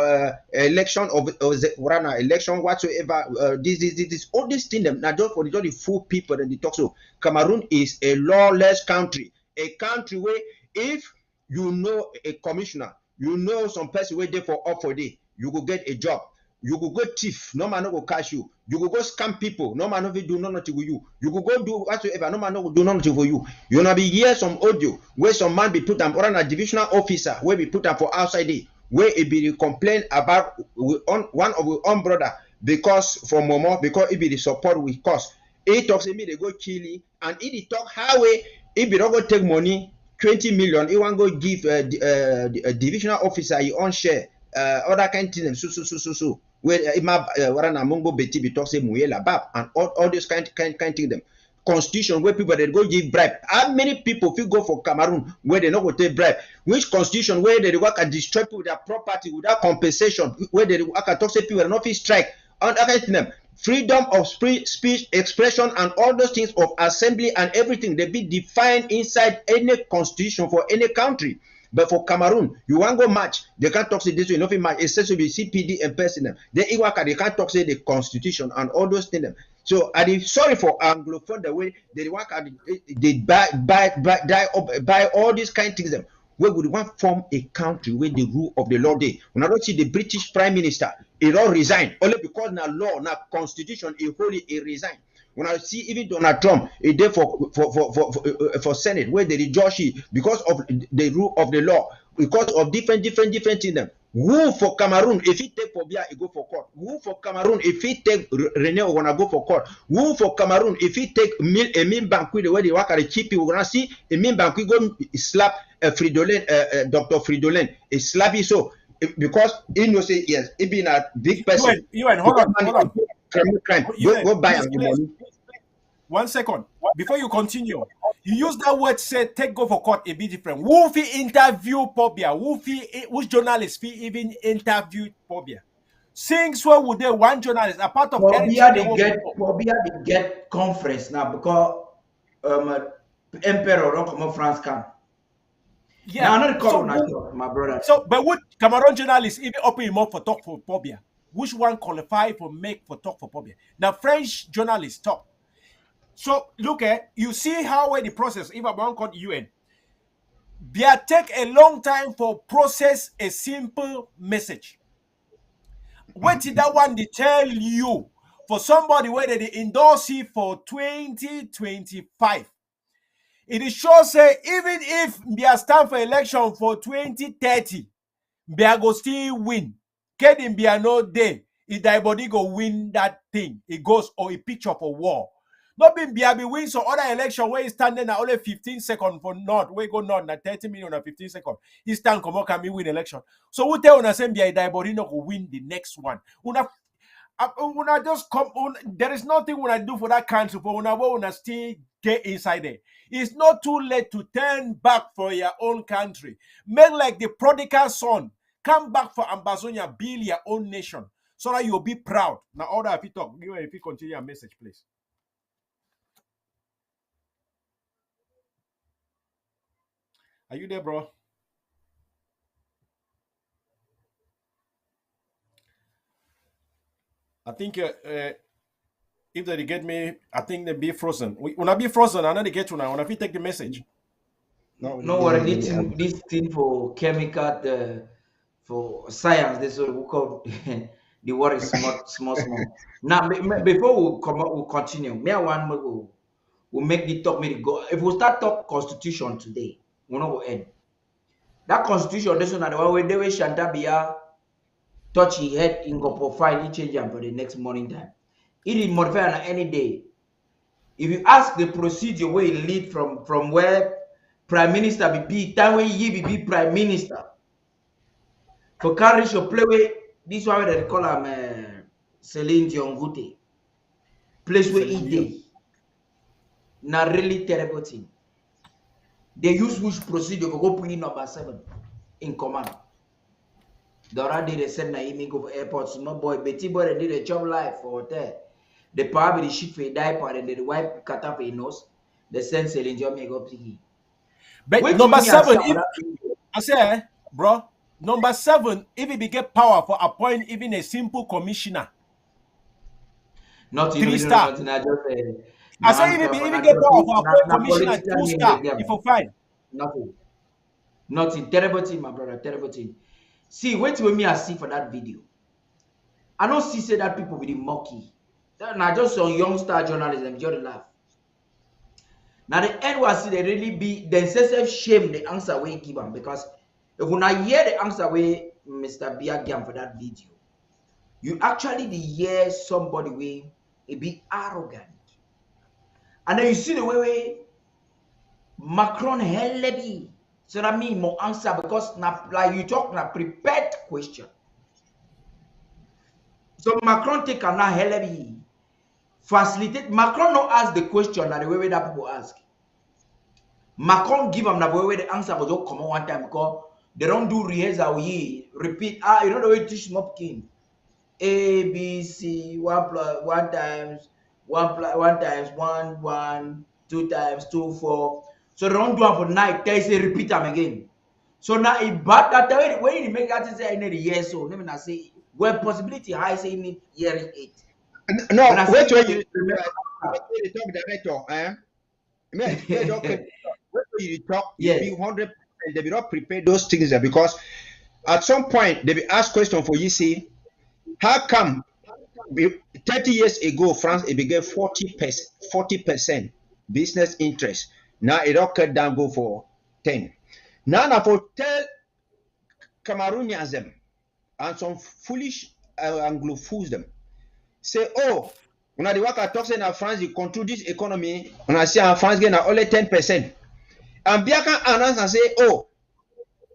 [SPEAKER 5] election of election whatsoever. This all these things them. Now just for the 4 people that they talk. So Cameroon is a lawless country, a country where if you know a commissioner, you know some person where they for up for day, you will get a job. You go thief, no man no go catch you. You go scam people, no man no will do nothing with you. You go do whatsoever, no man no will do nothing for you. You wanna be hear some audio where some man be put on a divisional officer where be put on for outside day, where it be complain about one of our own brother because for Momo because it be the support we cost. He talks to me they go kill him and he talk how way if be don't go take money 20 million. He want go give a divisional officer your own share. Other kind of things so where warana mongo beti be talk say muyela bab and all these kind thing them constitution where people they go give bribe. How many people if you go for Cameroon where they not go take bribe? Which constitution where they work and destroy people their property without compensation? Where they work and talk say people not fit strike and other kind of them. Freedom of speech, expression, and all those things of assembly and everything they be defined inside any constitution for any country. But for Cameroon, you want to go match, they can't talk say this way, nothing match, it's to be CPD and person. They can't talk say the constitution and all those things. So I'm sorry for Anglophone the way they work at they buy all these kind of things. Where would want form a country where the rule of the law day? When I don't see the British Prime Minister, he all resign only because now law, now constitution, he holy he resign. When I see even Donald Trump, he did for Senate where they judge because of the rule of the law, because of different things. Who for Cameroon, if he take Pobia, he go for court. Who for Cameroon, if he take René, wanna go for court. Who for Cameroon, if he take Emin Banqui, the way they work at the cheap, we wanna see Emin Banqui go slap Fridolin, Dr. Fridolin, he slap it so because he knows say yes, he been a big person.
[SPEAKER 6] You hold on.
[SPEAKER 5] Crime. Go buy money.
[SPEAKER 6] 1 second. Before you continue, you use that word say take go for court a bit different. Who fi interview Pobia? Which journalist fi even interview Pobia? Since where would they one journalist a part of
[SPEAKER 2] Pobia they get conference now because Emperor don't come from France can.
[SPEAKER 6] Yeah,
[SPEAKER 2] now, not my brother.
[SPEAKER 6] So but would Cameroon journalists even open him up for talk for Pobia? Which one qualify for make for talk for Pobia? Now French journalists talk. So look at you see how the process. If I'm called UN, they take a long time for process a simple message. What did that one they tell you for somebody where they endorse it for 2025? It is sure say even if they stand for election for 2030, they go still win. Kedin be no day. If the body go win that thing, it goes or a picture for war. Not being BRB win so other election where he standing at only 15 seconds for North, where go North na 30 million or 15 seconds. He stand come out can win election. So who tell una say BRB body no go win the next one? Una just come on. There is nothing una do for that country for una still get inside there. It's not too late to turn back for your own country. Make like the prodigal son. Come back for Ambazonia, build your own nation. So that you'll be proud. Now order if you talk, if you continue your message, please. Are you there, bro? I think if they get me, I think they be frozen. When I be frozen, I know they get you now. When I take the message.
[SPEAKER 2] No worry. This thing for chemical, for science. This is what we call The war is small. Now, before we come up, we'll continue. Me, I want we'll make the talk. Maybe go. If we start talk constitution today, we're not going to end. That constitution, this one, the one where they will Shantabia touch his head in go profile, he change them for the next morning time. It is modified on any day. If you ask the procedure where it lead from where Prime Minister be time where he be Prime Minister. For carriage or play with this one where they call him Celine Dion Gute. Place where he did. Not really terrible thing. They use which procedure for go put in number 7 in command. The already they send na him go for airport. Small boy, Betty boy, they did a job life for hotel. They probably the ship for a diaper and they wipe cut off a nose. They send Celine Dion make up to
[SPEAKER 6] But
[SPEAKER 2] wait
[SPEAKER 6] number 7, if I say, bro, number 7, if he get power for appoint even a simple commissioner.
[SPEAKER 2] Not
[SPEAKER 6] 3 star. I say if he even get power for appoint commissioner 2 star, if you find.
[SPEAKER 2] Nothing. Terrible thing, my brother. Terrible thing. See, wait till me I see for that video. I don't see say that people with the monkey. Now just some youngster journalism, just laugh. Now the NYC they really be the excessive shame the answer we give them because if you not hear the answer we Mr. Bia gave for that video, you actually hear somebody way it be arrogant. And then you see the way Macron hell be. So that means more answer because now like you talk na prepared question. So Macron take a now hell be facilitate. Macron not ask the question that the way that people ask. Macron give them the way the answer but don't come on one time because they don't do rehearsal. We repeat. You know the way teach mob king. A B C 1 times 1 2 times 2 4. So they don't do it for night. They say repeat them again. So now if bad that when you make that say I need a yes so let me not say where possibility high say you need hearing 8.
[SPEAKER 5] No, wait till you the talk director. You talk, you be 100%. They be not prepare those things there because at some point they be asked question for you see how come 30 years ago France it began 40% business interest. Now it all cut down go for 10. Now for tell Cameroonians them and some foolish Anglophones them say oh when the work talk say now France you control this economy when I see France get only 10%. And Biaka announce and say, oh,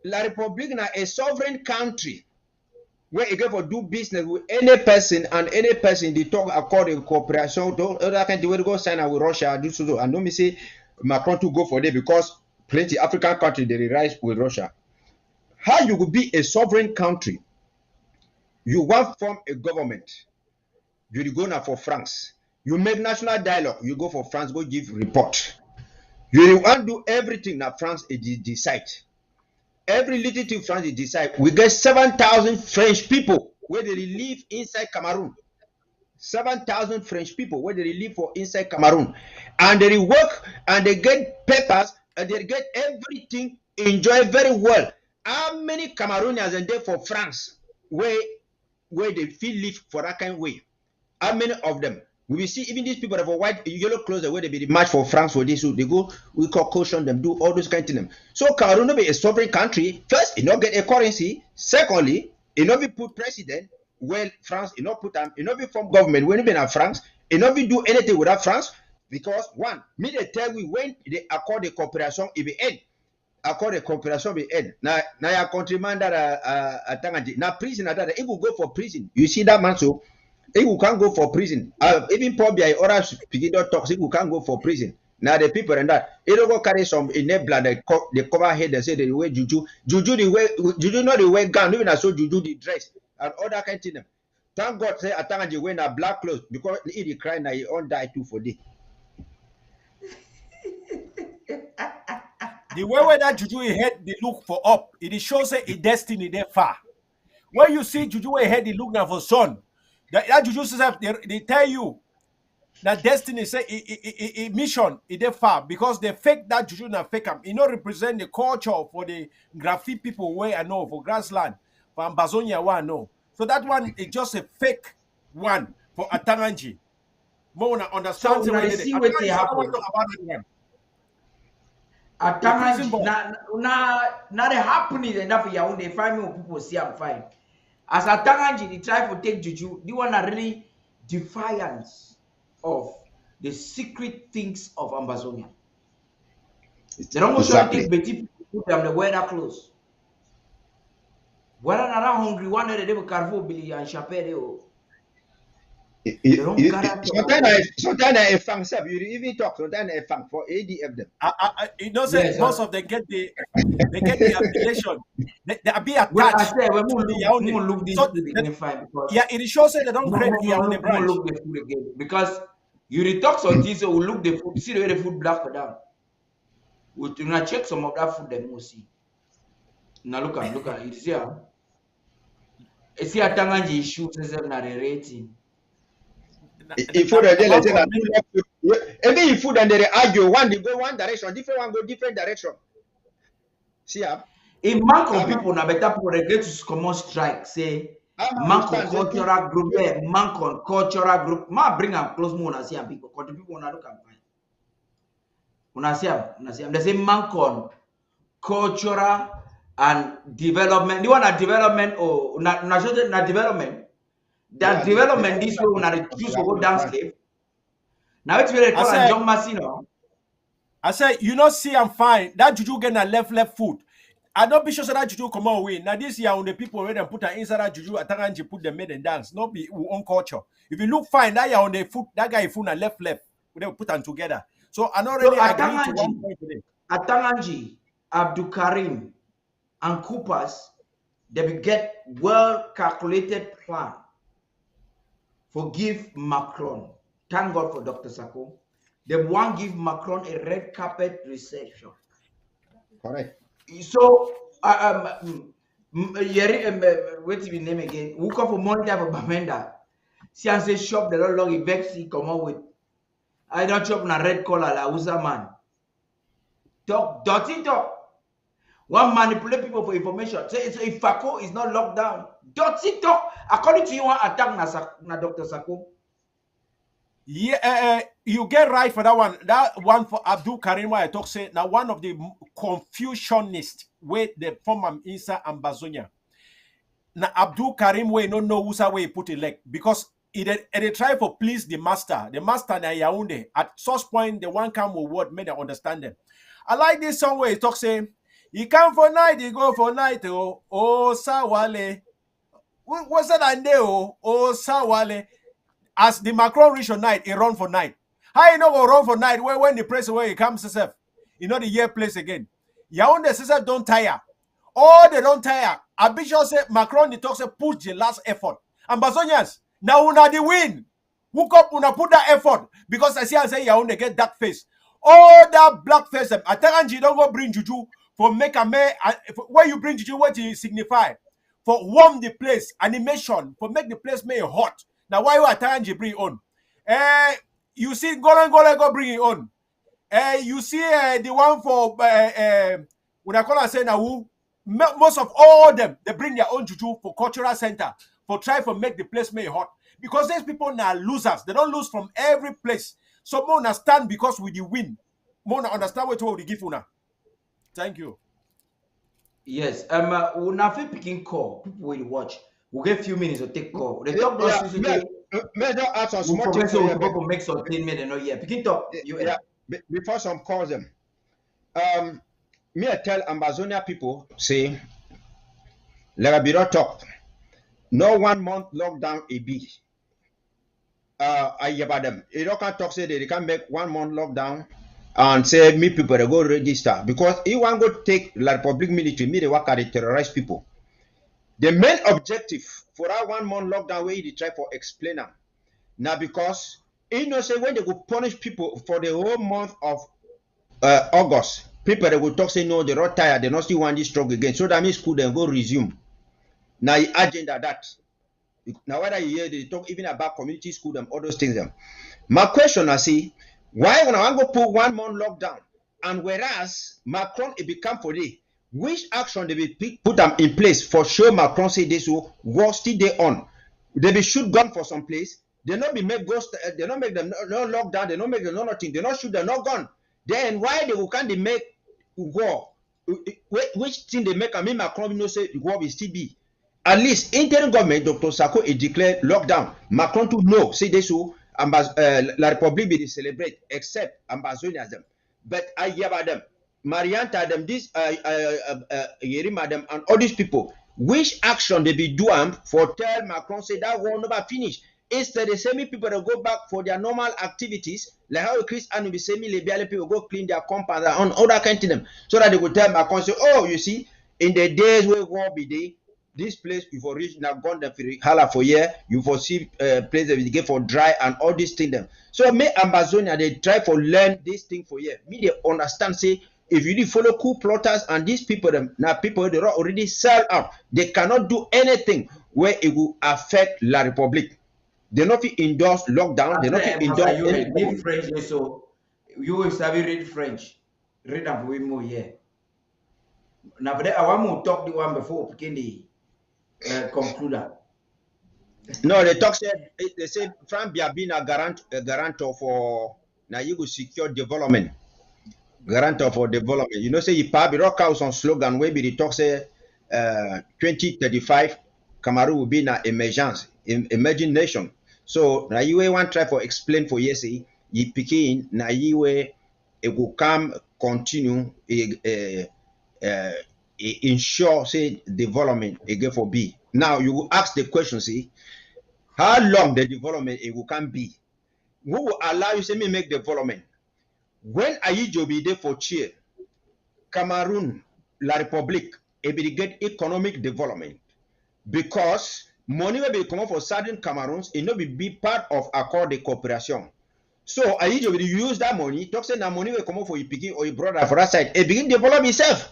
[SPEAKER 5] La République na a sovereign country where you go for do business with any person and any person they talk according to cooperation. Other country where go sign with Russia, do so. And don't me say Macron to go for there because plenty African country they rise with Russia. How you could be a sovereign country? You want form a government. You go now for France. You make national dialogue. You go for France. Go give report. You want to do everything that France decide. Every little thing France decide. We get 7,000 French people where they live inside Cameroon. 7,000 French people where they live for inside Cameroon. And they work and they get papers and they get everything, enjoy very well. How many Cameroonians are there for France where they feel live for that kind of way? How many of them? We will see even these people that have white yellow clothes where they be the match for France for this, so they go, we call caution them, do all those kind of them. So Cameroon will be a sovereign country. First, it not get a currency. Secondly, it not be put president. Well, France, it not put them, it not be from government. When you been at France, it not be do anything without France. Because one, me they tell we when they accord the cooperation, it be end. Accord the cooperation be end. Now your countryman that now prison that if you go for prison, you see that man so. If you can't go for prison, even probably or begin to talk, if you can't go for prison. Now the people and that they don't go carry some in their blood, they cover head and say the way juju the way juju not the way gun, even as so juju the dress and all that kind of thing. Thank God say Atangaji wear a black clothes because he cry now he all die too for day.
[SPEAKER 6] The way where that juju head they look for up, it shows a destiny there far. When you see juju head they look now for son. That juju says they tell you that destiny say a mission is there far because they fake that juju na fake them. It not represent the culture for the graffiti people where I know for grassland for Ambazonia where I know. So that one is just a fake one for Atanganji. Mona understands
[SPEAKER 2] so,
[SPEAKER 6] the way
[SPEAKER 2] they
[SPEAKER 6] they
[SPEAKER 2] see what they
[SPEAKER 6] Atanganji
[SPEAKER 2] happen.
[SPEAKER 6] don't talk about that one.
[SPEAKER 2] Atanganji, now they happening enough for Yaoundé. They find me when people see I'm fine. As Atanganji, they try to take juju. They want to really defiance of the secret things of Ambazonia. They don't usually take Betty people, put them the weather clothes. When I'm hungry, one day they will carve Billy and Chapelle.
[SPEAKER 5] Sometimes I fang sub. You even talk. Sometimes I fang for ADF them.
[SPEAKER 6] You know, say most of them get the affiliation. They be attached.
[SPEAKER 2] Well, I say we won't look this food again fine because
[SPEAKER 6] it shows that they don't create the Yaoundé branch.
[SPEAKER 2] Look the food again because you detox on this, so we look the food. See the way the food black for them. We do not check some of that food they must see. Now look at you see how. You see how Tanganji issues themselves na the rating.
[SPEAKER 5] If food and every food and they argue, one they go one direction, different one go different direction. See how?
[SPEAKER 2] In Manco people na better people they get to come on strike. Say Manco cultural group, Manco cultural group. Ma bring them close more and see them people. Because the people wanna look at fine. Una see them. They say Manco cultural and development. You want a development or not development? That development this way when I choose to go down slave. Now it's very call and John Massino.
[SPEAKER 6] I say, you know, see, I'm fine. That juju get a left foot. I don't be sure that juju come on away. Now this year when the people already put an inside that juju, Atanganji put them made and dance. Not be own culture. If you look fine, that year on the foot, that guy foot and left. They put them together. So I not really agree to one point today.
[SPEAKER 2] Atanganji, Abdul Karim, and Coopers, they will get well calculated plan. Forgive Macron. Thank God for Dr. Sako. They want to give Macron a red carpet reception.
[SPEAKER 5] Correct.
[SPEAKER 2] So, what's his name again? Who come for money type of Bamenda? See, I say shop the long vexy come out with. I don't shop na red collar la Uza man. Talk dirty talk. One manipulate people for information. So if Fako is not locked down, dirty talk. According to you, one attack na Dr. Sako.
[SPEAKER 6] Yeah, you get right for that one. That one for Abdul Karim, where I talk say now one of the Confucianists with the former inside Ambazonia. Now Abdul Karim way no know who's way put it like because they try for please the master. The master na Yaoundé. At such point, the one come with word made them understand them. I like this song where he talk say, he come for night, he go for night. Oh Sawale. What's that I know? Oh Sawale. As the Macron reach for night, he run for night. How you know go run for night when the place where he comes himself? You know the year place again. Yaoundé sister don't tire. Oh, they don't tire. Abisha say Macron the talk say put the last effort. Ambazonians, now una the win. Hook up una put that effort. Because I see I say Yaoundé get that face. Oh, that black face. Atanganji don't go bring juju for make a man. Where you bring juju, what it signify? For warm the place, animation, for make the place make hot. Now why you Atanganji bring on? You see go bring it on. You see the one for when I call and say now who most of all them they bring their own juju for cultural center for try to make the place make hot because these people now losers. They don't lose from every place. So more understand because we the win. More understand what we give una. Thank you.
[SPEAKER 2] Yes. We'll not picking call. People will watch. We'll get a few minutes to take call. The talk
[SPEAKER 5] may not ask us more
[SPEAKER 2] people make some 10 minutes no yeah. Picking talk.
[SPEAKER 5] Before some calls them. Me I tell Ambazonia people say let a bit of talk. No 1 month lockdown a bit. I hear about them. You don't can talk say they can make 1 month lockdown and say me people they go register because he want go take La Republic military me they work at the terrorize people. The main objective for that 1 month lockdown where they try for explain them. Now because you know say when they go punish people for the whole month of August, people they will talk say no they're not tired, they not still want this struggle again. So that means school then go resume. Now the agenda that. Now whether you hear they talk even about community school and all those things them. My question I see why when I want to put 1 month lockdown and whereas Macron it become for day Which action they be put them in place for sure Macron say this war still they on. They be shoot gun for some place. They not be make ghost. They not make them no lockdown. They not make them no nothing. They not shoot them no gun. Then why they can't they make war? Which thing they make? I mean Macron you know say war will still be. At least interim government Dr. Sako is declared lockdown. Macron to know say this la République be celebrate except Ambazonia them. But I hear about them. Marianta them, this Yerima them, and all these people, which action they be doing for tell Macron say that war never finish? Instead, the same people that go back for their normal activities, like how Chris and be semi Libyan people go clean their compound and other kind of them, so that they will tell Macron say, oh, you see, in the days where war be there, this place you for reach now gone the hala for year, you for see place that we get for dry and all these things them. So me Ambazonia they try for learn this thing for year. Me they understand say. If you follow coup plotters and these people, them now people they are already sell out. They cannot do anything where it will affect La République. They not endorse lockdown. They not endorse.
[SPEAKER 2] You read French, so you will read French. Read them for more here. Now, but I want to talk the one before we can conclude.
[SPEAKER 5] No, they talk say they say France being a guarantor for now you will secure development. Guarantor for development. You know, say you probably rock out some slogan where the talk say 2035 Cameroon will be an emerging nation. So now you want try for explain for yes, you picking now you it will come continue ensure say development again for B. Now you will ask the question, see how long the development it will can be. Who will allow you say me make development? When Ayijo be there for cheer, Cameroon, La République, it will get economic development because money will be coming for certain Cameroons, it will be part of accord de cooperation. So Ayijo will use that money, talk say that money will come for your picking or your brother for that side, it begin develop itself.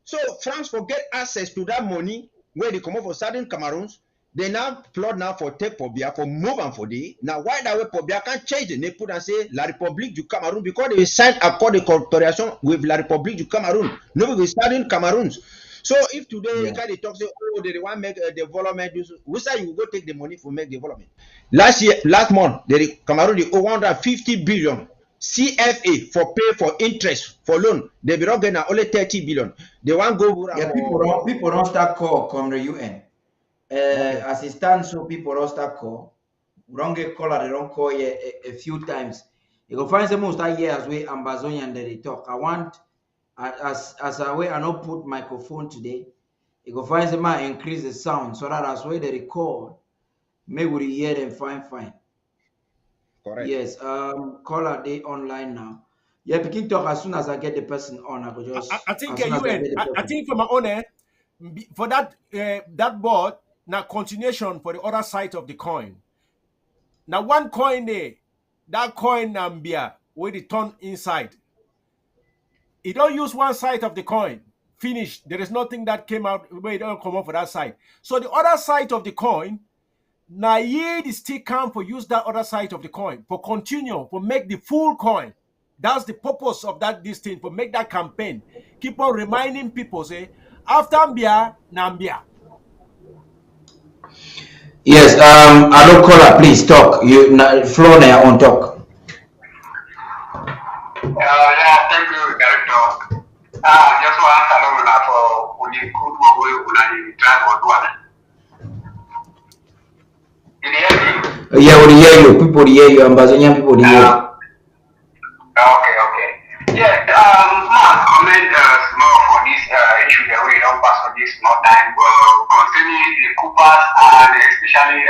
[SPEAKER 5] So France forget access to that money where they come for certain Cameroons. They now plot now for take Pobia for move and for day. Now why that way Pobia can't change the name put and say La République du Cameroun because they signed accord de cooperation with La République du Cameroun. Nobody will start in Cameroons. So if today they talk say oh they want to make a development, which side you will go take the money for make development? Last month, the Cameroon they owe 150 billion CFA for pay for interest for loan. They be not getting only 30 billion. They want go.
[SPEAKER 2] Yeah, people don't start call come the UN. As it stands, so people don't start call. We don't get call, they don't call a few times. You can find some most years where Ambazonia and they talk. I want as a way I not put microphone today. You can find some increase the sound so that as way they record, maybe we hear them fine.
[SPEAKER 5] Correct.
[SPEAKER 2] Yes. Caller they online now. Yeah, begin talk as soon as I get the person on. I could just.
[SPEAKER 6] I think I think for my own for that board. Now, continuation for the other side of the coin. Now, one coin there, that coin Nambia, where the turn inside. It don't use one side of the coin. Finished. There is nothing that came out where it don't come up for that side. So the other side of the coin, now ye still come for use that other side of the coin for continue for make the full coin. That's the purpose of this thing for make that campaign. Keep on reminding people say after Mbia, Nambia.
[SPEAKER 2] Yes, hello caller, please talk. You floor there on talk.
[SPEAKER 10] Yeah, thank you, Director. Just want to know for the good work we try to do.
[SPEAKER 2] Yeah, we hear you. People hear you. Ambazonia people hear you.
[SPEAKER 10] Okay. Yeah, comment more for this issue that we don't pass for this more time concerning the Coopers and especially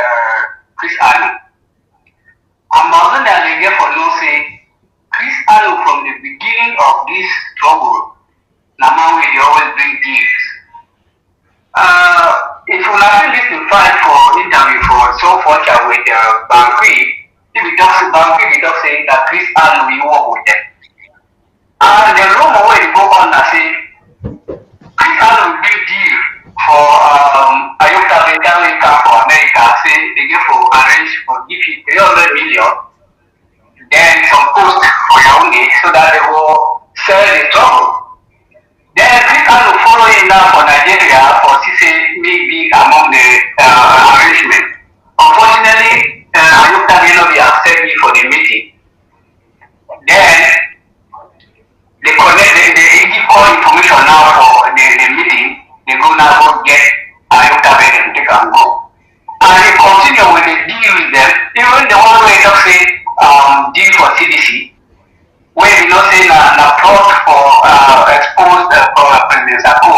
[SPEAKER 10] Chris Allen. Ambazonia they get for no say Chris Allen from the beginning of this struggle. Now we always bring gifts. If you have listened for interview for so far with Banqui, if we talk Banqui, we talk say that Chris Allen will work with them. And the rumor where they go on that say Chris Allen big deal for Ayuka America for America, say they get for arrange for give you 300 million, then some post for your own so that they will sell the trouble. Then Chris Allen follow way now for Nigeria for CC maybe among the arrangement. Unfortunately, Ayuka may not be accept me for the meeting. Then they connect they give all information now for the meeting. They go now go get Ayuka and take and go. And they continue with the deal with them. Even the one way just say deal for CDC, where we not say na plot for expose President Sako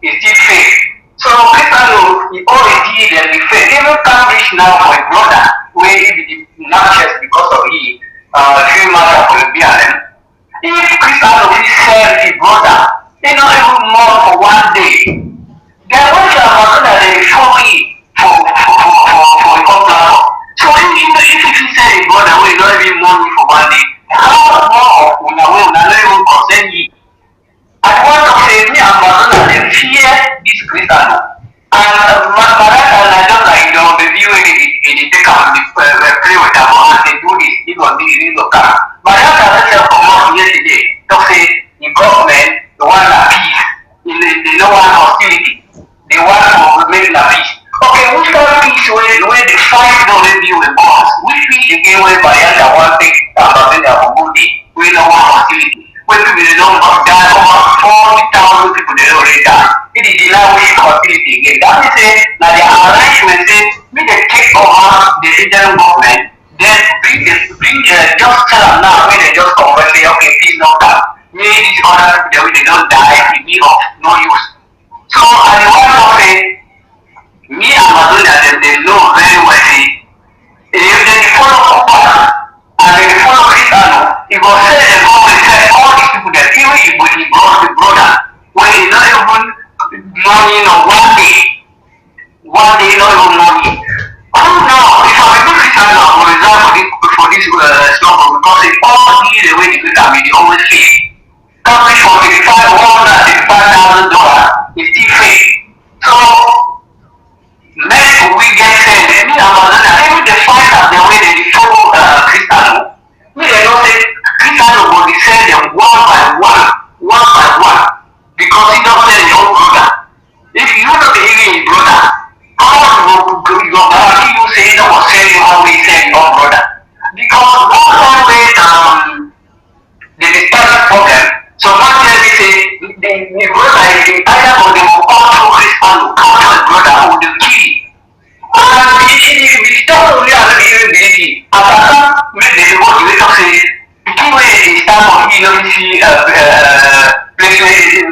[SPEAKER 10] is still fake. So Cristiano, all the deal that we fake. Even Cambridge now for a brother, where he be nauseous because of he few months for the BLM. If Cristiano will sell his brother, he not even more for one day. Then when you are Ambazonia, they show me for a contract. So if you sell his brother, we not even money for one day. How more of una way una not even concern you? I want to say me Ambazonia, they fear this Cristiano. And Maraka and I don't like the view in the take out the play with them and they do this, it was this car. Maraka said come out yesterday to say the government, the one that peace, they don't want hostility. They want to make the peace. Okay, which kind of peace where the fight don't review with bombs? Which peace again where Bayanda want to take Ambazonia for good day? We don't want hostility. When people they don't die, over 40,000 people they already die. It is denied with hostility again. That means say that the arrangement say we they take over the federal government, then bring just tell them now when they just come and say okay please not come. Maybe these other people they don't die, it be of no use. So I want to say me and Ambazonia they know very well say if they follow Kupana and they follow Cristiano, it will say the government say all these people that even if he brought the brother when he not even money in one day not even money. Oh no, if I do Cristiano for example for this struggle because it all need the way the people they always fail. Company for $135,000 is still fake. So let we get sent. Me Ambazonia, even the fighters the way they follow Cristiano, me they don't say Cristiano will be send them one by one, because he don't send his own brother. If you know the his brother, how guarantee you say that was send you how we send your brother? Because one way the starting problem. So one tell me say the brother is either or they will come through Cristiano, come to his brother who will kill him. And if don't only have the ability, after make the motivation say the key way they start from here, you see place where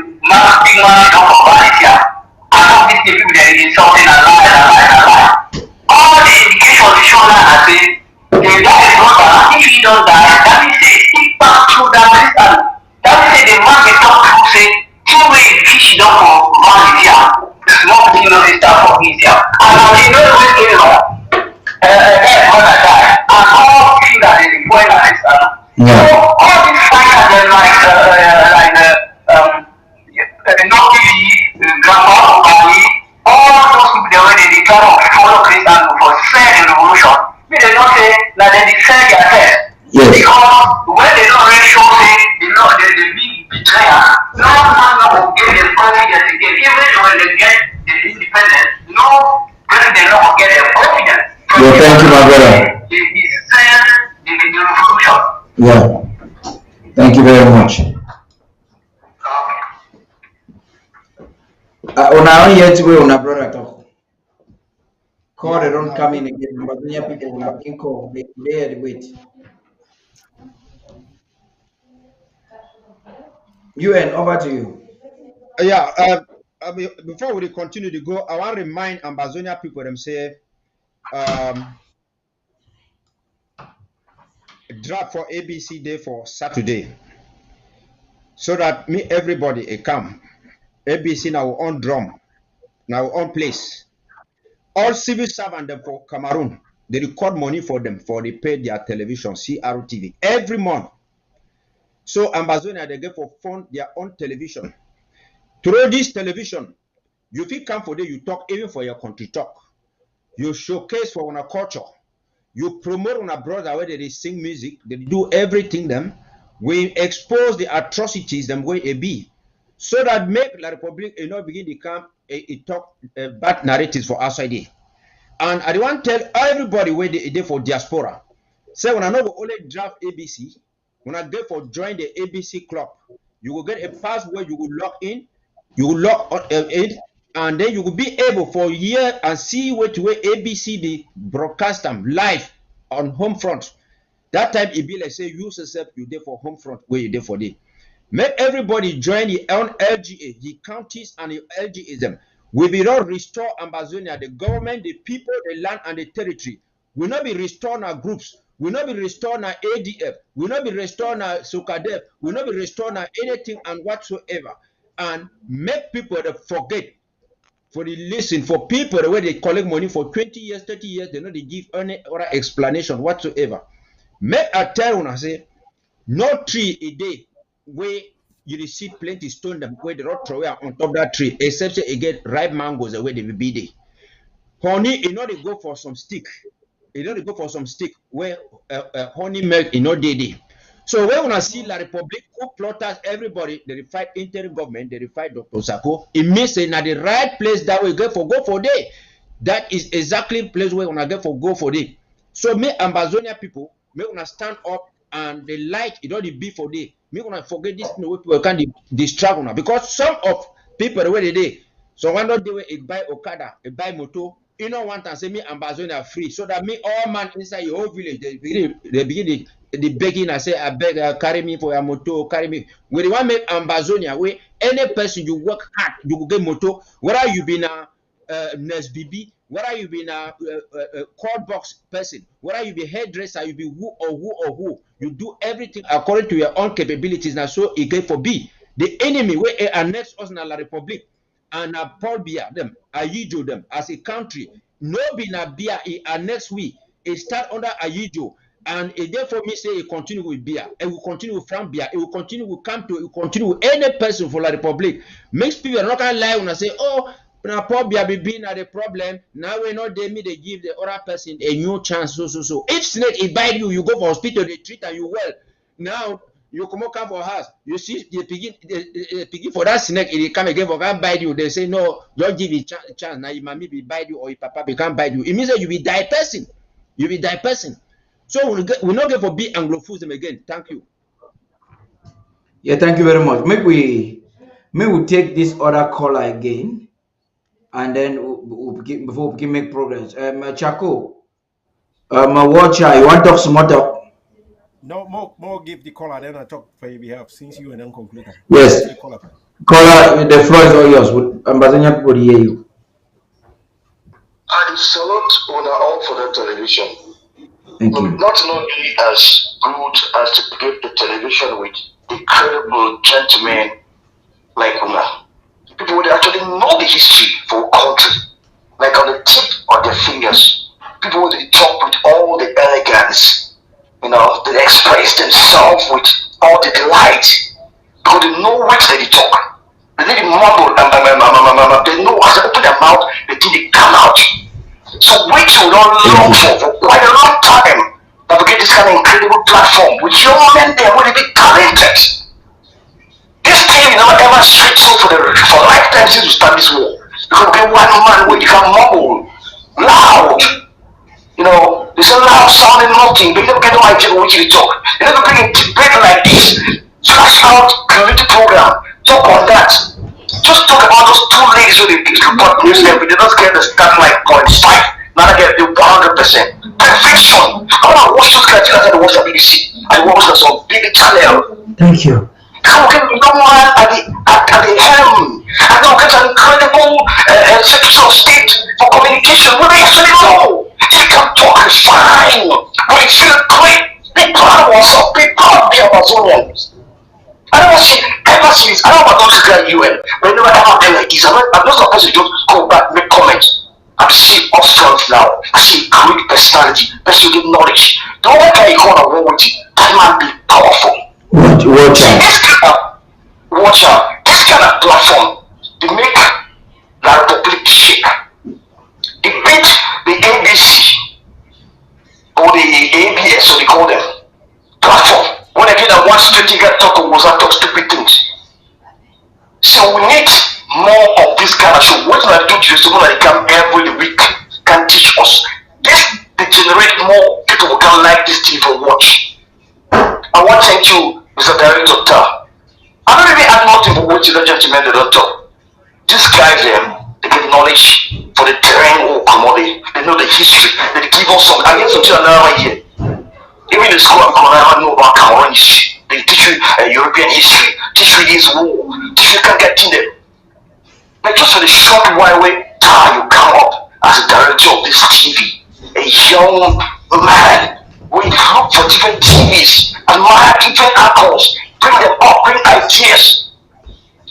[SPEAKER 10] big man come from Valencia. And all these people that is insulting and lie. All the indications show that I say the guy is brother, if he don't die, that means say stick back to that Christian. That means say the man they talk to say two ways fish don't for Valencia. Small thing of this stuff for India. And they know what's going on. Brother died. And all things that they report like this. So all these fighters are Grandpa, all those people they already declare of follow Christian for fair revolution. They don't say that they defend themselves. Yes. Because when they don't really show say the big betrayer, no man will get the confidence again. Even when they get the independence, no president will get the confidence.
[SPEAKER 2] Yeah, thank you, my brother.
[SPEAKER 10] It's fair the revolution.
[SPEAKER 2] Yeah. Thank you very much. Una yet we una brother talk. Call they don't come in again, but many people will have call. They wait. UN, over to you.
[SPEAKER 5] Yeah, before we continue to go, I want to remind Ambazonia people them say draft for ABC Day for Saturday. So that me everybody come. ABC now on drum, now on place. All civil servants them for Cameroon, they record money for them for they pay their television, CRTV, every month. So Ambazonia they get for fund their own television. Through this television, you feel come for day, you talk even for your country talk. You showcase for our culture. You promote our brother where they sing music, they do everything them. We expose the atrocities them way it be. so that make La Republique begin to come talk bad narratives for outside there. And I want to tell everybody where they for diaspora. Say when I know only draft ABC, when I go for join the ABC club, you will get a password, you will log in, you will log in, and then you will be able for year and see where ABC they broadcast them live on home front. That time it be like say you yourself you there for home front where you there for day. Make everybody join the own LGA, the counties and the LGAs. We will not restore Ambazonia, the government, the people, the land, and the territory. We will not be restoring our groups. We will not be restoring our ADF. We will not be restoring our Sukadef. We will not be restoring our anything and whatsoever. And make people forget for the listen for people where they collect money for 20 years, 30 years, they know they give any other explanation whatsoever. Make a tell when I say no tree a day where you receive plenty stone them where the road throw on top of that tree, except say you get ripe mangoes the way they will be there. Honey, you know they go for some stick. You know they go for some stick where honey milk you know they. So when I see La Republique who plotters everybody, they fight interim government, they fight Dr. Sako, it means say na the right place that we go for day. That is exactly the place where we go for day. So me Ambazonia people, me wanna stand up and the light, you know the be for day. Me gonna forget this no way people can distract now because some of people the way they so one don't do it buy Okada, it buy moto, you know one time say me Ambazonia free so that me all man inside your whole village they begin the begging. I say I beg carry me for your moto, carry me. When you want make Ambazonia where any person you work hard you will get moto, whether you been a NSBB, whether you be a cord box person, whether you be hairdresser, you be who, you do everything according to your own capabilities. Now, so it get for be the enemy where annex us na La Republique and Paul Biya them, Ayijo them as a country. No be na Biya annex we. It start under Ayijo. And it therefore me say it continue with Biya. It will continue with Frank Biya. It will continue with Camp. It will continue with any person for La Republique. Makes people not gonna lie when I say, oh. Now, probably being at the problem. Now we know they give the other person a new chance. So. If snake it bite you, you go for hospital, they treat and you well. Now you come for house, you see the piggy for that snake, it come again for can't bite you. They say no, don't give it chance. Now your mommy be bite you or your papa can't bite you. It means that you be die person. You be die person. So we not get for be Anglophone again. Thank you.
[SPEAKER 2] Yeah, thank you very much. Maybe we take this other caller again. And then before we can make progress, Chaco, watcher, you want to talk some more?
[SPEAKER 6] No, more give the caller, then I talk for your behalf since you and then conclude.
[SPEAKER 2] Yes, caller, the floor is all yours. Ambazonia people hear you.
[SPEAKER 11] I salute Una all for the television.
[SPEAKER 2] Thank you.
[SPEAKER 11] Not only as good as to get the television with incredible gentlemen like Una. People would actually know the history for a country, like on the tip of their fingers. People would talk with all the elegance, they express themselves with all the delight, because they know what they talk. They didn't mumble, they know as they open their mouth, they think they come out. So which we don't long for quite a long time, that we get this kind of incredible platform with young men there who will be talented. This thing never ever switch so for lifetime since we start this war. Because we get one man where you can mumble loud. They say loud sounding nothing, but you never get no idea what you talk. You never bring a debate like this, flash out community program, talk on that. Just talk about those two ladies who they report news every day. They don't get the start like 0.5, now they get the 100%. Perfection. I want to watch those guys after they watch the BBC and watch them on big channel.
[SPEAKER 2] Thank you.
[SPEAKER 11] How can no man at the helm? And now get an incredible secretary of state for communication. What they actually know? They can talk is fine, but it feels great. Be proud of yourself. Be proud of the Amazonians. I don't see ever since I don't know about those guys UN, but never ever been like this. I'm not supposed to just go back make comments. I see up front now. I see great personality, person with knowledge. The only guy you call a war with you, that man be powerful.
[SPEAKER 2] Watch
[SPEAKER 11] out. This kind of platform, they make La Republique shake. They beat the ABC or the ABS, so they call them platform. When I get that one stupid guy talk stupid things. So we need more of this kind of show. What I do to you, someone that come every week can teach us. This they generate more people who can like this TV and watch. I want to thank you, Mr. Director. I don't really add nothing for what you gentlemen they don't talk. These guys they get knowledge for the terrain or commodity. They know the history. They give us some. I get something another here. Even in school, I know about Cameroon history. They teach you European history, teach you this war, teach you can get in them. But just for the short while time you come up as a director of this TV, a young man, we look for different TVs, admire different actors, bring them up, bring ideas.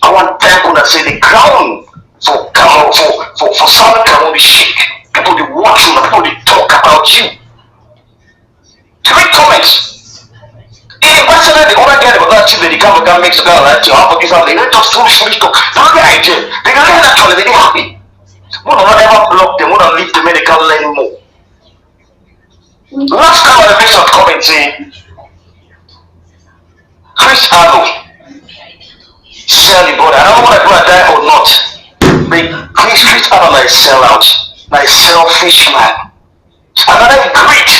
[SPEAKER 11] I want them to say the ground for Cameroon, for Southern Cameroon is shake. People they watch you, people they talk about you. Great comments. In Barcelona, the other guy about that TV, they come and make some kind of that you have this they don't just foolish talk. Not the idea. They can learn actually, they're happy. We will not ever block them, we will not leave them, they can learn more. Last time I made some comments saying Chris Arnold sell the body. I don't know whether I die or not. But Chris Arnold is sell out, like selfish man. Another great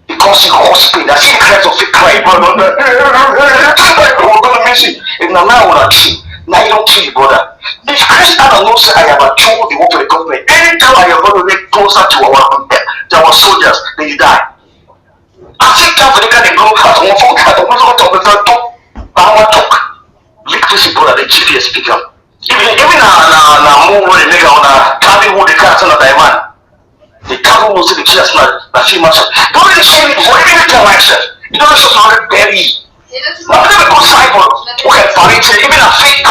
[SPEAKER 11] because he was paid. I see the cries of fake cry, brother. I'm gonna miss it. If now I wanna cheat, now you don't kill the brother. If Chris Arnold knows I have a told the work for the government, anytime I am going to get closer to our soldiers, then you die. I sit down for the guy they go at one phone, at the window of the talk, talk. Lick this brother, the GPS speaker. Even now, more when they on a cabin with the cats on the diamond. The cabin will see the chest, not famous. Don't really show me before even you tell myself. You don't show me berry. Now, never go cyber. Okay, parents, even a fake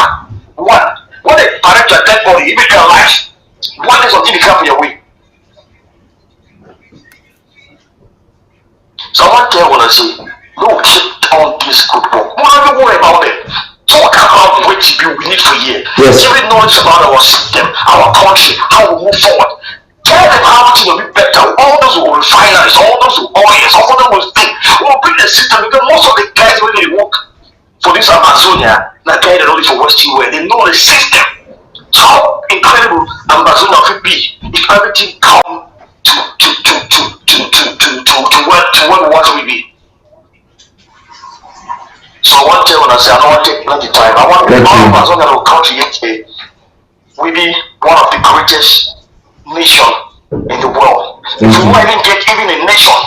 [SPEAKER 11] one. When they parent your dead body, even your life, one is until you come your way. So I want to tell what I say, no, keep on this good work. Don't worry about it. Talk about what we need for years. Yes. Giving knowledge about our system, our country, how we move forward. Tell them how to be better. All those who will finance, all those who oil, all of them will think. We'll bring the system because most of the guys when they work for this Ambazonia, not guys that only for Western world, they know the system. How incredible Ambazonia could be if everything come to where we want to be. So I want to tell when I say I don't want to take plenty time. I want Ambazonia to country yesterday. We be one of the greatest nation in the world. If we won't even get even a nation,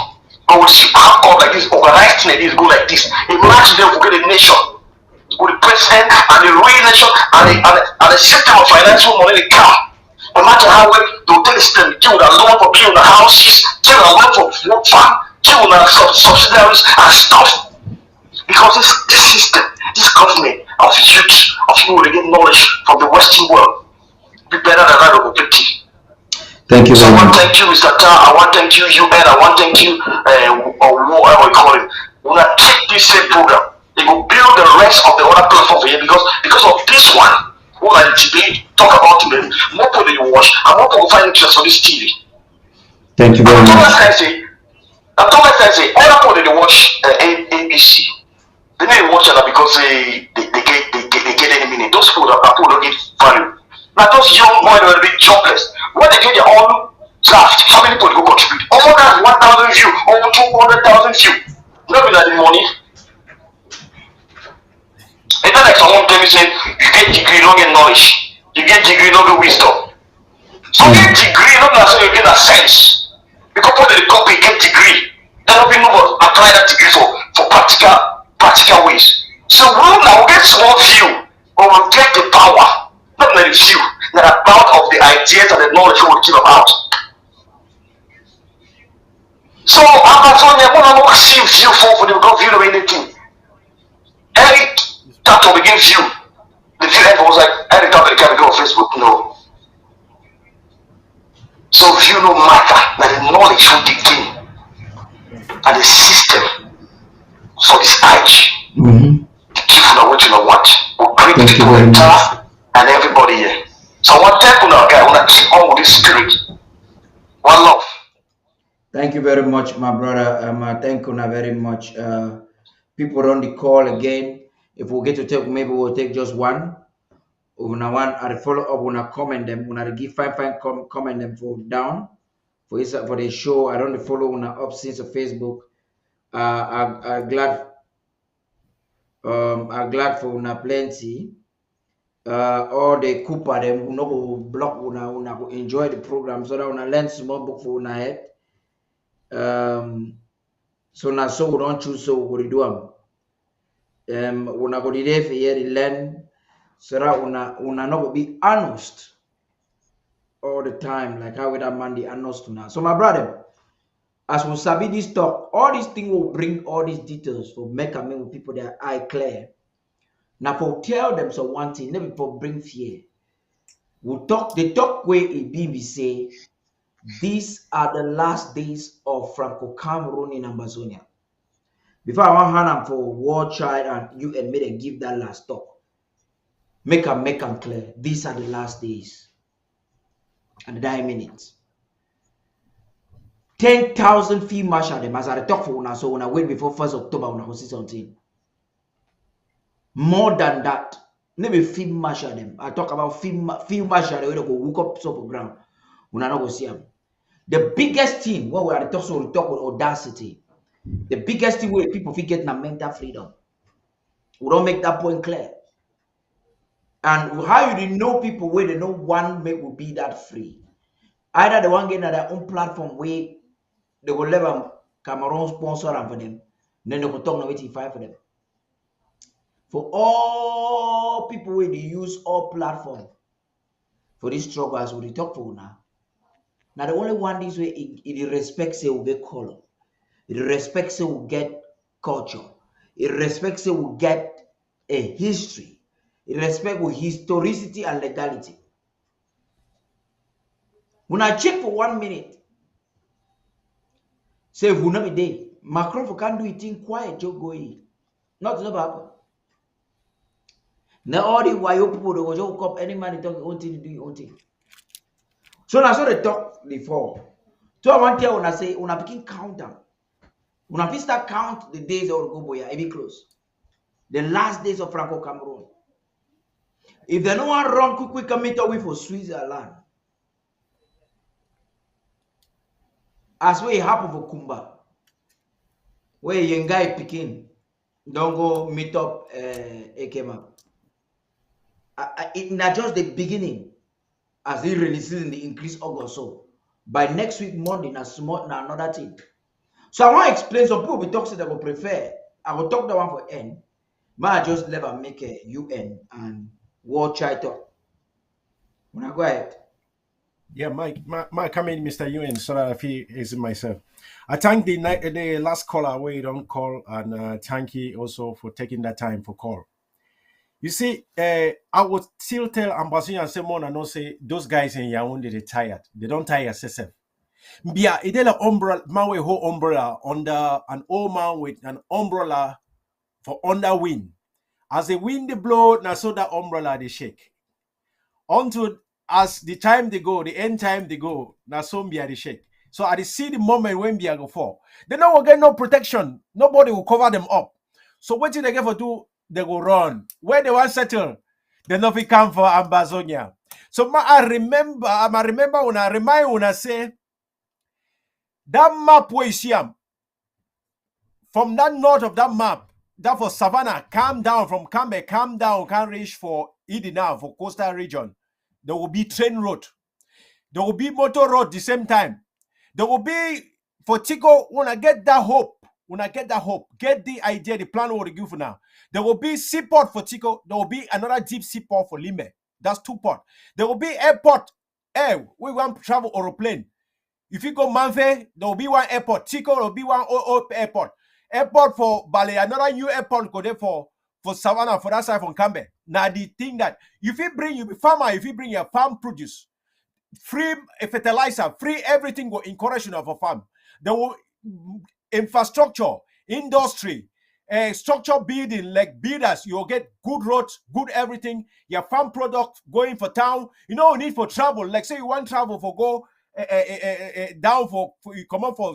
[SPEAKER 11] but we see how all like this organized thing is go like this. Imagine if we get a nation with the president and the real nation and the system of financial money they come. Imagine how we do take the system, give a loan for building the houses, give a loan for work farm, give subsidiaries and stuff. Because this system, this government of youth, of people who get knowledge from the Western world, be better than that of objective.
[SPEAKER 2] Thank you very much.
[SPEAKER 11] I want to thank you, Mr. Tar. I want to thank you, UN. I want to thank you, whatever we call it. We're going to take this same program. They will build the rest of the other platform here because of this one. We're going to debate, talk about it. More people you watch, and more people find interest on this TV.
[SPEAKER 2] Thank you very much.
[SPEAKER 11] I told my friends, other people they watch ABC. They may watch that because they get any meaning. Those people that people don't get value. Now those young boys will be jobless. When they get their own draft, how many people go contribute? Almost that's 1,000 views, over 200,000 views. Not with that money. It's not like someone tell me say you get degree, you don't get knowledge. You get degree, you don't get wisdom. So get degree, not necessarily you get a sense. Because when they copy, get degree. Then we know what apply that degree for practical ways. So we'll now get small view, but we'll get the power. Not the few, that are part of the ideas and the knowledge we will give about. So Ambazonia, we don't see view for the God view of anything. Every time to begin view, the view end was like every time they can go on Facebook, no. So view no matter, that the knowledge will begin and the system for this age. The people are what you know what. We'll create the people in tough. And everybody here. So I want to tell you now, guys, I want to keep on with this spirit. One love.
[SPEAKER 2] Thank you very much, my brother. Thank you very much. People on the call again. If we get to take, maybe we'll take just one Una want I follow up, una comment them, una give fine comment them for down for the show. I don't follow una up since Facebook. I glad for una plenty. Or the Cooper them who no go block una go enjoy the program so that una learn small book for una head. So now so we don't choose so we go do them. Una go there for here learn so that una not go be honest all the time like how with that man the honest now. So my brother, as we sabi this talk, all these things will bring all these details for make a with people their eye clear. Now for tell them so one thing, never for bring fear. We talk the talk way it be say these are the last days of Franco-Cameroun in Ambazonia. Before I want hand for War Child and you and me to give that last talk. Make them clear. These are the last days. And the dying minutes. 10,000 field marshal them as I talk for una so una wait before 1st October una go see something. More than that. Never field marshal them. I talk about field marshal the way they go hook up so for ground. Una not go see them. The biggest thing what we are talking with audacity. The biggest thing where people forget na mental freedom. We don't make that point clear. And how you didn't know people where they know one make will be that free. Either the one getting at their own platform where they will let them Cameroon sponsor and for them. Then they will talk no 85 for them. For all people where they use all platform for this struggle as we talk for now. Now the only one this way it respects it will get color. It respects it will get culture. It respects it will get a history. It respects with historicity and legality. When I check for 1 minute, say if we not be there, Macron can't do it in quiet, just go in. Not never happen. Now all the wayo people they go just up any man talk own thing, do your own thing. So now so they talk before. So I want to tell una say una begin count down. Una fit start count the days of go boya, it be close. The last days of Franco-Cameroun. If they no one run quick commit away for Switzerland. As way happen for Kumba. Where young guy picking, don't go meet up Ekema. It's not just the beginning as he releases in the increase August. So by next week Monday, na another thing. So I want to explain some people we talk to that will prefer. I will talk that one for N. But I just never make a UN and World Child talk. When I go ahead.
[SPEAKER 6] Yeah, Mike, come in, Mr. UN, so that I feel easy myself. I thank the last caller where you don't call, and thank you also for taking that time for call. You see, I would still tell Ambazonia and Simon and not say those guys in Yaoundé they tired. They don't tire yourself. Bia idela umbrella man with whole umbrella under an old man with an umbrella for under wind. As the wind they blow, now so that umbrella they shake. Until as the time they go, the end time they go, now so be they shake. So I see the moment when Bia go fall. They don't get no protection. Nobody will cover them up. So what did they get for do? They go run. Where they want settle, they not come for Ambazonia. So I remember when I remind when I say that map where you see them, from that north of that map, that for Savannah, come down from Cambe, come down, can reach for Idina, for coastal region. There will be train road. There will be motor road the same time. There will be, for Tico, when I get that hope, get the idea, the plan what we give for now. There will be seaport for Tico. There will be another deep seaport for Lime. That's 2 ports. There will be airport. We want to travel aeroplane. If you go Manfe, there will be one airport. Tico, there will be one airport. Airport for Bale, another new airport go there for Savannah, for that side from Cambe. Now the thing that if you bring your farm produce, free fertilizer, free everything will encourage you of a farm. There will infrastructure, industry, structure building like builders, you'll get good roads, good everything, your farm product going for town. You know, need for travel. Like say you want travel for go down for you come up for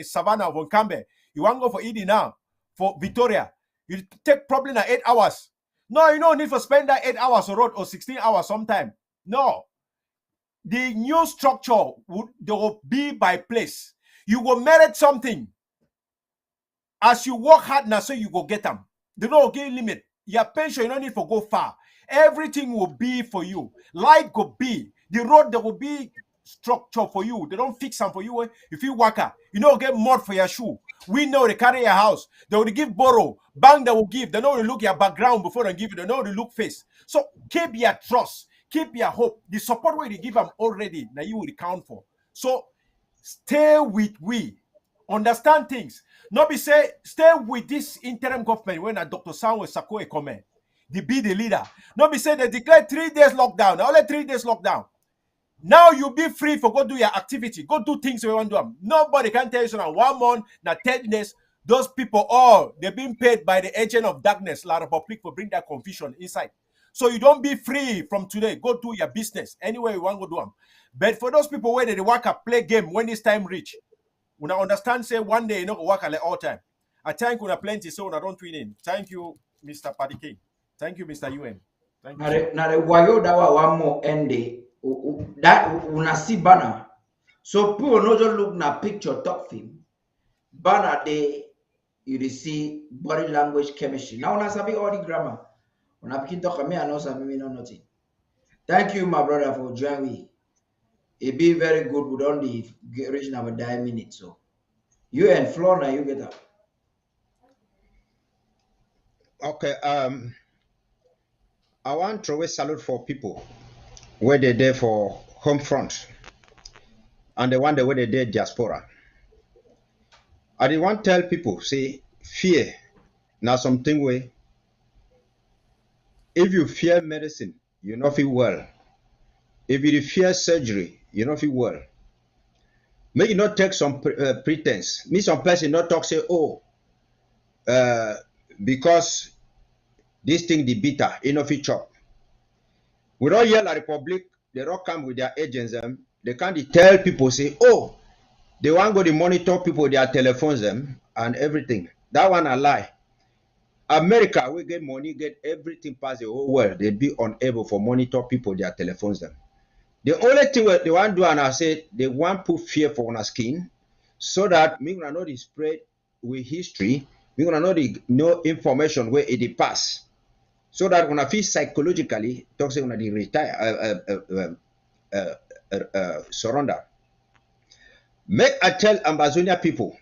[SPEAKER 6] Savannah from Cambe. You want to go for Idi now, for Victoria. You take probably 8 hours. No, you don't need to spend that 8 hours on road or 16 hours sometime. No. The new structure will be by place. You will merit something. As you work hard now, so you go get them. They don't get limit. Your pension, you don't need to go far. Everything will be for you. Light will be. The road, there will be structure for you. They don't fix them for you. If you work out, you don't get mud for your shoe. We know they carry your house. They will give borrow. Bank they will give. They know they look your background before they give you. They know they look face. So keep your trust. Keep your hope. The support way they give them already, now you will account for. So stay with we. Understand things. Not be say, stay with this interim government when Dr. Samuel Sakoe come in. They be the leader. Not be say they declare 3 days lockdown. Only 3 days lockdown. Now you be free for go do your activity. Go do things you want to do. Nobody can tell you so now 1 month, now 10 days. Those people all, they're being paid by the agent of darkness, La Republic, for bring that confusion inside. So you don't be free from today. Go do your business anywhere you want to go do them. But for those people where they work a play game when this time reach, when I understand, say one day you know work at all time. I thank you plenty, so I don't twin in. Thank you, Mr. Paddy King. Thank you, Mr. UN. Thank you.
[SPEAKER 2] Now the wayo dawa one more end that una see banner. So people not just look na picture top film. Banner day you see body language chemistry. Now una sabi all the grammar. When I begin talk me, I know sabi me know nothing. Thank you, my brother, for joining me. It be very good. We don't leave reaching our 9 minutes. So you and Flo now you get up.
[SPEAKER 5] Okay. I want to always salute for people where they're there for home front and the one where they're there diaspora. I did want to tell people, say, fear now something where if you fear medicine, you not feel well. If you fear surgery, you not feel well. Make you not take some pretense. Me some person not talk say, oh, because this thing the bitter, you know, fit chop. We don't hear La Republic, they don't come with their agents, they can't tell people, say, oh, they want to go to monitor people, their telephones, and everything. That one a lie. America, we get money, get everything past the whole world. They be unable for monitor people, their telephones, The only thing they want to do, and I say, they want to put fear for our skin, so that we gonna know the spread with history, we gonna know the information where it pass. So that when I feel psychologically, talk say when I retire, surrender. Make I tell Ambazonia people,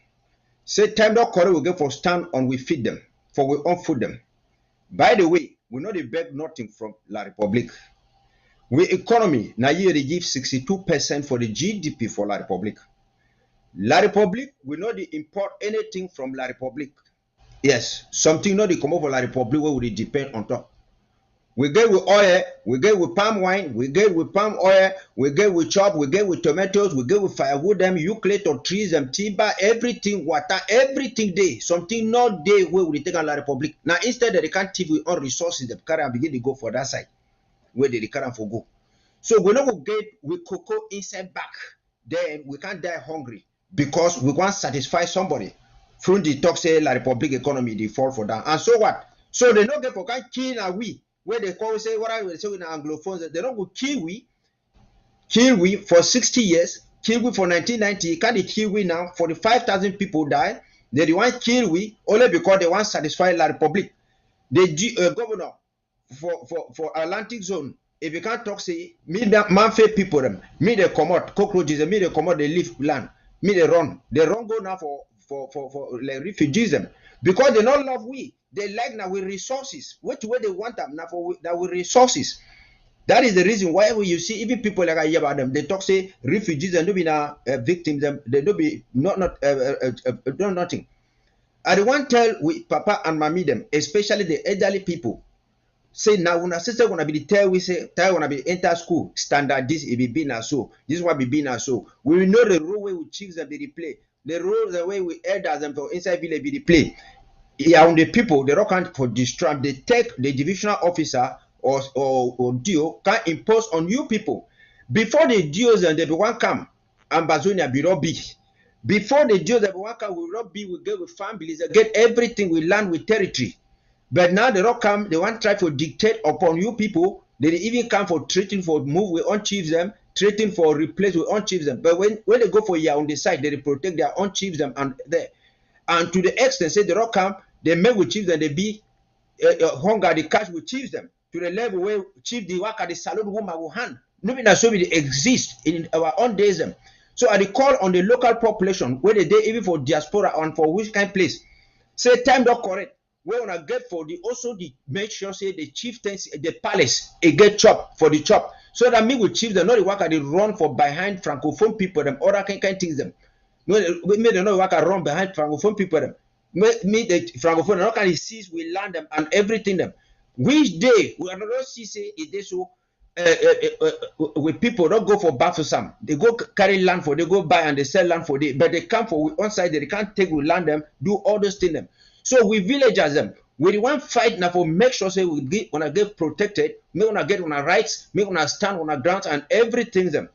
[SPEAKER 5] say time not correct we get for stand on we feed them, for we unfood them. By the way, we not beg nothing from La Republic. We economy now year they give 62% for the GDP for La Republic. La Republic will not import anything from La Republic. Yes, something not come over La Republic where we depend on top. We get with oil, we get with palm wine, we get with palm oil, we get with chop, we get with tomatoes, we get with firewood, them, eucalyptus trees, them timber, everything, water, everything day. Something not day where we take on La Republic. Now instead they can't take with all resources, they carry and begin to go for that side where they carry for go. So we not go get with cocoa inside back, then we can't die hungry because we want to satisfy somebody. From the talk say La Republic economy they fall for that. And so what? So they don't get for can't kill a we where they call say what I will say in Anglophones, they don't go kill we for 60 years, kill we for 1990, can't they kill we now? 45,000 people die. They want kill we only because they want to satisfy La Republic. The governor for Atlantic Zone, if you can't talk, say me man fair people them, me they come out cockroaches, me they come out they leave land, me they run go now for like refugees them because they don't love we. They like now with resources. Which way they want them now for that with resources. That is the reason why when you see even people like I hear about them, they talk say refugees and do be now victims. Them they do be not do nothing. I want tell with Papa and Mommy them, especially the elderly people. Say now when a sister gonna be the tell we say tell gonna be enter school standard this it be now so this one be now so we will know the role way we chiefs and be the play the role the way we elders and for inside village be the play. Yeah, on the people they don't can't for destroy they take the divisional officer or DO can impose on you people before the DOs and they be one come Ambazonia be not big. Before the DOs that be one come will not be we get with families they get everything we land with territory. But now they don't come, they want to try to dictate upon you people. They even come for treating for move, we unchief them, treating for replace, we unchief them. But when they go for on the side, they protect their own chiefs them and there. And to the extent, say they don't come, they make with chiefs and they be hunger, the cash with chiefs them. To the level where chief the work at the salute woman will hand. Nobody that so it exist in our own days them. So I call on the local population, where they even for diaspora and for which kind of place. Say time don't correct. Where when I get for the also the make sure say the chieftains the palace it get chop for the chop. So that me with chiefs they know the work at the run for behind francophone people them other kind things them. No, me they know work at run behind francophone people them. Me the francophone not can seize we land them and everything them. Which day we are not see say it is so with people don't go for battle some. They go carry land for they go buy and they sell land for they but they come for one side they can't take we land them do all those things them. So we villagers them we the one fight now for make sure say we get when I get protected, me when I get on our rights, me when I stand on our grounds and everything them.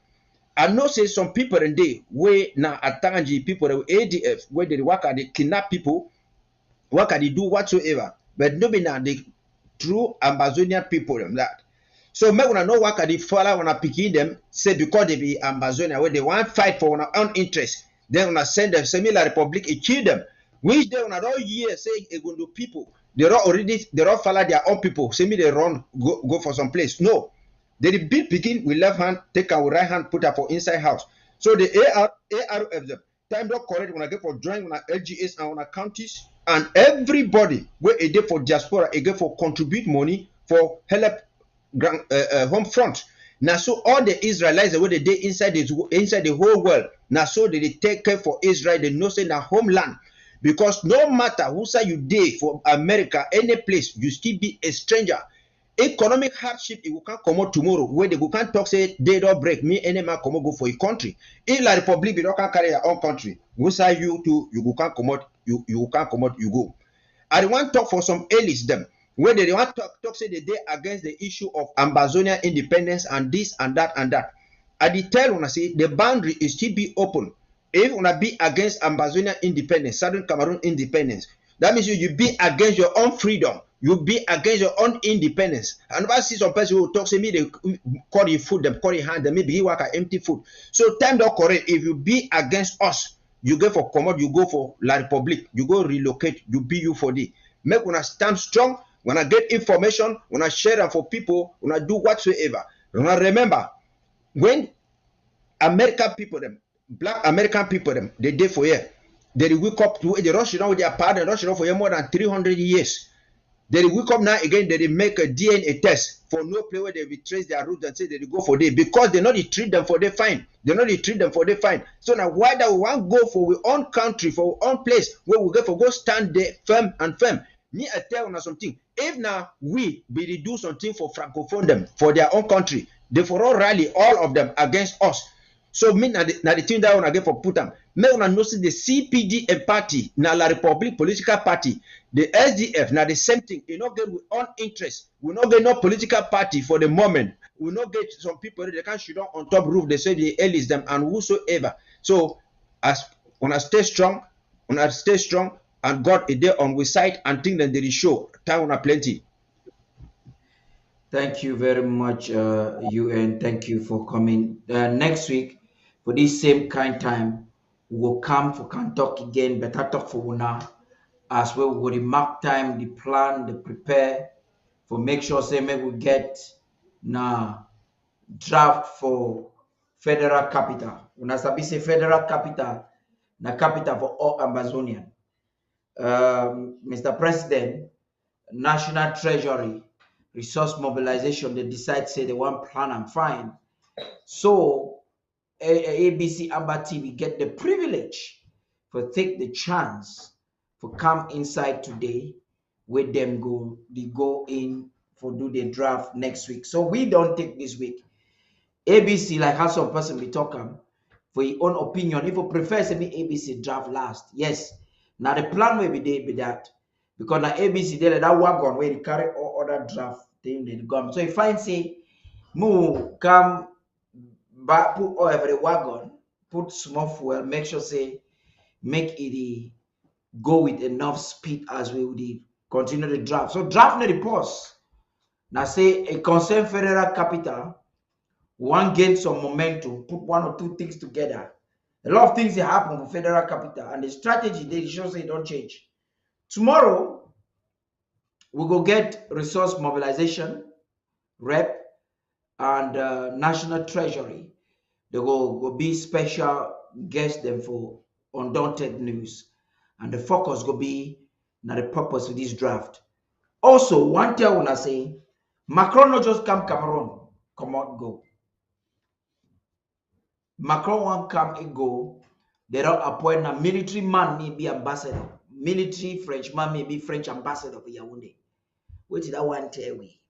[SPEAKER 5] I know say some people in day where now Atangi people the ADF where they work at they kidnap people, work at they do whatsoever, but nobody now the true Ambazonian people them that. So me when I know work at the follow when I picking them say because they be Ambazonia where they want fight for our own interest, then when I send them similar republic it kill them. Which they when I don't hear say Egundu people they don't follow their own people. Say me they run go for some place. No. They build picking with left hand, take our right hand, put up for inside house. So the ARF them time don't correct when I get for join when I LGS and when I counties and everybody where a day for diaspora, a day for contribute money for help home front. Now so all the Israelites where they day inside the whole world. Now so they take care for Israel, they know say na homeland. Because no matter who say you day for America, any place, you still be a stranger. Economic hardship, it will can't come out tomorrow. Where they can't talk say they don't break me, any man come out go for a country. In La Republic, you don't can carry your own country. Who say you to you can't come out, you can't come out, you go. I want to talk for some elites them. Where they want to talk say they against the issue of Ambazonia independence and this and that and that. I did tell when I say the boundary is still be open. If you want to be against Ambazonia independence, Southern Cameroon independence, that means you be against your own freedom. You be against your own independence. And I see some person who talk to me, they call you food, them call you hand, them maybe he work at empty food. So time don't correct. If you be against us, you go for commode, you go for La Republic, you go relocate, you be you for the. Make when I stand strong, when I get information, when I share them for people, when I do whatsoever. When I remember, when American people, them, black American people, them, they did for here. They wake up to the Russian with their power, the Russian for more than 300 years. They wake up now again, they make a DNA test for no place where they will trace their roots and say they go for day because they know they treat them for their fine. They know they treat them for their fine. So now why that we want go for our own country, for our own place where we go stand there firm and firm. Me I tell you something. If now we be do something for Francophone them for their own country, they for all rally all of them against us. So me na the thing that I get for put them. Me una know see the CPD party na La Republic political party, the SDF na the same thing. You not get with own interest. We not get no political party for the moment. We not get some people they can shoot on top roof. They say they elis them and whosoever. So as when stay strong, and God is there on we side and think that there is show time on plenty.
[SPEAKER 2] Thank you very much, UN. Thank you for coming. Next week, for this same kind time, we will come for can talk again, better talk for una as well. We will mark time, the plan, the prepare for make sure say maybe we get now draft for federal capital. Una sabi say federal capital, na capital for all Ambazonian. Mr. President, National Treasury, resource mobilization, they decide say they want plan and fine. So ABC Amba TV get the privilege for take the chance for come inside today with them they go in for do the draft next week. So we don't take this week. ABC like how some person be talking for your own opinion. If you prefer to be ABC draft last, yes. Now the plan will be that because now ABC they let that wagon where they carry all other draft thing they come. So if I say move come back put all every wagon, put small fuel, make sure say make it go with enough speed as we would continue the draft. So draft na the pause. Now say a concerned federal capital, one gain some momentum, put one or two things together. A lot of things that happen for federal capital, and the strategy they show say don't change. Tomorrow, we go get resource mobilization, rep, and national treasury. They go be special guest them for undaunted news, and the focus go be now the purpose of this draft. Also, one tell when I say Macron not just come Cameroon, come out go. Macron won't come and go. They don't appoint a military man, maybe ambassador. Military French man, maybe French ambassador for Yaoundé. What did that one tell we?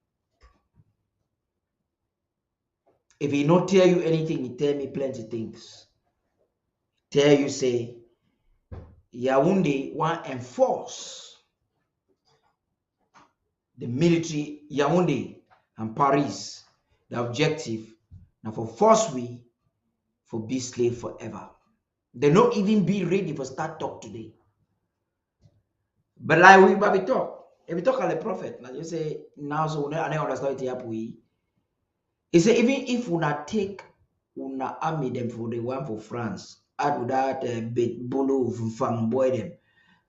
[SPEAKER 2] If he not tell you anything, he tell me plenty things. Tell you say Yaoundé want enforce the military Yaoundé and Paris. The objective now for force we for be slave forever. They not even be ready for start talk today. But like we baby talk, if we talk at the prophet, like you say now, so I don't understand it up we. He say even if we not take una army them for the one for France, add with that bit bolo from boy them,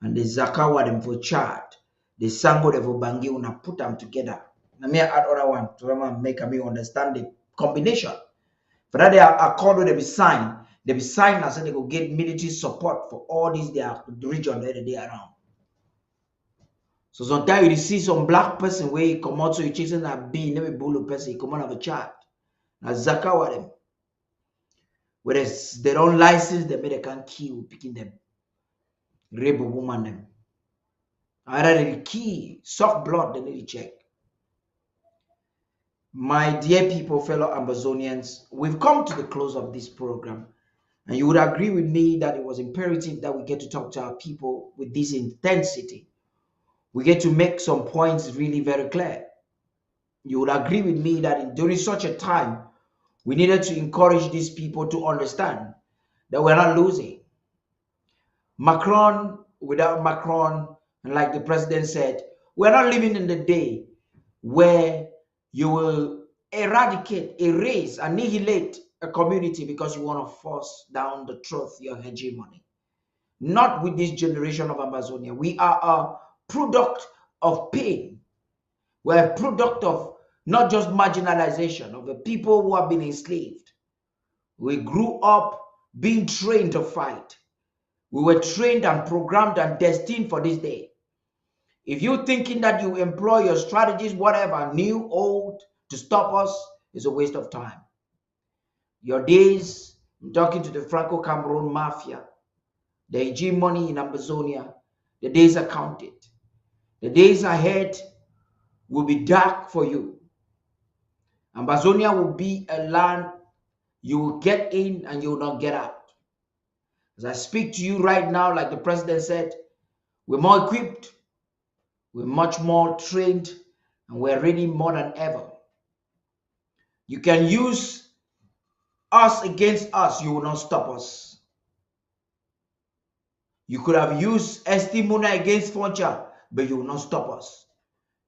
[SPEAKER 2] and the Zakawa them for Chad, the Sango them for Bangi, una put them together. Now me add other one to make me understand the combination. For that they are accord with them sign. They be signed and say they go get military support for all these their region that they around. So sometimes you see some black person where he come out so you chasing that bee, never blue person, he come out of a chat. Now Zakawa them. Whereas they don't license them, they can't kill picking them. Rape a woman them. Either they kill, soft blood, they need to check. My dear people, fellow Ambazonians, we've come to the close of this program. And you would agree with me that it was imperative that we get to talk to our people with this intensity. We get to make some points really very clear. You would agree with me that during such a time, we needed to encourage these people to understand that we're not losing. Macron, without Macron, and like the president said, we're not living in the day where you will eradicate, erase, annihilate a community because you want to force down the truth, your hegemony. Not with this generation of Ambazonia. We are a product of pain. We're a product of not just marginalization of the people who have been enslaved. We grew up being trained to fight. We were trained and programmed and destined for this day. If you're thinking that you employ your strategies, whatever, new, old, to stop us, is a waste of time. Your days, I'm talking to the Franco-Cameroun mafia, the hegemony in Ambazonia, the days are counted. The days ahead will be dark for you. Ambazonia will be a land you will get in and you will not get out. As I speak to you right now, like the president said, we're more equipped, we're much more trained, and we're ready more than ever. You can use us against us, you will not stop us. You could have used Estimuna against Foncha, but you will not stop us.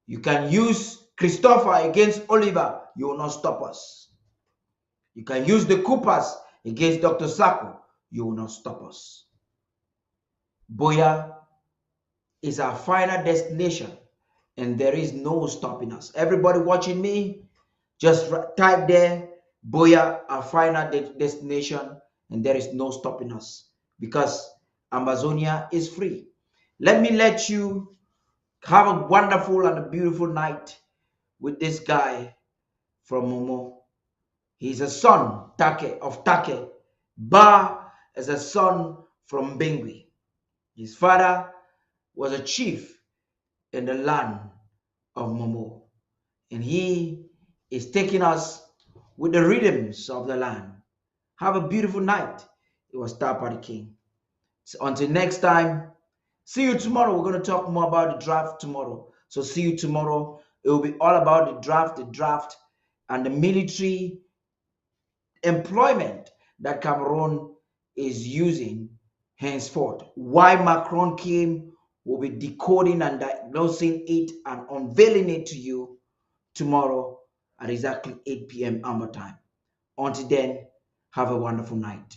[SPEAKER 2] You can use Christopher against Oliver, you will not stop us. You can use the Coopers against Dr. Sako, you will not stop us. Boya is our final destination, and there is no stopping us. Everybody watching me, just type there, Boya, our final destination, and there is no stopping us because Ambazonia is free. Let me let you have a wonderful and a beautiful night with this guy from Momo. He's a son of Take. Ba is a son from Bengui. His father was a chief in the land of Momo. And he is taking us with the rhythms of the land. Have a beautiful night. It was Star Party King. So until next time, see you tomorrow. We're going to talk more about the draft tomorrow. So see you tomorrow. It will be all about the draft, and the military employment that Cameroon is using henceforth. Why Macron came, We'll be decoding and diagnosing it and unveiling it to you tomorrow at exactly 8 p.m. Amber time. Until then, have a wonderful night.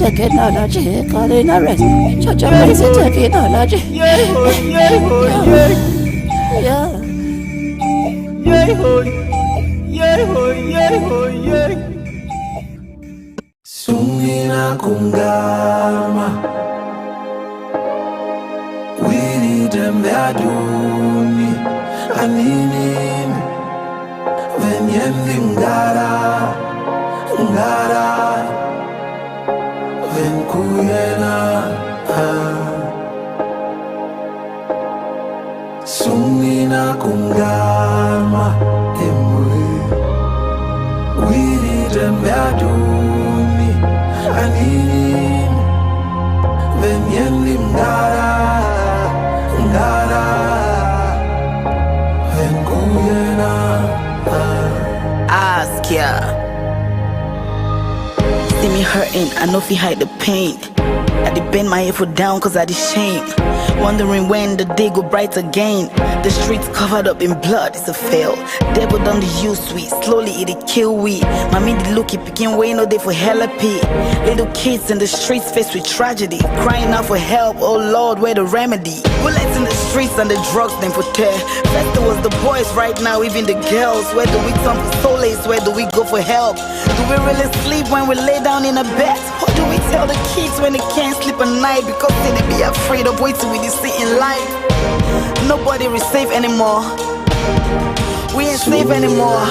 [SPEAKER 12] Technology, calling a rest. Such a basic technology.
[SPEAKER 13] Sungina kungama, wili dembe aduni, anini, venyendi ngara, venkuyena, sungina kungama, emwe, wili dembe aduni, anini, venyendi ngara, venkuyena.
[SPEAKER 14] Ask ya. See me hurting, I know if you hide the pain. I did bend my head foot down cause I did shame. Wondering when the day go bright again. The streets covered up in blood, it's a fail. Devil done the use sweet, slowly it kill we. Mommy the look, it begin way no day for hella pay. Little kids in the streets faced with tragedy, crying out for help, oh Lord, where the remedy? Bullets in the streets and the drugs them for tear. First it was the boys, right now even the girls. Where do we turn for solace, where do we go for help? Do we really sleep when we lay down in a bed? Or do we tell the kids when they can't sleep at night because they be afraid of waiting with this in life? Nobody is safe anymore. We ain't safe anymore.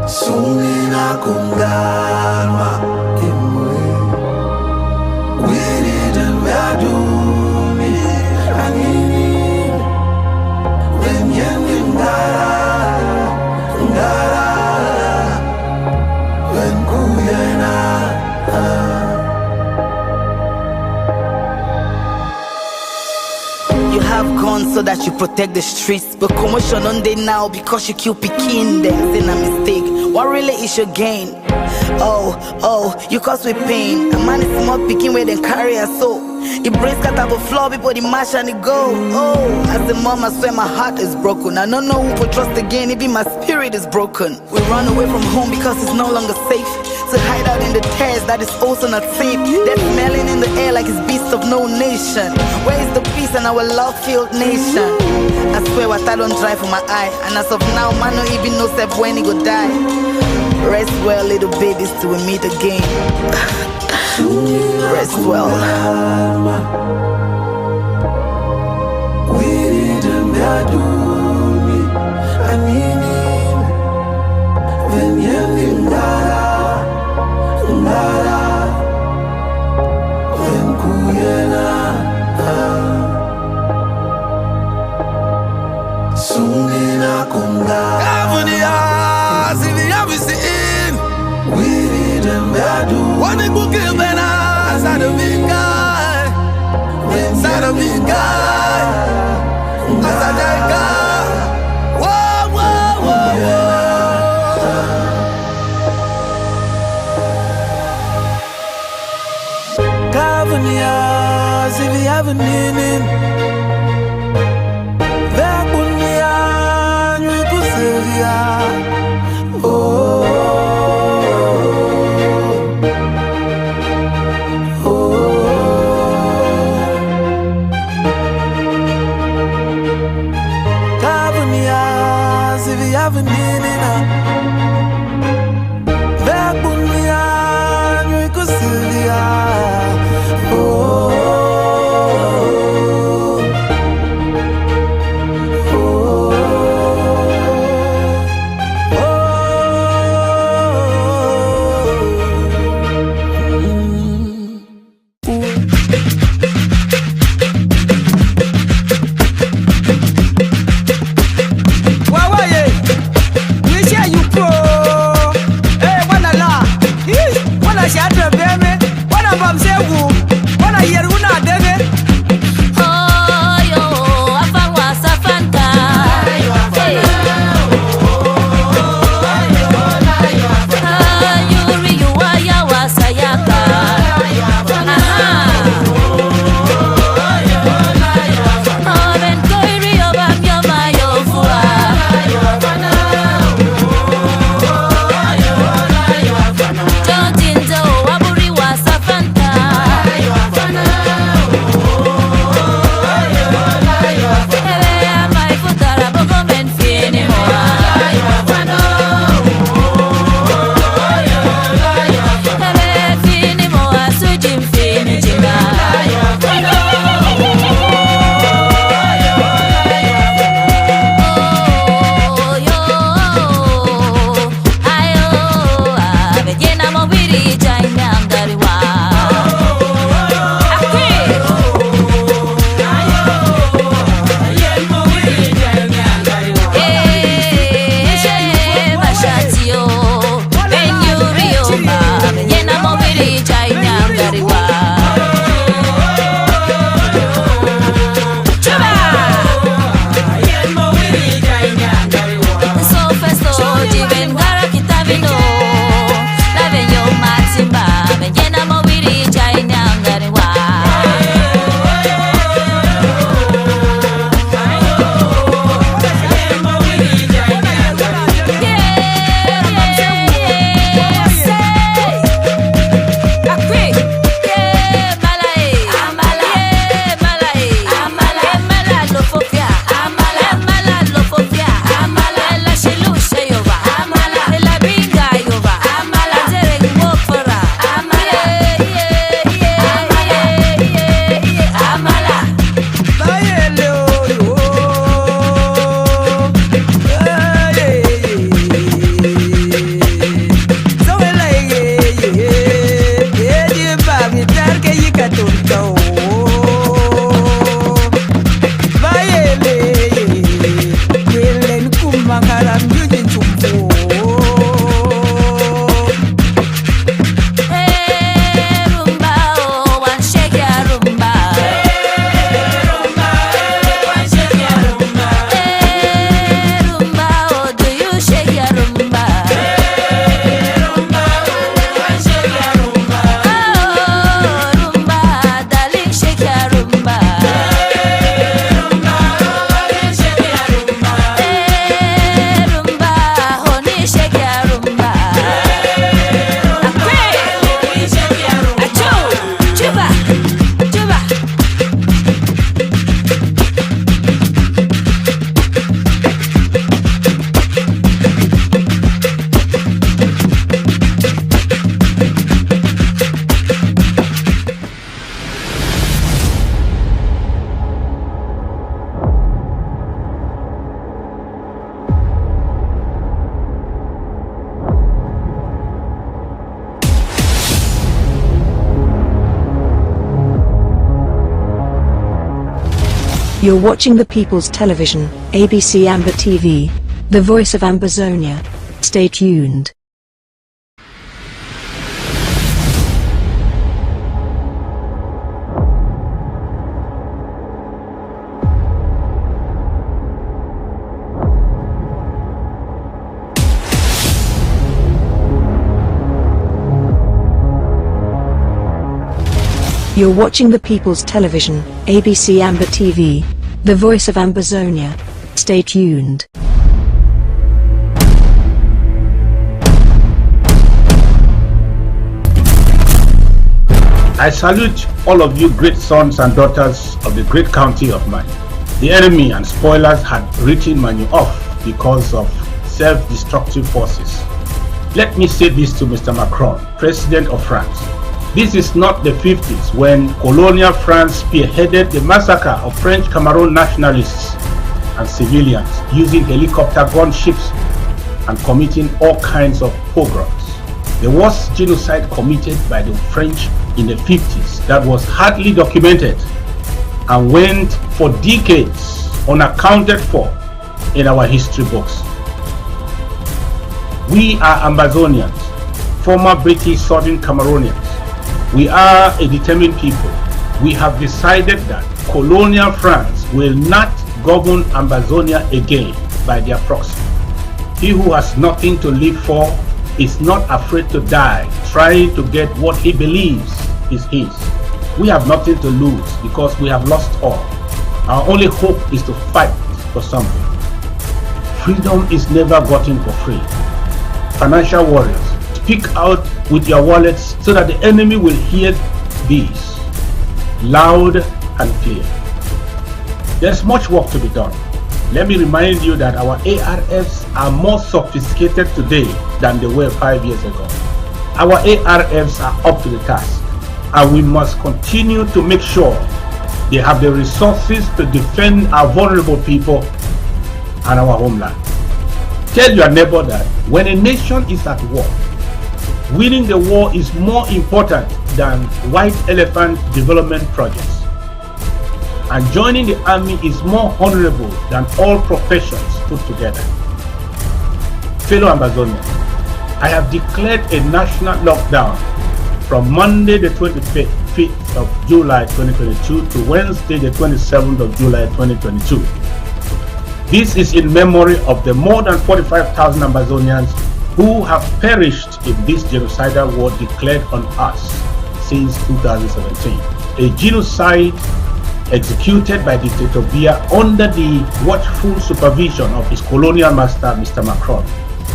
[SPEAKER 13] Sungina kungalma imwe wiri den vaduni anini venyendi ngara venkuyena.
[SPEAKER 14] so that you protect the streets. But commotion on day now because you kill Pekin, them saying a mistake. What really is your gain? Oh, you cause with pain. A man is small picking where they carry a soul. It breaks cut out the floor, people the mash and it go. Oh, as the mom, I swear my heart is broken. I don't know who to trust again, even my spirit is broken. We run away from home because it's no longer safe. To hide out in the tears, that is also not safe. They're smelling in the air like it's beasts of no nation. Where is the peace in our love-filled nation? I swear what I don't dry for my eye. And as of now, man don't even know Seb when he go die. Rest well, little babies, till we meet again. Rest well.
[SPEAKER 13] One in book is when I side of me guy, side of me guy, side of guy. Whoa, whoa, whoa, whoa. Cavanias, if you haven't been in, that would be on you to Sylvia.
[SPEAKER 15] Wow, yeah. We share you pro.
[SPEAKER 1] You're watching the People's Television, ABC Amber TV, the voice of Ambazonia. Stay tuned. You're watching the People's Television, ABC Amber TV, the voice of Ambazonia. Stay tuned.
[SPEAKER 4] I salute all of you great sons and daughters of the great county of Mali. The enemy and spoilers had written Mali off because of self-destructive forces. Let me say this to Mr. Macron, President of France. This is not the 50s when colonial France spearheaded the massacre of French-Cameroun nationalists and civilians using helicopter gunships and committing all kinds of pogroms. The worst genocide committed by the French in the 50s that was hardly documented and went for decades unaccounted for in our history books. We are Ambazonians, former British Southern Cameroonians. We are a determined people. We have decided that colonial France will not govern Ambazonia again by their proxy. He who has nothing to live for is not afraid to die trying to get what he believes is his. We have nothing to lose because we have lost all. Our only hope is to fight for something. Freedom is never gotten for free. Financial warriors, speak out with your wallets so that the enemy will hear these loud and clear. There's much work to be done. Let me remind you that our ARFs are more sophisticated today than they were 5 years ago. Our ARFs are up to the task, and we must continue to make sure they have the resources to defend our vulnerable people and our homeland. Tell your neighbor that when a nation is at war, winning the war is more important than white elephant development projects. And joining the army is more honorable than all professions put together. Fellow Ambazonians, I have declared a national lockdown from Monday the 25th of July 2022 to Wednesday the 27th of July 2022. This is in memory of the more than 45,000 Ambazonians who have perished in this genocidal war declared on us since 2017. A genocide executed by Dictator Biya under the watchful supervision of his colonial master, Mr. Macron,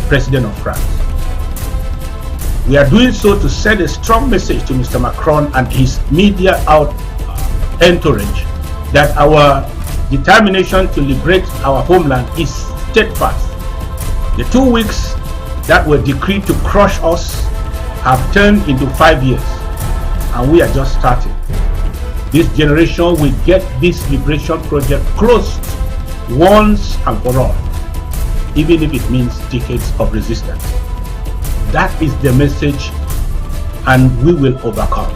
[SPEAKER 4] President of France. We are doing so to send a strong message to Mr. Macron and his media entourage that our determination to liberate our homeland is steadfast. The 2 weeks that were decreed to crush us have turned into 5 years, and we are just starting. This generation will get this liberation project closed once and for all, even if it means decades of resistance. That is the message, and we will overcome.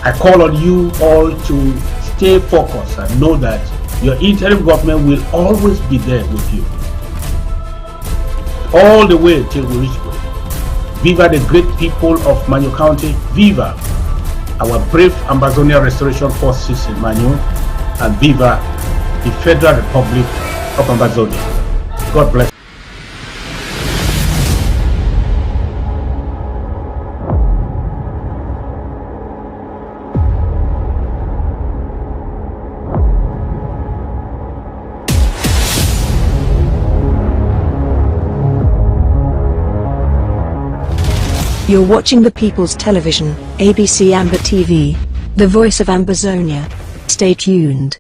[SPEAKER 4] I call on you all to stay focused and know that your interim government will always be there with you, all the way till we reach goal. Viva the great people of Manyu County. Viva our brave Ambazonia Restoration Forces in Manyu, and viva the Federal Republic of Ambazonia. God bless.
[SPEAKER 1] You're watching the People's Television, ABC Amber TV, the voice of Ambazonia. Stay tuned.